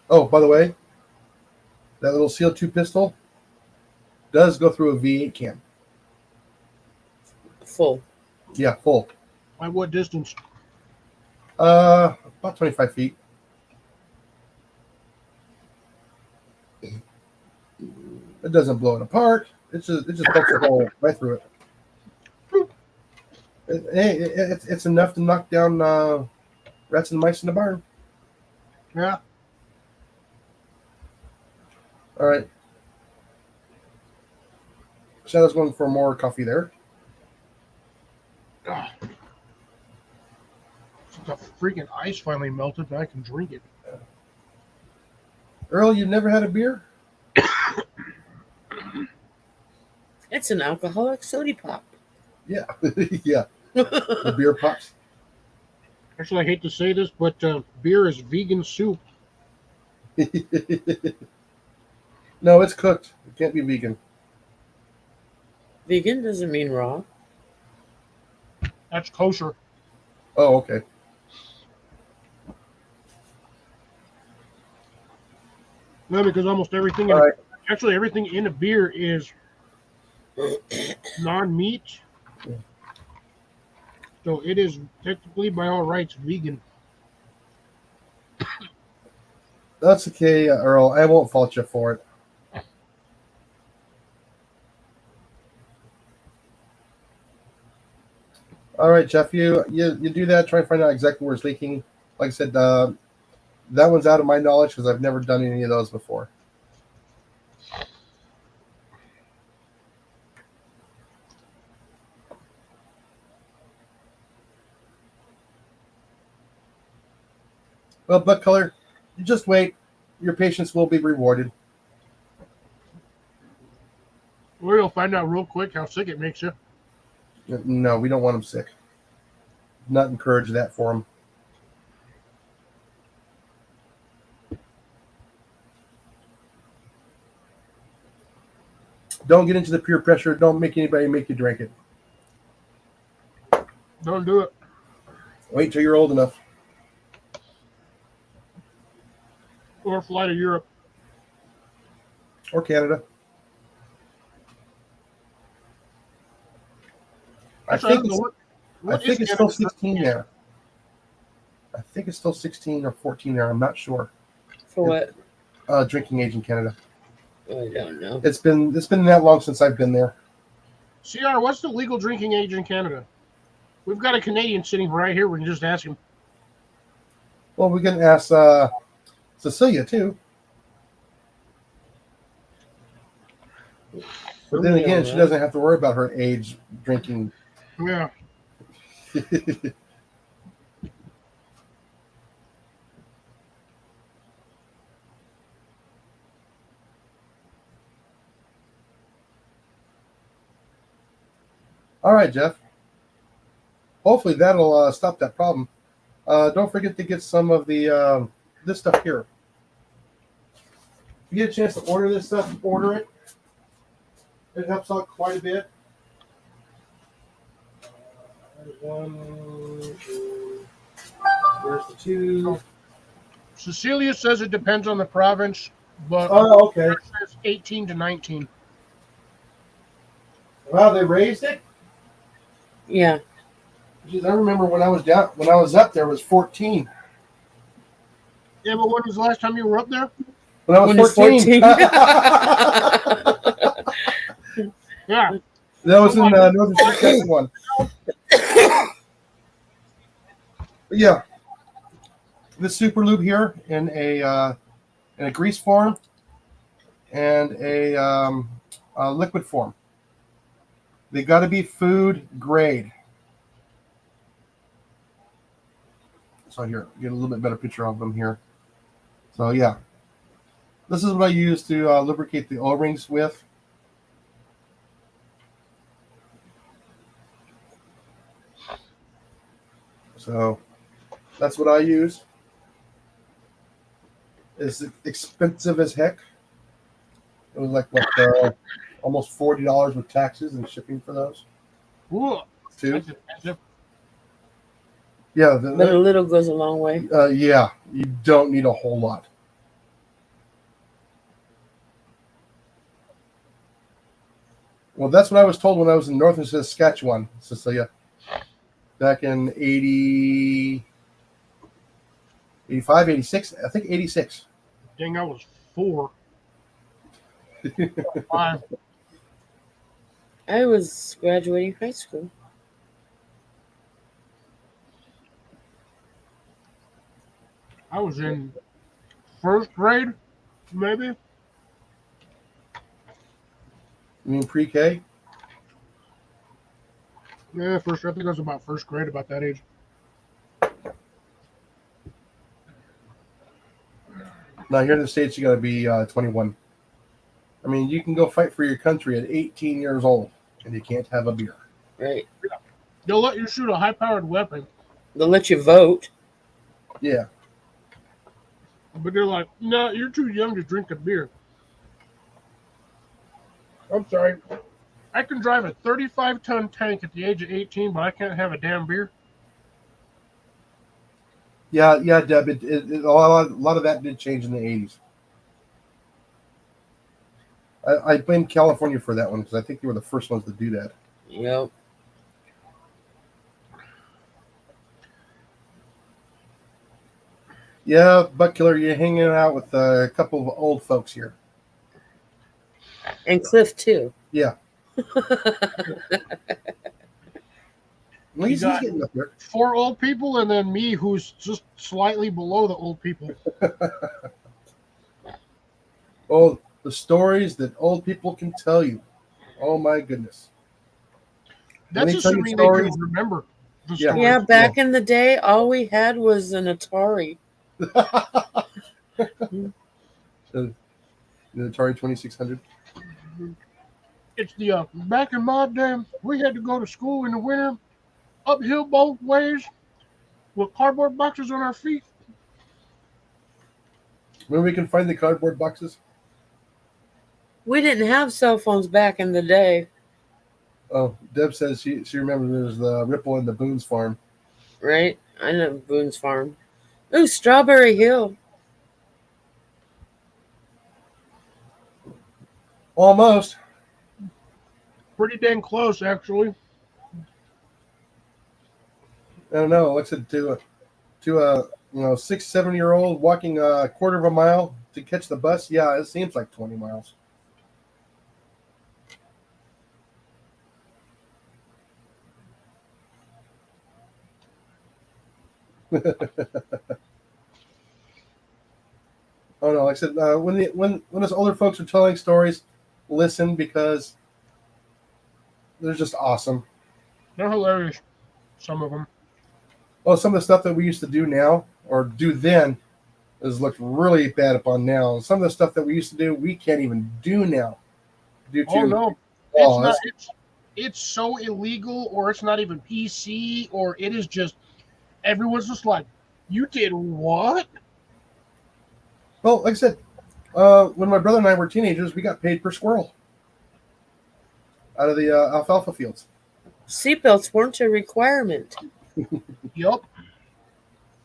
Oh, by the way, that little CO2 pistol does go through a V8 can. Full. Yeah, full. By what distance? About 25 feet. It doesn't blow it apart. It just pokes a hole right through it. It's enough to knock down rats and mice in the barn. Yeah. All right. Shadow's going for more coffee there. Ah. The freaking ice finally melted, and I can drink it. Earl, you've never had a beer? It's an alcoholic soda pop. Yeah. Yeah. The beer pops. Actually, I hate to say this, but beer is vegan soup. No, it's cooked. It can't be vegan. Vegan doesn't mean raw. That's kosher. Oh, okay. No, because almost everything, All right. actually everything in a beer is non-meat. Yeah. So it is technically, by all rights, vegan. That's okay, Earl. I won't fault you for it. All right, Jeff, you do that. Try and find out exactly where it's leaking. Like I said, that one's out of my knowledge because I've never done any of those before. Well, Buck Color, you just wait. Your patience will be rewarded. We'll find out real quick how sick it makes you. No, we don't want them sick. Not encourage that for them. Don't get into the peer pressure. Don't make anybody make you drink it. Don't do it. Wait till you're old enough. or fly to Europe. Or Canada. Actually, I don't know it's, what I think is it's still Canada's 16 there. I think it's still 16 or 14 there. I'm not sure. For what? Drinking age in Canada. I don't know. It's been that long since I've been there. CR, what's the legal drinking age in Canada? We've got a Canadian sitting right here. We can just ask him. Well, we can ask Cecilia too. But then again, she doesn't have to worry about her age drinking. Yeah. All right, Jeff. Hopefully that'll stop that problem. Don't forget to get some of the this stuff here. If you get a chance to order this stuff, order it. It helps out quite a bit. There's one. Where's the two? Cecilia says it depends on the province, but Oh, okay. it says 18 to 19. Wow, they raised it. Yeah. Jeez, I remember when I was up there, it was 14. Yeah, but when was the last time you were up there? When I was When it's 14. 14. Yeah. That was in Northern Saskatchewan. But yeah, the Super Lube here in a grease form and a liquid form. They got to be food grade. So here, get a little bit better picture of them here. So yeah, this is what I use to lubricate the O-rings with. So that's what I use. It's expensive as heck. It was like what, almost $40 with taxes and shipping for those Ooh, too. that's expensive. Yeah, But a little goes a long way. yeah, you don't need a whole lot. Well, that's what I was told when I was in Northern Saskatchewan, Cecilia, back in 80, 85, 86, I think 86. Dang, I was 4. 5. I was graduating high school. I was in 1st grade, maybe. You mean pre-K? Yeah, I think I was about 1st grade, about that age. Now here in the States, you got to be 21. I mean, you can go fight for your country at 18 years old, and you can't have a beer. Right. They'll let you shoot a high-powered weapon, They'll let you vote. Yeah. but they're like, no, you're too young to drink a beer. I'm sorry. I can drive a 35-ton tank at the age of 18, but I can't have a damn beer. Yeah, Deb. A lot of that did change in the 80s. I blame California for that one because I think they were the first ones to do that. Yep. Yeah, Butt Killer, you're hanging out with a couple of old folks here. And Cliff, too. Yeah. Well, he's got- getting up there. 4 old people, and then me, who's just slightly below the old people. Oh, the stories that old people can tell you. Oh my goodness. That's me tell you assuming they stories. can remember the Yeah. story. Yeah, back in the day, all we had was an Atari. The Atari 2600. It's the back in my day, we had to go to school in the winter, uphill both ways, with cardboard boxes on our feet. When we can find the cardboard boxes. We didn't have cell phones back in the day, Oh, Deb says she remembers the Ripple and the Boone's farm. right? I know Boone's Farm. Ooh, Strawberry Hill. Almost. Pretty dang close, actually. I don't know. Like I said, to a 6, 7 year old walking a quarter of a mile to catch the bus, yeah, it seems like 20 miles. Oh no! Like I said, when those older folks are telling stories, listen because they're just awesome. They're hilarious. Some of them. Oh, some of the stuff that we used to do now or do then is looked really bad upon now. Some of the stuff that we used to do, we can't even do now due to Oh no, laws. it's not. It's so illegal, or it's not even PC, or it is just everyone's just like, you did what? Well, like I said, when my brother and I were teenagers, we got paid per squirrel out of the alfalfa fields. Seatbelts weren't a requirement. Yup.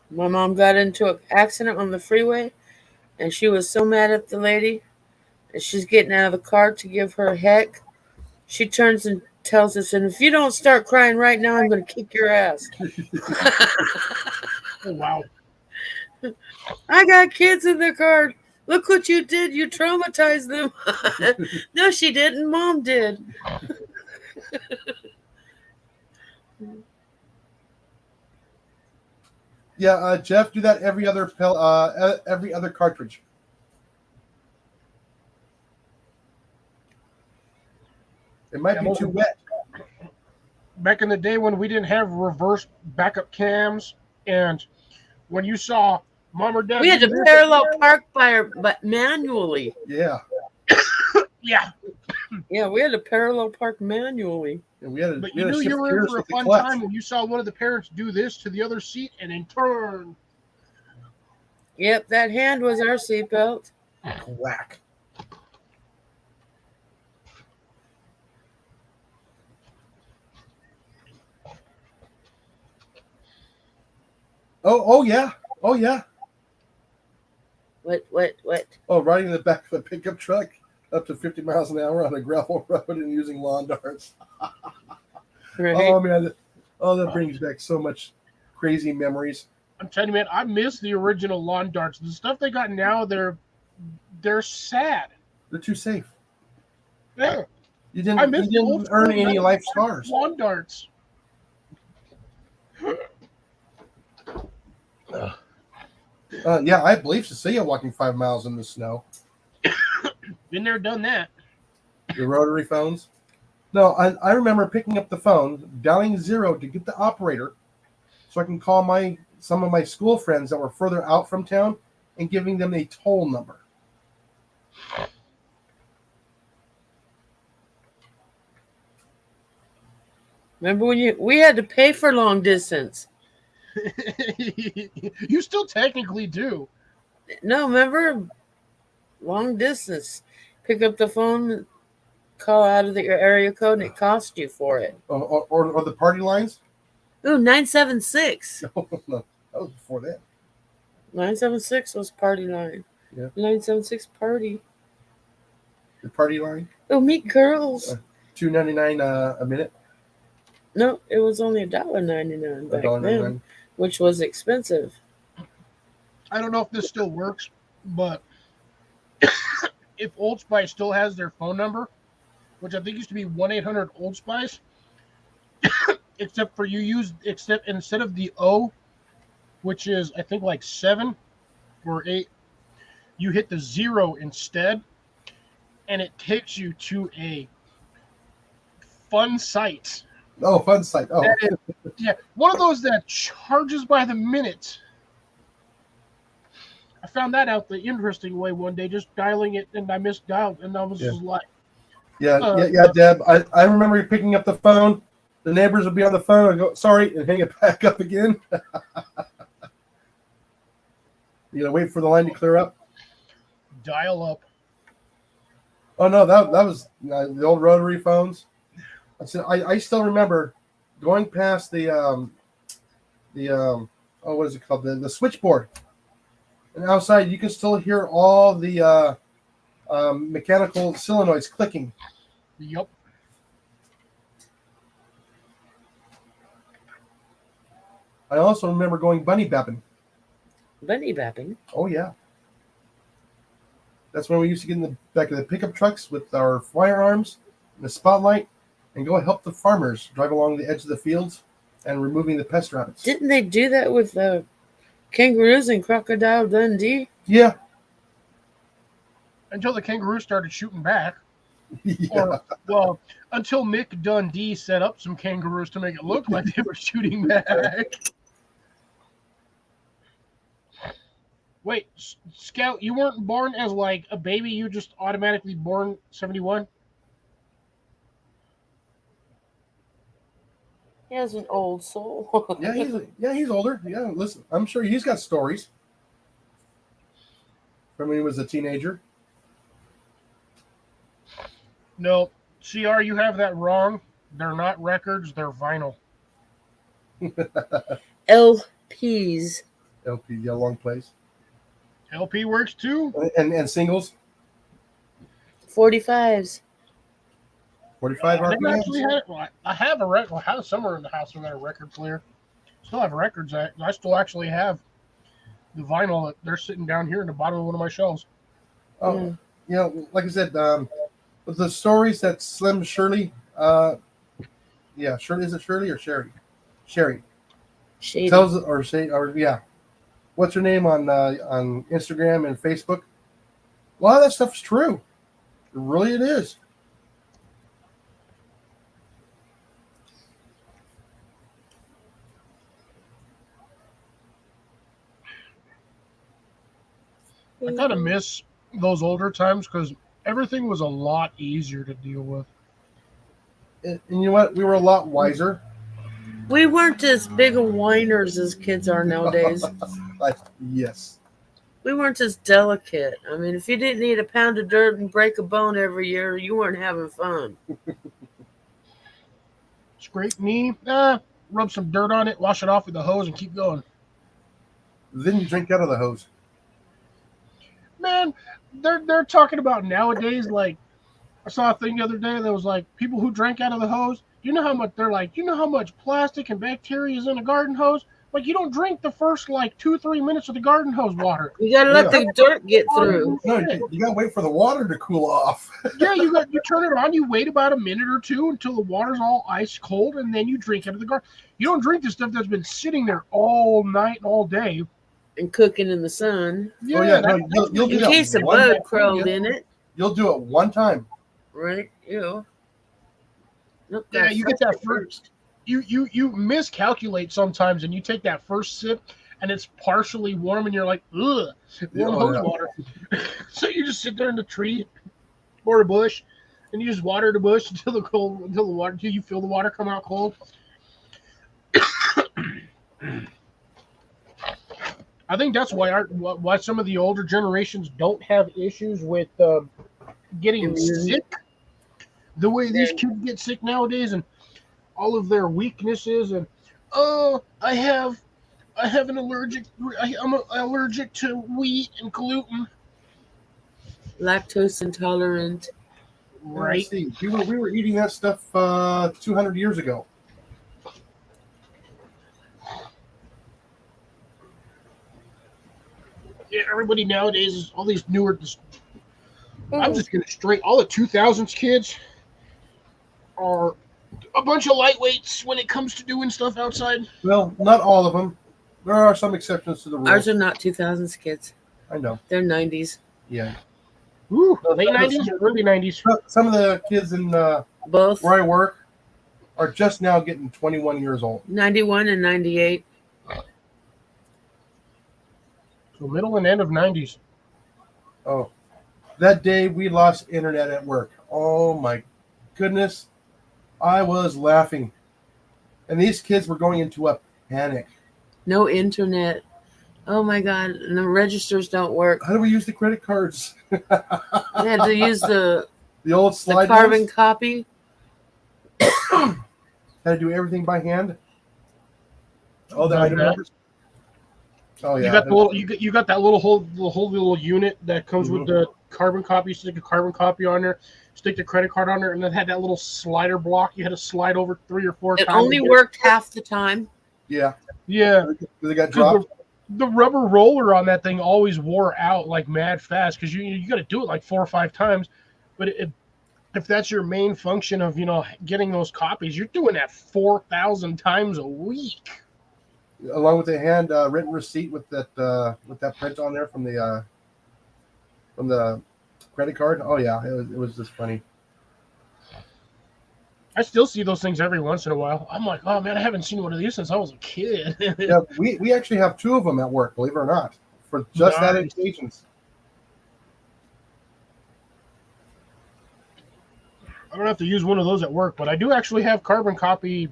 My mom got into an accident on the freeway, and she was so mad at the lady. And she's getting out of the car to give her heck. She turns and tells us, and if you don't start crying right now, I'm going to kick your ass. Oh wow. I got kids in the car. Look what you did. You traumatized them. No, she didn't. Mom did. Yeah, Jeff, do that every other cartridge. It might be too wet. Back in the day when we didn't have reverse backup cams, and when you saw mom or dad, We had to parallel park but manually. Yeah. Yeah, Yeah, we had to parallel park manually. And we had to, but we you had to knew shift you were in gears for a with the fun clutch. time when you saw one of the parents do this to the other seat and then turn. Yep, that hand was our seatbelt. Whack. Oh yeah. Oh yeah. What? Oh, riding in the back of a pickup truck up to 50 miles an hour on a gravel road and using lawn darts. Right? Oh man, that brings back so much crazy memories. I'm telling you, man, I miss the original lawn darts. The stuff they got now, they're sad. They're too safe. Yeah, You I miss didn't the old earn school any life scars. lawn darts. Yeah, I believe Cecilia walking 5 miles in the snow. Been there, done that. The rotary phones. No, I remember picking up the phone, dialing 0 to get the operator, so I can call some of my school friends that were further out from town and giving them a toll number. Remember when we had to pay for long distance? You still technically do. No, remember long distance. Pick up the phone, call out of your area code, and it cost you for it. Or the party lines? Ooh, 976. No, that was before that. 976 was party line. Yeah. 976 party. The party line? Oh, meet girls. $2.99 a minute. No, it was only $1.99 back then, $1.99. which was expensive. I don't know if this still works, but if Old Spice still has their phone number, which I think used to be 1-800 Old Spice, except instead of the O, which is I think like 7 or 8, you hit the 0 instead, and it takes you to a fun site. Oh, fun site. Oh, Yeah, one of those that charges by the minute. I found that out the interesting way one day, just dialing it, and I misdialed, and I was just like, yeah, Deb. I remember you picking up the phone. The neighbors would be on the phone and go, sorry, and hang it back up again. You know, wait for the line to clear up. dial up. Oh no, that was the old rotary phones. I still remember going past the what is it called, the switchboard, and outside you can still hear all the mechanical solenoids clicking. Yup. I also remember going bunny bapping. Bunny bapping. Oh yeah, that's when we used to get in the back of the pickup trucks with our firearms and the spotlight, and go help the farmers drive along the edge of the fields and removing the pest rabbits. Didn't they do that with the kangaroos and Crocodile Dundee? Yeah. Until the kangaroos started shooting back. Yeah. Or, well, until Mick Dundee set up some kangaroos to make it look like they were shooting back. Wait, Scout, you weren't born as like a baby, you just automatically born 71? He has an old soul. Yeah, he's older. Yeah, listen, I'm sure he's got stories from when he was a teenager. No, CR, you have that wrong. They're not records, they're vinyl. LPs. LP, yeah, long plays. LP works too. And singles. 45s. 45 I never RPMs. actually had it. Well, I have a record. I have somewhere in the house. I've got a record player. Still have records. I still actually have the vinyl that they're sitting down here in the bottom of one of my shelves. Oh, Yeah. you know, like I said, with the stories that Slim Shirley, yeah, Shirley, is it Shirley or Sherry? Sherry Shady. tells or say or yeah, what's her name on Instagram and Facebook? A lot of that stuff's true. Really, it is. I kind of miss those older times because everything was a lot easier to deal with. And you know what? We were a lot wiser. We weren't as big of whiners as kids are nowadays. Like, yes. We weren't as delicate. I mean, if you didn't eat a pound of dirt and break a bone every year, you weren't having fun. Scrape knee, rub some dirt on it, wash it off with the hose, and keep going. Then you drink out of the hose. Man, they're talking about nowadays. Like, I saw a thing the other day that was like people who drank out of the hose. You know how much they're like? You know how much plastic and bacteria is in a garden hose? Like, you don't drink the first like 2-3 minutes of the garden hose water. You gotta let the dirt get through. No, you gotta wait for the water to cool off. Yeah, you turn it on, you wait about a minute or two until the water's all ice cold, and then you drink out of the garden. You don't drink the stuff that's been sitting there all night and all day. And cooking in the sun. Oh yeah, no, you'll do In that case a one bug time. crawled in it. You'll do it one time. Right? Ew. Nope, Yeah, you get that first. You miscalculate sometimes, and you take that first sip, and it's partially warm, and you're like, ugh, warm hose water. So you just sit there in the tree or a bush, and you just water the bush until you feel the water come out cold. I think that's why some of the older generations don't have issues with getting sick the way these kids get sick nowadays, and all of their weaknesses, and I have an I'm allergic to wheat and gluten. Lactose intolerant. Right. See, we were eating that stuff 200 years ago. Yeah, everybody nowadays is all these newer. I'm just gonna straight all the 2000s kids are a bunch of lightweights when it comes to doing stuff outside. Well, not all of them. There are some exceptions to the rule. Ours are not 2000s kids. I know. They're 90s. Yeah. Ooh, late 90s, early 90s. Some of the kids in Both where I work are just now getting 21 years old. 91 and 98. So middle and end of 90s. Oh, that day we lost internet at work. Oh my goodness. I was laughing. And these kids were going into a panic. No internet. Oh my God. And the registers don't work. How do we use the credit cards? They had to use the old slide carbon ones? copy. Had to do everything by hand. Oh, the item numbers. Oh yeah. You got the little, you got that little whole little unit that comes with the carbon copy, stick a carbon copy on there, stick the credit card on there, and then had that little slider block you had to slide over 3 or 4 It times. only worked half the time. Yeah. Yeah. Because it got 'Cause dropped. the rubber roller on that thing always wore out like mad fast because you got to do it like 4 or 5 times. But if that's your main function of getting those copies, you're doing that 4,000 times a week. Along with the hand written receipt with that print on there from the credit card. Oh yeah, it was just funny. I still see those things every once in a while. I'm like, oh man, I haven't seen one of these since I was a kid. Yeah, we actually have 2 of them at work, believe it or not, for just that Nice. occasions. I don't have to use one of those at work, but I do actually have carbon copy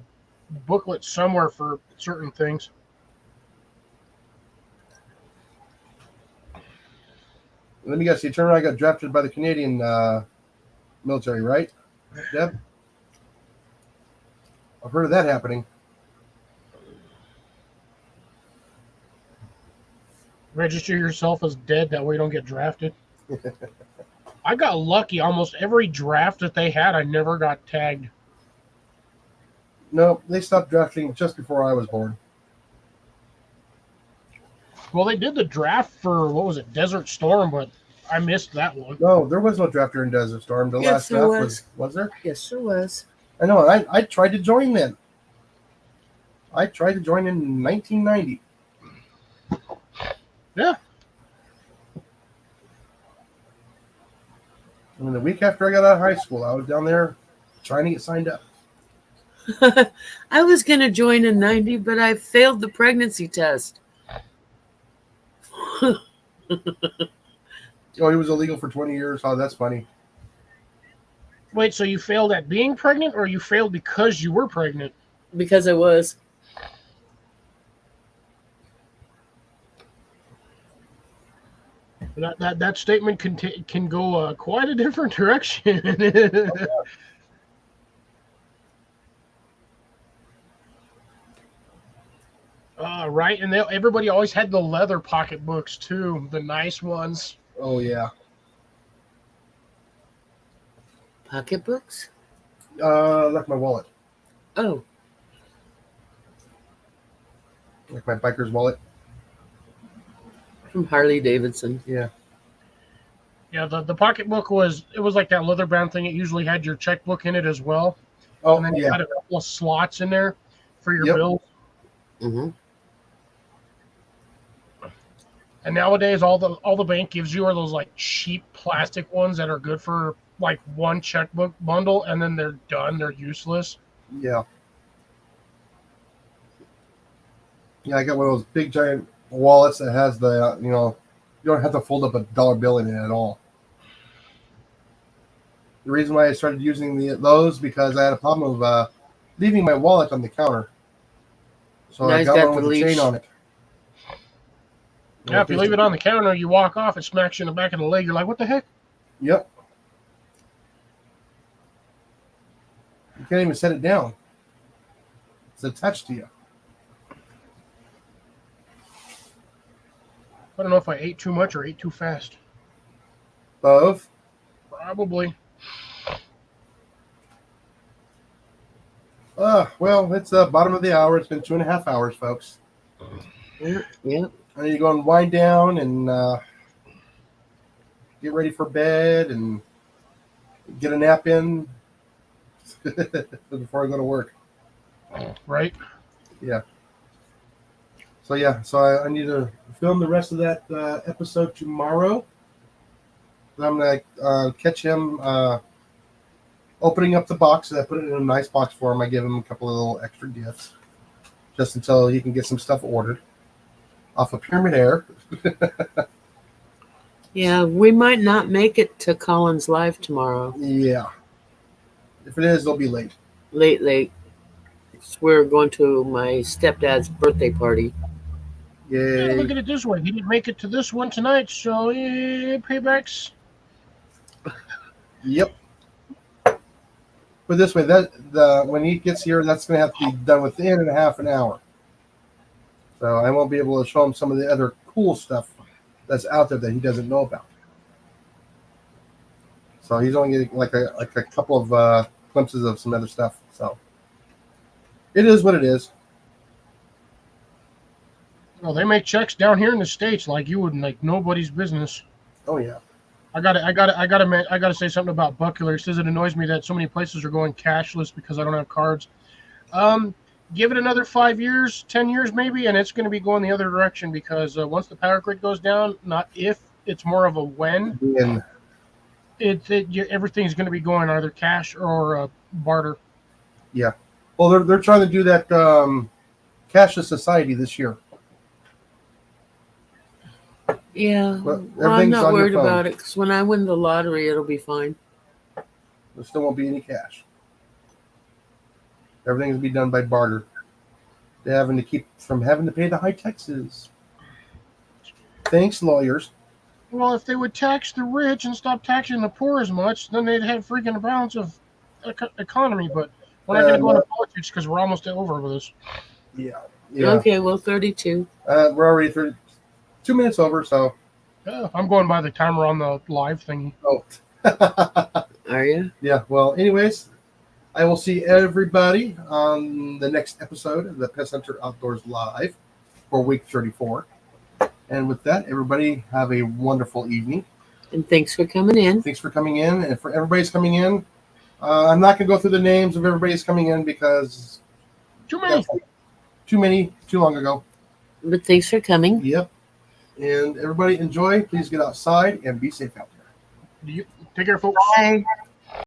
booklets somewhere for certain things. Let me guess, you turned around, I got drafted by the Canadian military, right, Deb? I've heard of that happening. Register yourself as dead, that way you don't get drafted. I got lucky. Almost every draft that they had, I never got tagged. No, they stopped drafting just before I was born. Well, they did the draft for, what was it, Desert Storm, but I missed that one. No, there was no draft during Desert Storm. The Yes, last there draft was there? Yes, there was. I know. I tried to join then. I tried to join in 1990. Yeah. And the week after I got out of high school, I was down there trying to get signed up. I was going to join in 90, but I failed the pregnancy test. Oh, he was illegal for 20 years. Oh, that's funny. Wait, so you failed at being pregnant, or you failed because you were pregnant? Because I was. That statement can go quite a different direction. Right, and everybody always had the leather pocketbooks too, the nice ones. Oh, yeah. Pocketbooks? Left my wallet. Oh, Like my biker's wallet. from Harley Davidson. Yeah. Yeah, the pocketbook was like that leather bound thing. It usually had your checkbook in it as well, Oh, and then you yeah. had a couple of slots in there for your Yep. bills. Mm-hmm. And nowadays, all the bank gives you are those like cheap plastic ones that are good for like one checkbook bundle, and then they're done. They're useless. Yeah. Yeah, I got one of those big giant wallets that has the, you don't have to fold up a dollar bill in it at all. The reason why I started using those because I had a problem of leaving my wallet on the counter. So Now I he's got got one the with a chain leash. on it. Yeah, if you leave it on the counter, you walk off, it smacks you in the back of the leg. You're like, what the heck? Yep. You can't even set it down. It's attached to you. I don't know if I ate too much or ate too fast. Both. Probably. Well, it's the bottom of the hour. It's been 2.5 hours, folks. Yeah. I need to go and wind down and get ready for bed and get a nap in before I go to work. Right? So I need to film the rest of that episode tomorrow. I'm going to catch him opening up the box. I put it in a nice box for him. I give him a couple of little extra gifts just until he can get some stuff ordered off of Pyramid Air. Yeah, we might not make it to Collins Live tomorrow. Yeah. If it is, they'll be late. Late. We're going to my stepdad's birthday party. Yeah, Yay. look at it this way. He didn't make it to this one tonight, so paybacks. Yep. But this way, when he gets here, that's going to have to be done within a half an hour. So I won't be able to show him some of the other cool stuff that's out there that he doesn't know about. So he's only getting like a couple of glimpses of some other stuff. So it is what it is. Well, they make checks down here in the States like you would like nobody's business. Oh yeah. I gotta say something about Buckler. It says it annoys me that so many places are going cashless because I don't have cards. Give it another 5 years, 10 years maybe, and it's going to be going the other direction because once the power grid goes down, not if, it's more of a when. And Everything's going to be going either cash or barter. well, they're trying to do that cashless society this year. Yeah, Well, well, I'm everything's not on your worried phone. about it because when I win the lottery, it'll be fine. There still won't be any cash. Everything's gonna be done by barter. They're having to keep from having to pay the high taxes. Thanks, lawyers. Well, if they would tax the rich and stop taxing the poor as much, then they'd have freaking a balance of economy. But we're not going to go into politics because we're almost over with this. Yeah. Okay, well, 32. We're already 2 minutes over, so. I'm going by the timer on the live thingy. Oh. Are you? Yeah. Well, anyways, I will see everybody on the next episode of the Pest Hunter Outdoors Live for week 34. And with that, everybody have a wonderful evening. And thanks for coming in. Thanks for coming in. And for everybody's coming in, I'm not going to go through the names of everybody's coming in because Too many. too long ago. But thanks for coming. Yep. And everybody enjoy. Please get outside and be safe out there. Take care, folks. Bye.